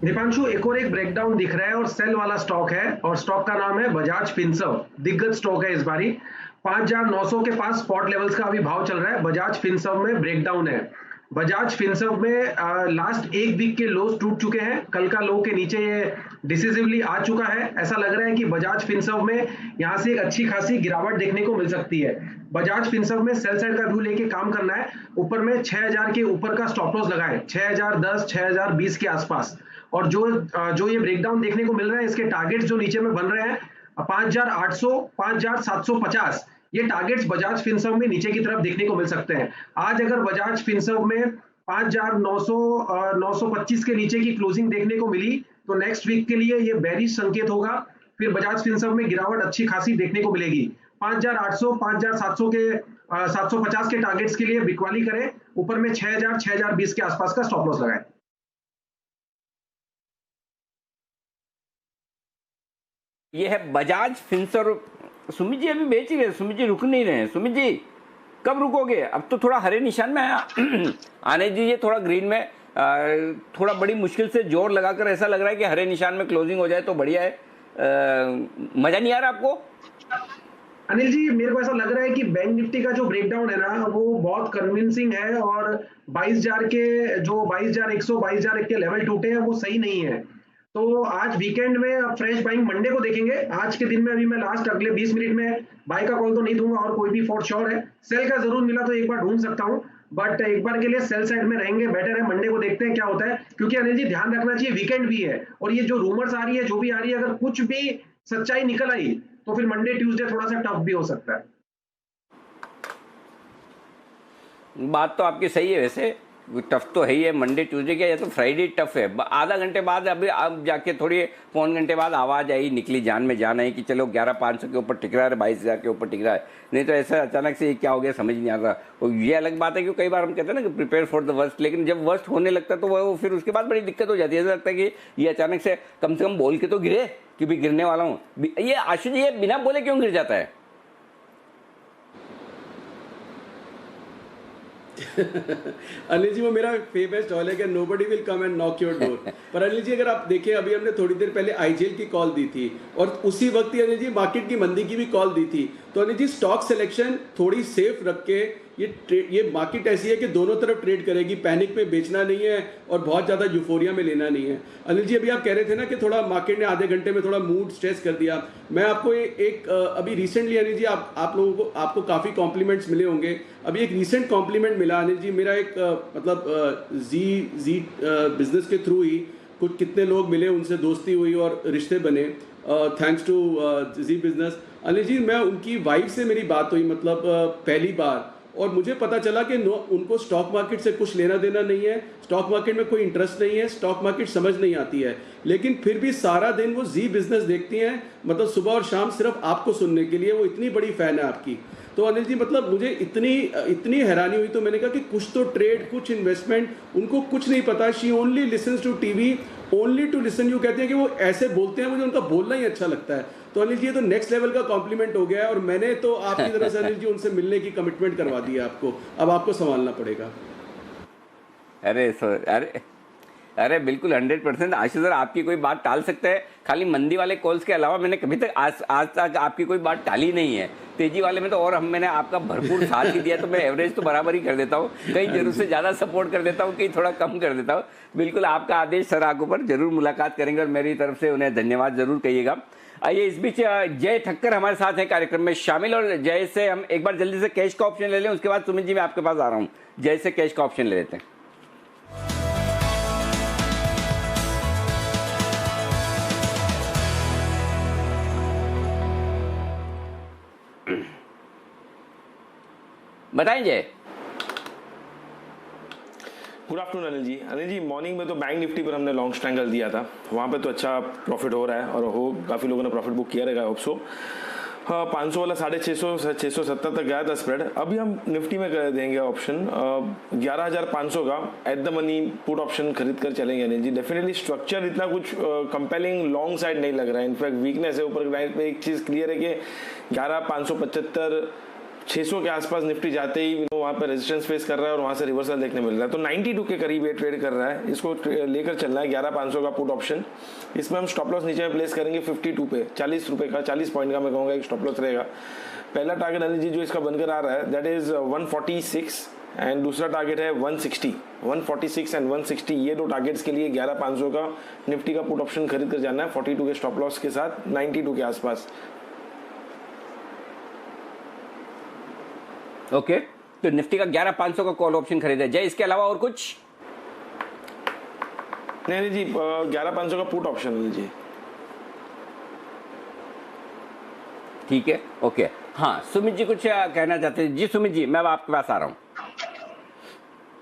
दीपांशु, एक और एक ब्रेकडाउन दिख रहा है और सेल वाला स्टॉक है, और स्टॉक का नाम है बजाज फिनसर्व। दिग्गज स्टॉक है इस बारी। 5900 के पास स्पॉट लेवल्स का अभी भाव चल रहा है। बजाज फिनसर्व में ब्रेकडाउन है। बजाज फिनसर्व में लास्ट एक वीक के लोज टूट चुके हैं, कल का लो के नीचे ये डिसिसिवली आ चुका है। ऐसा लग रहा है कि बजाज फिनसर्व में यहाँ से एक अच्छी खासी गिरावट देखने को मिल सकती है। बजाज फिनसर्व में सेल साइड का व्यू लेके काम करना है, ऊपर में 6000 के ऊपर का स्टॉप लॉस लगाए, 6010 6020 के आसपास। और जो ये ब्रेकडाउन देखने को मिल रहा है, इसके टारगेट्स जो नीचे में बन रहे हैं 5800 5750, ये टारगेट्स बजाज फिनसर्व में नीचे की तरफ देखने को मिल सकते हैं। आज अगर बजाज फिनसर्व में 5925 के नीचे की क्लोजिंग देखने को मिली तो नेक्स्ट वीक के लिए ये बेरिश संकेत होगा। फिर बजाज फिनसर्व में गिरावट अच्छी खासी देखने को मिलेगी। 5800 5700 के 750 के टारगेट्स के लिए बिकवाली करें, ऊपर में 6000 6020 के आसपास का स्टॉप लॉस लगाएं। ये है बजाज फिनसर्व। सुमित जी अभी बेच ही रहे, सुमित जी रुक नहीं रहे हैं। सुमित जी कब रुकोगे? अब तो थोड़ा हरे निशान में आने दीजिए, थोड़ा ग्रीन में थोड़ा बड़ी मुश्किल से जोर लगाकर ऐसा लग रहा है कि हरे निशान में क्लोजिंग हो जाए तो बढ़िया है। मजा नहीं आ रहा आपको? अनिल जी, मेरे को ऐसा लग रहा है कि बैंक निफ्टी का जो ब्रेकडाउन है ना, वो बहुत कन्विंसिंग है और 22,000 के जो 22,100 22,001 के लेवल टूटे हैं वो सही नहीं है। तो आज वीकेंड में अब फ्रेश बाइंग मंडे को देखेंगे। आज के दिन में अभी मैं लास्ट अगले 20 मिनट में बाय का कॉल तो नहीं दूंगा और कोई भी फॉर श्योर है। सेल का जरूर मिला तो एक बार ढूंढ सकता हूं, बट एक बार के लिए सेल साइड में रहेंगे बेटर है। मंडे को देखते हैं क्या होता है, क्योंकि अनिल जी ध्यान रखना चाहिए वीकेंड भी है और ये जो रूमर्स आ रही है, जो भी आ रही है, अगर कुछ भी सच्चाई निकल आई तो फिर मंडे ट्यूसडे थोड़ा सा टफ भी हो सकता है। बात तो आपकी सही है, वैसे टफ तो है ही है। मंडे ट्यूसडे क्या, या तो फ्राइडे टफ है। आधा घंटे बाद अभी अब जाके थोड़ी पौन घंटे बाद आवाज आई, निकली जान में जान आई कि चलो 11,500 के ऊपर टिक रहा है, 22,000 के ऊपर टिक रहा है। नहीं तो ऐसा अचानक से क्या हो गया समझ नहीं आ रहा। और ये अलग बात है कि कई बार हम कहते हैं ना कि प्रिपेयर फॉर द वर्स्ट, लेकिन जब वर्स्ट होने लगता है तो वो फिर उसके बाद बड़ी दिक्कत हो जाती है। ऐसा लगता है कि ये अचानक से कम से कम बोल के तो गिरे कि भी गिरने वाला हूँ। ये आशुष ये बिना बोले क्यों गिर जाता है? अनिल जी वो मेरा फेमस डायलॉग है, nobody will come and knock your door. पर अनिल जी अगर आप देखें, अभी हमने थोड़ी देर पहले आईजीएल की कॉल दी थी और उसी वक्त ही अनिल जी मार्केट की मंदी की भी कॉल दी थी। तो अनिल जी स्टॉक सिलेक्शन थोड़ी सेफ रख के, ये मार्केट ऐसी है कि दोनों तरफ ट्रेड करेगी, पैनिक में बेचना नहीं है और बहुत ज़्यादा यूफोरिया में लेना नहीं है। अनिल जी अभी आप कह रहे थे ना कि थोड़ा मार्केट ने आधे घंटे में थोड़ा मूड स्ट्रेस कर दिया। मैं आपको एक अभी रिसेंटली अनिल जी आप लोगों को आपको काफ़ी कॉम्प्लीमेंट्स मिले होंगे। अभी एक रिसेंट कॉम्प्लीमेंट मिला अनिल जी, मेरा एक मतलब जी बिजनेस के थ्रू ही कुछ कितने लोग मिले, उनसे दोस्ती हुई और रिश्ते बने thanks to Zee Business. Anil ji मैं उनकी वाइफ से मेरी बात हुई मतलब पहली बार, और मुझे पता चला कि उनको स्टॉक मार्केट से कुछ लेना देना नहीं है, स्टॉक मार्केट में कोई इंटरेस्ट नहीं है, स्टॉक मार्केट समझ नहीं आती है, लेकिन फिर भी सारा दिन वो जी बिजनेस देखती हैं, मतलब सुबह और शाम सिर्फ आपको सुनने के लिए। वो इतनी बड़ी फैन है आपकी। तो अनिल जी मतलब मुझे इतनी हैरानी हुई, तो मैंने कहा कि कुछ तो ट्रेड, कुछ इन्वेस्टमेंट, उनको कुछ नहीं पता। She only listens to TV, only to listen you. कहते हैं कि वो ऐसे बोलते हैं, मुझे उनका बोलना ही अच्छा लगता है। तो अनिल जी ये तो नेक्स्ट लेवल का कॉम्प्लीमेंट हो गया है और मैंने तो आपकी तरफ से अनिल जी उनसे मिलने की कमिटमेंट करवा दी है आपको। अब आपको संभालना पड़ेगा। अरे बिल्कुल 100%। आशीष सर आपकी कोई बात टाल सकते हैं, खाली मंदी वाले कॉल्स के अलावा मैंने कभी तक आज तक आपकी कोई बात टाली नहीं है। तेजी वाले में तो और मैंने आपका भरपूर साथ ही दिया, तो मैं एवरेज तो बराबर ही कर देता हूँ, कहीं जरूर से ज़्यादा सपोर्ट कर देता हूँ, कहीं थोड़ा कम कर देता हूँ। बिल्कुल आपका आदेश सर आगू पर जरूर मुलाकात करेंगे और मेरी तरफ से उन्हें धन्यवाद जरूर कहिएगा। आइए इस बीच जय ठक्कर हमारे साथ हैं कार्यक्रम में शामिल, और जय से हम एक बार जल्दी से कैश का ऑप्शन ले लें, उसके बाद सुमित जी मैं आपके पास आ रहा हूँ। जय से कैश का ऑप्शन ले लेते हैं। बताएं जय। Good afternoon Anil ji morning में तो बैंक निफ्टी पर हमने लॉन्ग स्ट्रैंगल दिया था, वहाँ पे तो अच्छा प्रॉफिट हो रहा है और काफ़ी लोगों ने प्रॉफिट बुक किया रहेगा होप सो। हाँ 500 वाला 650 670 तक गया था स्प्रेड। अभी हम निफ्टी में कर देंगे ऑप्शन 11,500 का at the money put option खरीद कर चलेंगे अनिल जी। डेफिनेटली स्ट्रक्चर इतना कुछ कंपेलिंग लॉन्ग साइड नहीं लग रहा है, इनफैक्ट वीकनेस है ऊपर ग्राइंड पे। एक चीज़ क्लियर है कि 11,575 600 के आसपास निफ्टी जाते ही वहाँ पे रेजिस्टेंस फेस कर रहा है और वहाँ से रिवर्सल देखने मिल रहा है। तो 92 के करीब ये ट्रेड कर रहा है, इसको लेकर चलना है 11,500 का पुट ऑप्शन। इसमें हम स्टॉप लॉस नीचे में प्लेस करेंगे 52 पे, 40 रुपए का, 40 पॉइंट का मैं कहूँगा एक स्टॉप लॉस रहेगा। पहला टारगेट अनिल जी जो इसका बनकर आ रहा है दैट इज 146 एंड दूसरा टारगेट है 160, 146 एंड 160। ये दो टारगेट्स के लिए 11,500 का निफ्टी का पुट ऑप्शन खरीद कर जाना है 42 के स्टॉप लॉस के साथ 92 के आसपास। ओके, तो निफ्टी का 11,500 का कॉल ऑप्शन खरीदा जाए, इसके अलावा और कुछ? नहीं जी, 11,500 का पुट ऑप्शन लीजिए। ठीक है, ओके। हाँ, सुमित जी कुछ कहना चाहते हैं? जी सुमित जी, मैं अब आपके पास आ रहा हूँ।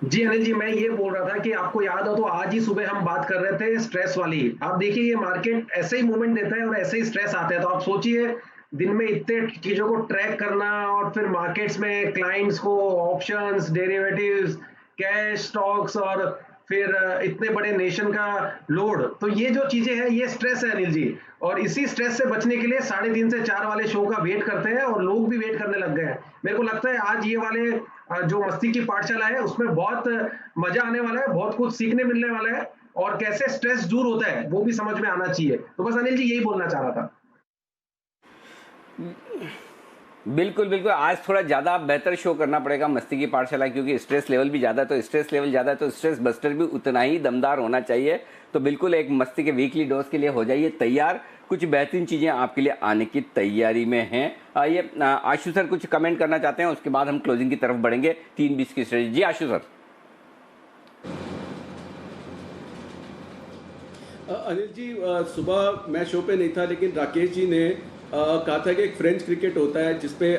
जी अनिल जी, मैं ये बोल रहा था कि आपको याद हो तो आज ही सुबह हम बात कर रहे थे स्ट्रेस वाली। आप देखिए ये मार्केट ऐसे ही मूवमेंट देता है और ऐसे ही स्ट्रेस आता है, तो आप सोचिए दिन में इतने चीजों को ट्रैक करना और फिर मार्केट्स में क्लाइंट्स को ऑप्शंस, डेरिवेटिव्स, कैश, स्टॉक्स और फिर इतने बड़े नेशन का लोड, तो ये जो चीजें हैं ये स्ट्रेस है अनिल जी। और इसी स्ट्रेस से बचने के लिए 3:30 से 4 वाले शो का वेट करते हैं और लोग भी वेट करने लग गए हैं। मेरे को लगता है आज ये वाले जो मस्ती की पाठशाला है उसमें बहुत मजा आने वाला है, बहुत कुछ सीखने मिलने वाला है और कैसे स्ट्रेस दूर होता है वो भी समझ में आना चाहिए। तो बस अनिल जी यही बोलना चाह रहा था। बिल्कुल बिल्कुल, आज थोड़ा ज्यादा बेहतर शो करना पड़ेगा मस्ती की पाठशाला, क्योंकि स्ट्रेस लेवल भी ज्यादा है, तो स्ट्रेस लेवल ज्यादा है तो स्ट्रेस बस्टर भी उतना ही दमदार होना चाहिए। तो बिल्कुल एक मस्ती के वीकली डोज के लिए हो जाइए तैयार, कुछ बेहतरीन चीजें आपके लिए आने की तैयारी में हैं। ये आशु सर कुछ कमेंट करना चाहते हैं, उसके बाद हम क्लोजिंग की तरफ बढ़ेंगे 3:20 की स्ट्रेटजी। जी आशु सर। अनिल जी, सुबह मैं शो पे नहीं था, लेकिन राकेश जी ने कहा था कि एक फ्रेंच क्रिकेट होता है जिसपे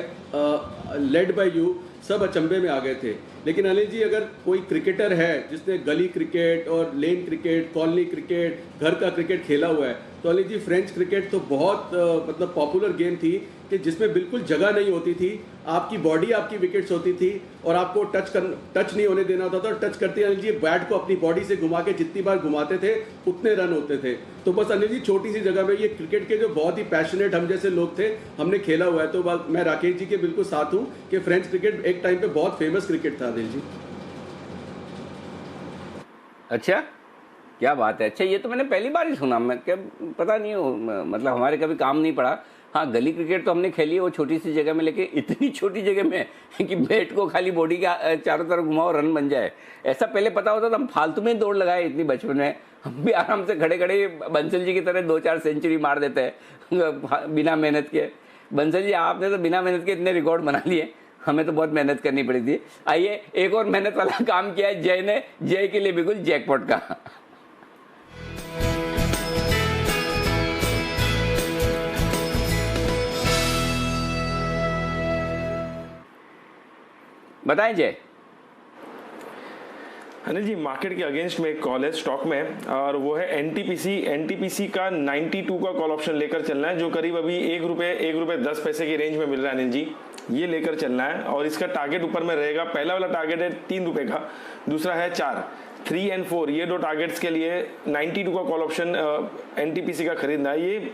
लेड बाय यू सब अचंभे में आ गए थे। लेकिन अनिल जी, अगर कोई क्रिकेटर है जिसने गली क्रिकेट और लेन क्रिकेट, कॉलोनी क्रिकेट, घर का क्रिकेट खेला हुआ है, तो अनिल जी फ्रेंच क्रिकेट तो बहुत मतलब पॉपुलर गेम थी कि जिसमें बिल्कुल जगह नहीं होती थी, आपकी बॉडी आपकी विकेट्स होती थी और आपको टच नहीं होने देना होता था। और टच करते अनिल जी बैट को अपनी बॉडी से घुमा के जितनी बार घुमाते थे उतने रन होते थे। तो बस अनिल जी छोटी सी जगह में ये क्रिकेट के जो बहुत ही पैशनेट हम जैसे लोग थे, हमने खेला हुआ है। तो मैं राकेश जी के बिल्कुल साथ हूँ कि फ्रेंच क्रिकेट एक टाइम पे बहुत फेमस क्रिकेट था अनिल जी। अच्छा, क्या बात है। अच्छा, ये तो मैंने पहली बार ही सुना, मैं क्या पता नहीं हो, मतलब हमारे कभी काम नहीं पड़ा। हाँ, गली क्रिकेट तो हमने खेली है वो छोटी सी जगह में, लेकिन इतनी छोटी जगह में कि बैट को खाली बॉडी के चारों तरफ घुमाओ रन बन जाए, ऐसा पहले पता होता तो हम फालतू में दौड़ लगाए। इतनी बचपन में हम भी आराम से खड़े खड़े बंसल जी की तरह 2-4 सेंचुरी मार देते हैं बिना मेहनत के। बंसल जी, आपने तो बिना मेहनत के इतने रिकॉर्ड बना लिए, हमें तो बहुत मेहनत करनी पड़ी थी। आइए, एक और मेहनत वाला काम किया है जय ने, जय के लिए बिल्कुल जैकपॉट का। बताएं जय। अनिल जी, मार्केट के अगेंस्ट में एक कॉल है स्टॉक में, और वो है एनटीपीसी का 92 का कॉल ऑप्शन लेकर चलना है, जो करीब अभी ₹1.10 की रेंज में मिल रहा है। अनिल जी, ये लेकर चलना है और इसका टारगेट ऊपर में रहेगा। पहला वाला टारगेट है ₹3 का, दूसरा है 4, 3 और 4। ये दो टारगेट्स के लिए 92 का कॉल ऑप्शन एनटीपीसी का खरीदना है। ये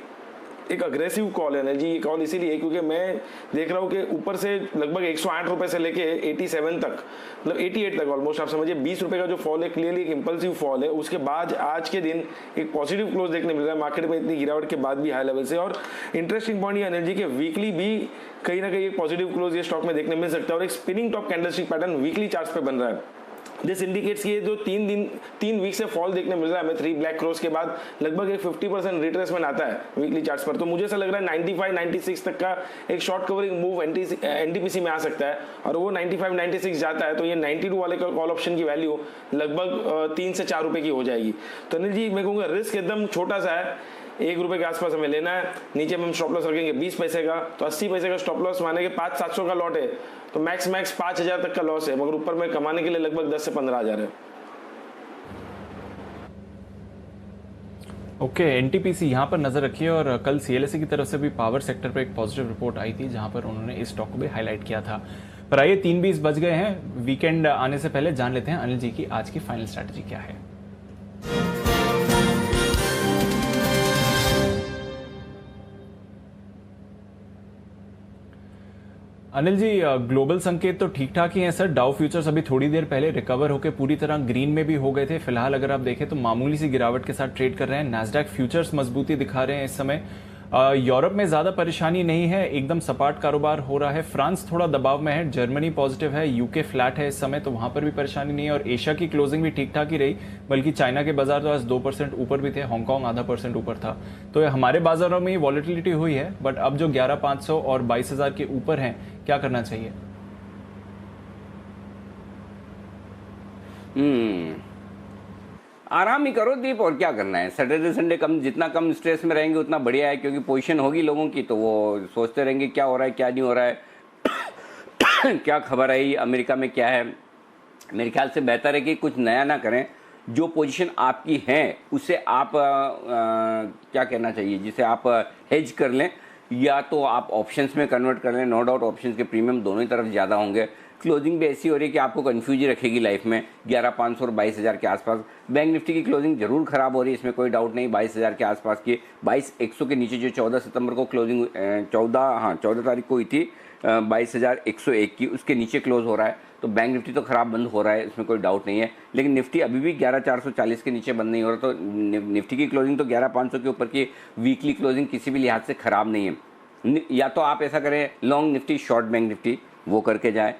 एक अग्रेसिव कॉल है ना जी। ये कॉल इसीलिए क्योंकि मैं देख रहा हूँ कि ऊपर से लगभग ₹108 से लेके 87 तक, मतलब 88 तक ऑलमोस्ट, आप समझिए ₹20 का जो फॉल है क्लियरली एक इंपल्सिव फॉल है। उसके बाद आज के दिन एक पॉजिटिव क्लोज देखने मिल रहा है मार्केट में, इतनी गिरावट के बाद भी हाई लेवल से। और इंटरेस्टिंग पॉइंट ये अनिल जी के वीकली भी कहीं ना कहीं एक पॉजिटिव क्लोज ये स्टॉक में देखने मिल सकता है और एक spinning top candlestick pattern weekly chart पे बन रहा है। दिस इंडिकेट्स कि ये जो 3 वीक से फॉल देखने मिल रहा है हमें 3 ब्लैक क्रॉस के बाद, लगभग एक 50% रिट्रेसमेंट आता है वीकली चार्ट्स पर। तो मुझे ऐसा लग रहा है 95-96 तक का एक शॉर्ट कवरिंग मूव एनटीपीसी में आ सकता है, और वो 95-96 जाता है तो ये 92 वाले का कॉल ऑप्शन की वैल्यू लगभग 3 से 4 रुपए की हो जाएगी। तो अनिल जी, मैं कहूँगा रिस्क एकदम छोटा सा है, ₹1 के आसपास हमें लेना है। नीचे में हम स्टॉप लॉस रखेंगे 20 पैसे का, तो 80 पैसे का स्टॉप लॉस माने के 500-700 का लॉट है, तो मैक्स 5,000 तक का लॉस है, मगर ऊपर में कमाने के लिए लगभग 10 से 15,000 है। ओके, एनटीपीसी यहाँ पर नजर रखिए। और कल सीएलएसए की तरफ से भी पावर सेक्टर पर एक पॉजिटिव रिपोर्ट आई थी, जहां पर उन्होंने इस स्टॉक को भी हाईलाइट किया था। पर आइए, 3:20 बज गए हैं, वीकेंड आने से पहले जान लेते हैं अनिल जी की आज की फाइनल स्ट्रैटेजी क्या है। अनिल जी, ग्लोबल संकेत तो ठीक ठाक ही हैं सर। डाउ फ्यूचर्स अभी थोड़ी देर पहले रिकवर होकर पूरी तरह ग्रीन में भी हो गए थे। फिलहाल अगर आप देखें तो मामूली सी गिरावट के साथ ट्रेड कर रहे हैं। नैस्डैक फ्यूचर्स मजबूती दिखा रहे हैं इस समय। यूरोप में ज़्यादा परेशानी नहीं है, एकदम सपाट कारोबार हो रहा है। फ्रांस थोड़ा दबाव में है, जर्मनी पॉजिटिव है, यूके फ्लैट है इस समय, तो वहाँ पर भी परेशानी नहीं है। और एशिया की क्लोजिंग भी ठीक ठाक ही रही, बल्कि चाइना के बाजार तो आज 2% ऊपर भी थे, हांगकांग आधा % ऊपर था। तो हमारे बाजारों में वॉलेटिलिटी हुई है, बट अब जो 11,500 और 22,000 के ऊपर हैं, क्या करना चाहिए? आराम ही करो दीप, और क्या करना है। सैटरडे संडे जितना कम स्ट्रेस में रहेंगे उतना बढ़िया है, क्योंकि पोजीशन होगी लोगों की तो वो सोचते रहेंगे क्या हो रहा है क्या नहीं हो रहा है क्या खबर आई अमेरिका में क्या है। मेरे ख्याल से बेहतर है कि कुछ नया ना करें, जो पोजीशन आपकी है उसे आप क्या कहना चाहिए, जिसे आप हेज कर लें, या तो आप ऑप्शंस में कन्वर्ट कर लें। नो डाउट ऑप्शंस के प्रीमियम दोनों ही तरफ ज़्यादा होंगे। क्लोजिंग भी ऐसी हो रही है कि आपको कंफ्यूज ही रखेगी लाइफ में, 11,500 और 22,000 के आसपास। बैंक निफ्टी की क्लोजिंग जरूर खराब हो रही है, इसमें कोई डाउट नहीं। 22,000 के आसपास की 22,100 के नीचे जो 14 सितंबर को क्लोजिंग 14 तारीख को हुई थी 22,101 की, उसके नीचे क्लोज हो रहा है। तो बैंक निफ्टी तो खराब बंद हो रहा है, इसमें कोई डाउट नहीं है। लेकिन निफ्टी अभी भी 11,440 के नीचे बंद नहीं हो रहा, तो निफ्टी की क्लोजिंग तो 11,500 के ऊपर की वीकली क्लोजिंग किसी भी लिहाज से खराब नहीं है। या तो आप ऐसा करें long Nifty short bank Nifty, वो करके जाए।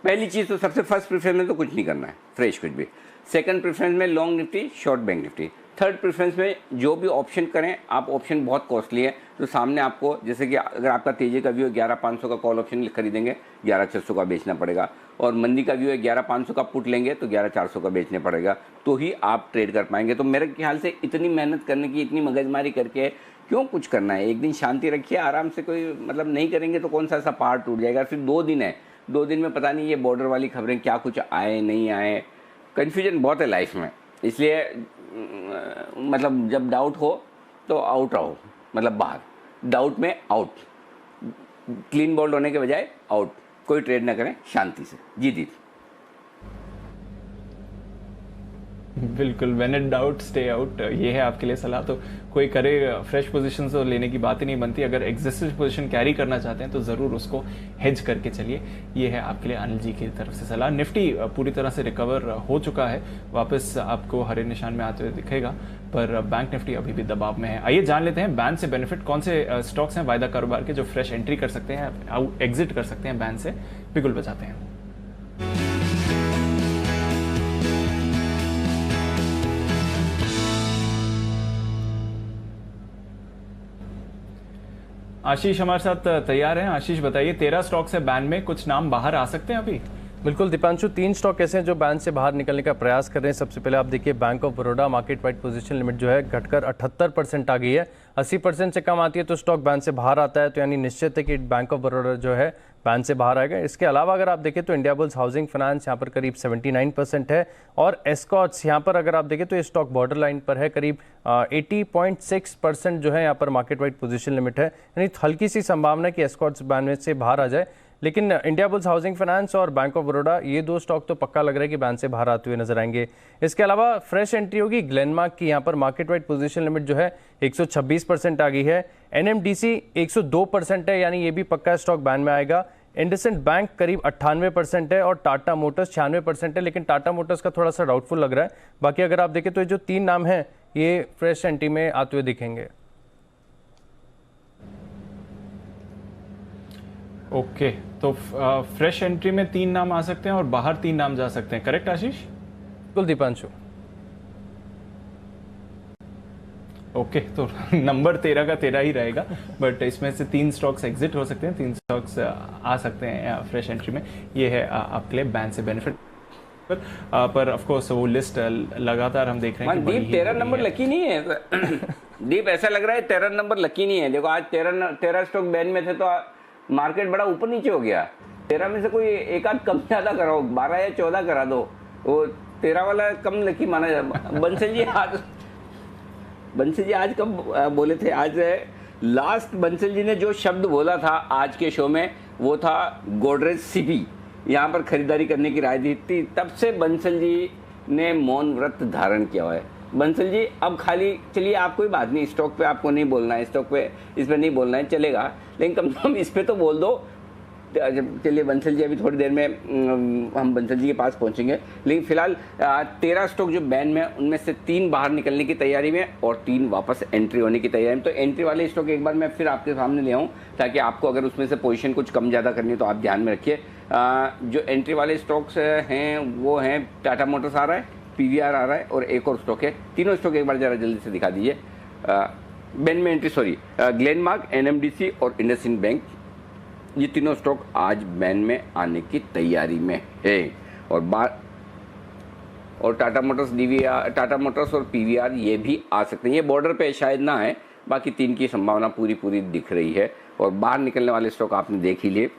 पहली चीज़ तो सबसे फर्स्ट प्रेफरेंस में तो कुछ नहीं करना है, फ्रेश कुछ भी। सेकंड प्रेफरेंस में long Nifty short bank Nifty. Third preference में जो भी ऑप्शन करें आप, ऑप्शन बहुत कॉस्टली है, तो सामने आपको जैसे कि अगर आपका तेजी का व्यू है 11,500 का कॉल ऑप्शन खरीदेंगे 11,600 का बेचना पड़ेगा, और मंदी का व्यू है 11,500 का पुट लेंगे तो 11,400 का बेचना पड़ेगा, तो ही आप ट्रेड कर पाएंगे। तो मेरे ख्याल से इतनी मेहनत करने की, इतनी मगजमारी करके क्यों कुछ करना है। एक दिन शांति रखिए, आराम से, कोई मतलब नहीं करेंगे तो कौन सा ऐसा पहाड़ टूट जाएगा। फिर 2 दिन है, 2 दिन में पता नहीं ये बॉर्डर वाली खबरें क्या कुछ आए नहीं आए, कन्फ्यूजन बहुत है लाइफ में। इसलिए मतलब जब डाउट हो तो आउट रहो, मतलब बाहर, डाउट में आउट, क्लीन बोल्ड होने के बजाय आउट, कोई ट्रेड ना करें, शांति से। जी दीप। बिल्कुल, when in doubt stay out, ये है आपके लिए सलाह। तो कोई करे फ्रेश पोजीशन तो लेने की बात ही नहीं बनती। अगर एग्जिस्टिंग पोजीशन कैरी करना चाहते हैं तो ज़रूर उसको हेज करके चलिए। ये है आपके लिए अनिल जी की तरफ से सलाह। निफ्टी पूरी तरह से रिकवर हो चुका है, वापस आपको हरे निशान में आते हुए दिखेगा, पर बैंक निफ्टी अभी भी दबाव में है। आइए जान लेते हैं बैन से बेनिफिट कौन से स्टॉक्स हैं वायदा कारोबार के जो फ्रेश एंट्री कर सकते हैं, एग्जिट कर सकते हैं बैन से। बिल्कुल बचाते हैं। आशीष हमारे साथ तैयार हैं। आशीष बताइए, 13 स्टॉक्स है बैन में, कुछ नाम बाहर आ सकते हैं अभी? बिल्कुल दीपांशु, 3 स्टॉक ऐसे हैं जो बैन से बाहर निकलने का प्रयास कर रहे हैं। सबसे पहले आप देखिए bank of Baroda, market wide position limit जो है घटकर 78% आ गई है। 80% से कम आती है तो स्टॉक बैन से बाहर आता है, तो यानी निश्चित है कि बैंक ऑफ बड़ौदा जो है बैन से बाहर आएगा। इसके अलावा अगर आप देखें तो इंडियाबुल्स हाउसिंग फाइनेंस यहाँ पर करीब 79% है, और एस्कॉर्ट्स यहाँ पर अगर आप देखें तो ये स्टॉक बॉर्डर लाइन पर है, करीब 80.6% जो है यहाँ पर मार्केट वाइड पोजीशन लिमिट है। यानी हल्की सी संभावना है कि एस्कॉर्ट्स बैन में से बाहर आ जाए, लेकिन इंडियाबुल्स हाउसिंग फाइनेंस और बैंक ऑफ बड़ौदा ये 2 स्टॉक तो पक्का लग रहा है कि बैन से बाहर आते हुए नजर आएंगे। इसके अलावा फ्रेश एंट्री होगी ग्लेनमार्क की, यहाँ पर मार्केट वाइड पोजीशन लिमिट जो है 126% आ गई है। एनएमडीसी 102% है, यानी ये भी पक्का स्टॉक बैन में आएगा। इंडसइंड बैंक करीब 98% है, और टाटा मोटर्स 96% है, लेकिन टाटा मोटर्स का थोड़ा सा डाउटफुल लग रहा है। बाकी अगर आप देखें तो ये जो 3 नाम हैं ये फ्रेश एंट्री में आते हुए दिखेंगे। ओके, तो फ्रेश एंट्री में 3 नाम आ सकते हैं और बाहर 3 नाम जा सकते हैं, करेक्ट आशीष? बिल्कुल दीपांशु। ओके, तो नंबर 13 का 13 ही रहेगा, बट इसमें से 3 स्टॉक्स एग्जिट हो सकते हैं, 3 स्टॉक्स आ सकते हैं फ्रेश एंट्री में। ये है आपके लिए बैन से बेनिफिट। पर ऑफ कोर्स वो लिस्ट लगातार हम देख रहे हैं। दीप 13 नंबर लकी नहीं है दीप, ऐसा लग रहा है 13 नंबर लकी नहीं है। देखो आज 13 स्टॉक बैन में थे तो मार्केट बड़ा ऊपर नीचे हो गया। 13 में से कोई एक आध कम ज्यादा कराओ, 12 या 14 करा दो, वो 13 वाला कम लकी माना जाए। बंसल जी आज कब बोले थे, आज लास्ट बंसल जी ने जो शब्द बोला था आज के शो में वो था गोडरेज सीपी, यहाँ पर खरीदारी करने की राय दी थी, तब से बंसल जी ने मौन व्रत धारण किया हुआ है। बंसल जी अब खाली चलिए, आप कोई बात नहीं, स्टॉक पे आपको नहीं बोलना है, स्टॉक पे इस पे नहीं बोलना है चलेगा, लेकिन कम से कम इस पे तो बोल दो चलिए बंसल जी, अभी थोड़ी देर में हम बंसल जी के पास पहुंचेंगे, लेकिन फिलहाल 13 स्टॉक जो बैन में, उनमें से 3 बाहर निकलने की तैयारी में और 3 वापस एंट्री होने की तैयारी में। तो एंट्री वाले स्टॉक एक बार मैं फिर आपके सामने ले आऊँ, ताकि आपको अगर उसमें से पोजीशन कुछ कम ज़्यादा करनी है तो आप ध्यान में रखिए। जो एंट्री वाले स्टॉक्स हैं वो हैं टाटा मोटर्स आ रहा है, PVR आ रहा है और एक और स्टॉक है। तीनों स्टॉक एक बार ज़रा जल्दी से दिखा दीजिए। बैन में एंट्री, सॉरी, ग्लेनमार्क, NMDC और इंडसइंड बैंक, ये तीनों स्टॉक आज बैन में आने की तैयारी में है। और Tata Motors, DVR, Tata Motors और PVR ये भी आ सकते हैं। ये बॉर्डर पे शायद ना है, बाकी 3 की संभावना पूरी दिख रही है। और बाहर निकलने वाले स्टॉक आपने देख ही लिए,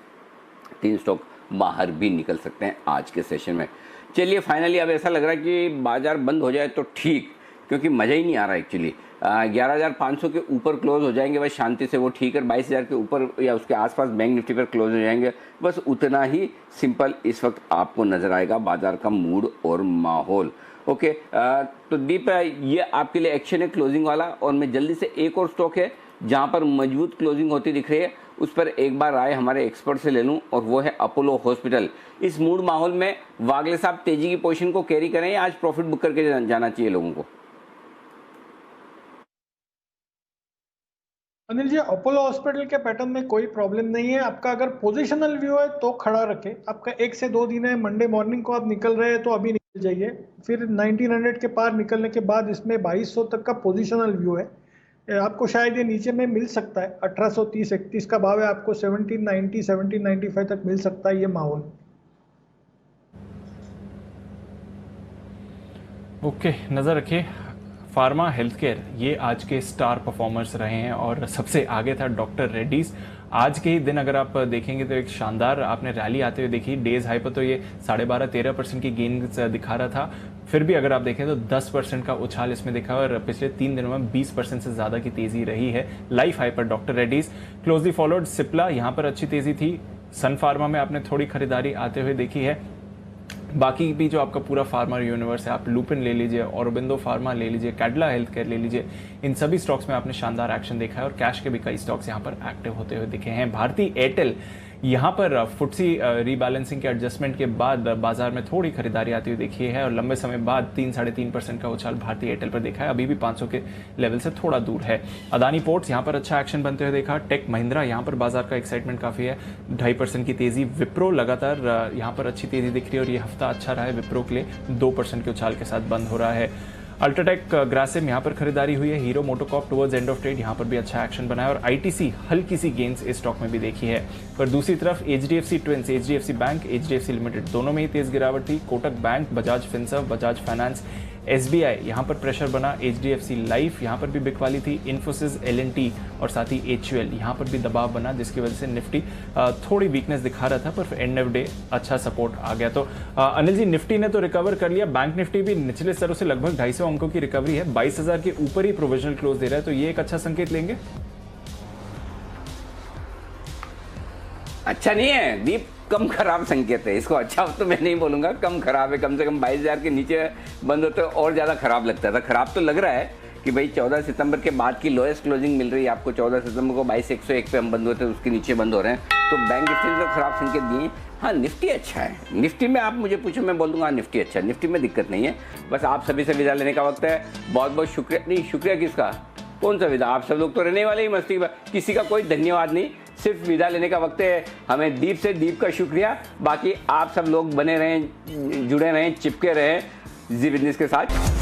3 स्टॉक बाहर भी निकल सकते हैं आज के सेशन में। चलिए फाइनली अब ऐसा लग रहा है कि बाजार बंद हो जाए तो ठीक, क्योंकि मज़ा ही नहीं आ रहा एक्चुअली। 11,500 के ऊपर क्लोज हो जाएंगे बस शांति से, वो ठीक है। 22,000 के ऊपर या उसके आसपास बैंक निफ्टी पर क्लोज हो जाएंगे, बस उतना ही सिंपल इस वक्त आपको नजर आएगा बाजार का मूड और माहौल। ओके, तो दीप, ये आपके लिए एक्शन है क्लोजिंग वाला। और मैं जल्दी से एक और स्टॉक है जहां पर मजबूत क्लोजिंग होती दिख रही है, उस पर एक बार राय हमारे एक्सपर्ट से ले लूं, और वो है अपोलो हॉस्पिटल। इस मूड माहौल में वागले साहब तेजी की पोजीशन को कैरी करें या आज प्रॉफिट बुक करके जाना चाहिए लोगों को? अनिल जी, अपोलो हॉस्पिटल के पैटर्न में कोई प्रॉब्लम नहीं है। आपका अगर पोजिशनल व्यू है तो खड़ा रखे। आपका 1 से 2 दिन है, मंडे मॉर्निंग को आप निकल रहे हैं तो अभी निकल जाइए। फिर 1900 के पार निकलने के बाद इसमें 2200 तक का पोजिशनल व्यू है। आपको शायद ये नीचे में मिल सकता है। 1830-31 का भाव है, आपको 1790 1795 तक मिल सकता है ये माहौल। ओके, नज़र रखिए। फार्मा हेल्थ केयर ये आज के स्टार परफॉर्मर्स रहे हैं और सबसे आगे था डॉक्टर रेड्डीज। आज के ही दिन अगर आप देखेंगे तो एक शानदार आपने रैली आते हुए देखी। डेज हाई पर तो ये 12.5-13% की गेन दिखा रहा था, फिर भी अगर आप देखें तो 10% का उछाल इसमें दिखा और पिछले 3 दिनों में 20% से ज़्यादा की तेज़ी रही है। लाइफ हाई पर doctor Reddy's, closely followed Cipla, यहाँ पर अच्छी तेज़ी थी। सन फार्मा में आपने थोड़ी खरीदारी आते हुए देखी है। बाकी भी जो आपका पूरा फार्मा यूनिवर्स है, आप लुपिन ले लीजिए, औरबिंदो फार्मा ले लीजिए, कैडला हेल्थ केयर ले लीजिए, इन सभी स्टॉक्स में आपने शानदार एक्शन देखा है और कैश के भी कई स्टॉक्स यहाँ पर एक्टिव होते हुए दिखे हैं। भारतीय एयरटेल, यहाँ पर फुटसी रीबैलेंसिंग के एडजस्टमेंट के बाद बाजार में थोड़ी खरीदारी आती हुई देखी है और लंबे समय बाद 3-3.5% का उछाल भारतीय एयरटेल पर देखा है। अभी भी 500 के लेवल से थोड़ा दूर है। अदानी पोर्ट्स, यहाँ पर अच्छा एक्शन बनते हुए देखा। टेक महिंद्रा, यहाँ पर बाजार का एक्साइटमेंट काफी है, 2.5% की तेजी। विप्रो लगातार यहाँ पर अच्छी तेजी दिख रही है और ये हफ्ता अच्छा रहा है विप्रो के लिए, 2% के उछाल के साथ बंद हो रहा है। अल्ट्राटेक, ग्रासिम, यहाँ पर खरीदारी हुई है। Hero MotoCorp towards end of trade, यहाँ पर भी अच्छा एक्शन बना है और ITC हल्की सी गेंस इस स्टॉक में भी देखी है। पर दूसरी तरफ HDFC twins, HDFC bank, HDFC limited, दोनों में ही तेज गिरावट थी। Kotak bank, Bajaj Finserv, Bajaj finance, SBI, यहाँ पर प्रेशर बना। HDFC लाइफ, यहाँ पर भी बिकवाली थी। इन्फोसिस, LNT और साथ ही HUL, यहाँ पर भी दबाव बना, जिसकी वजह से निफ्टी थोड़ी वीकनेस दिखा रहा था, पर एंड ऑफ डे अच्छा सपोर्ट आ गया। तो अनिल जी, निफ्टी ने तो रिकवर कर लिया, बैंक निफ्टी भी निचले स्तरों से लगभग 250 अंकों की रिकवरी है, 22,000 के ऊपर ही प्रोविजनल क्लोज दे रहा है, तो ये एक अच्छा संकेत लेंगे? अच्छा नहीं है दीप, कम खराब संकेत है। इसको अच्छा तो मैं नहीं बोलूंगा, कम खराब है। कम से कम 22,000 के नीचे बंद होते और ज्यादा खराब लगता था। खराब तो लग रहा है कि भाई 14 सितंबर के बाद की लोएस्ट क्लोजिंग मिल रही है आपको। 14 सितंबर को 22,101 पे हम बंद होते हैं, उसके नीचे बंद हो रहे हैं, तो बैंक निफ्टी ने तो खराब संकेत दिए। हाँ, निफ्टी अच्छा है। निफ्टी में आप मुझे पूछो, मैं बोल दूंगा निफ्टी अच्छा है, निफ्टी में दिक्कत नहीं है। बस आप सभी से विदा लेने का वक्त है। बहुत बहुत शुक्रिया। नहीं, शुक्रिया किसका, कौन सा विदा? आप सब लोग तो रहने वाले ही मस्ती में, किसी का कोई धन्यवाद नहीं, सिर्फ विदा लेने का वक्त है। हमें दीप से, दीप का शुक्रिया। बाकी आप सब लोग बने रहें, जुड़े रहें, चिपके रहें जी बिजनेस के साथ।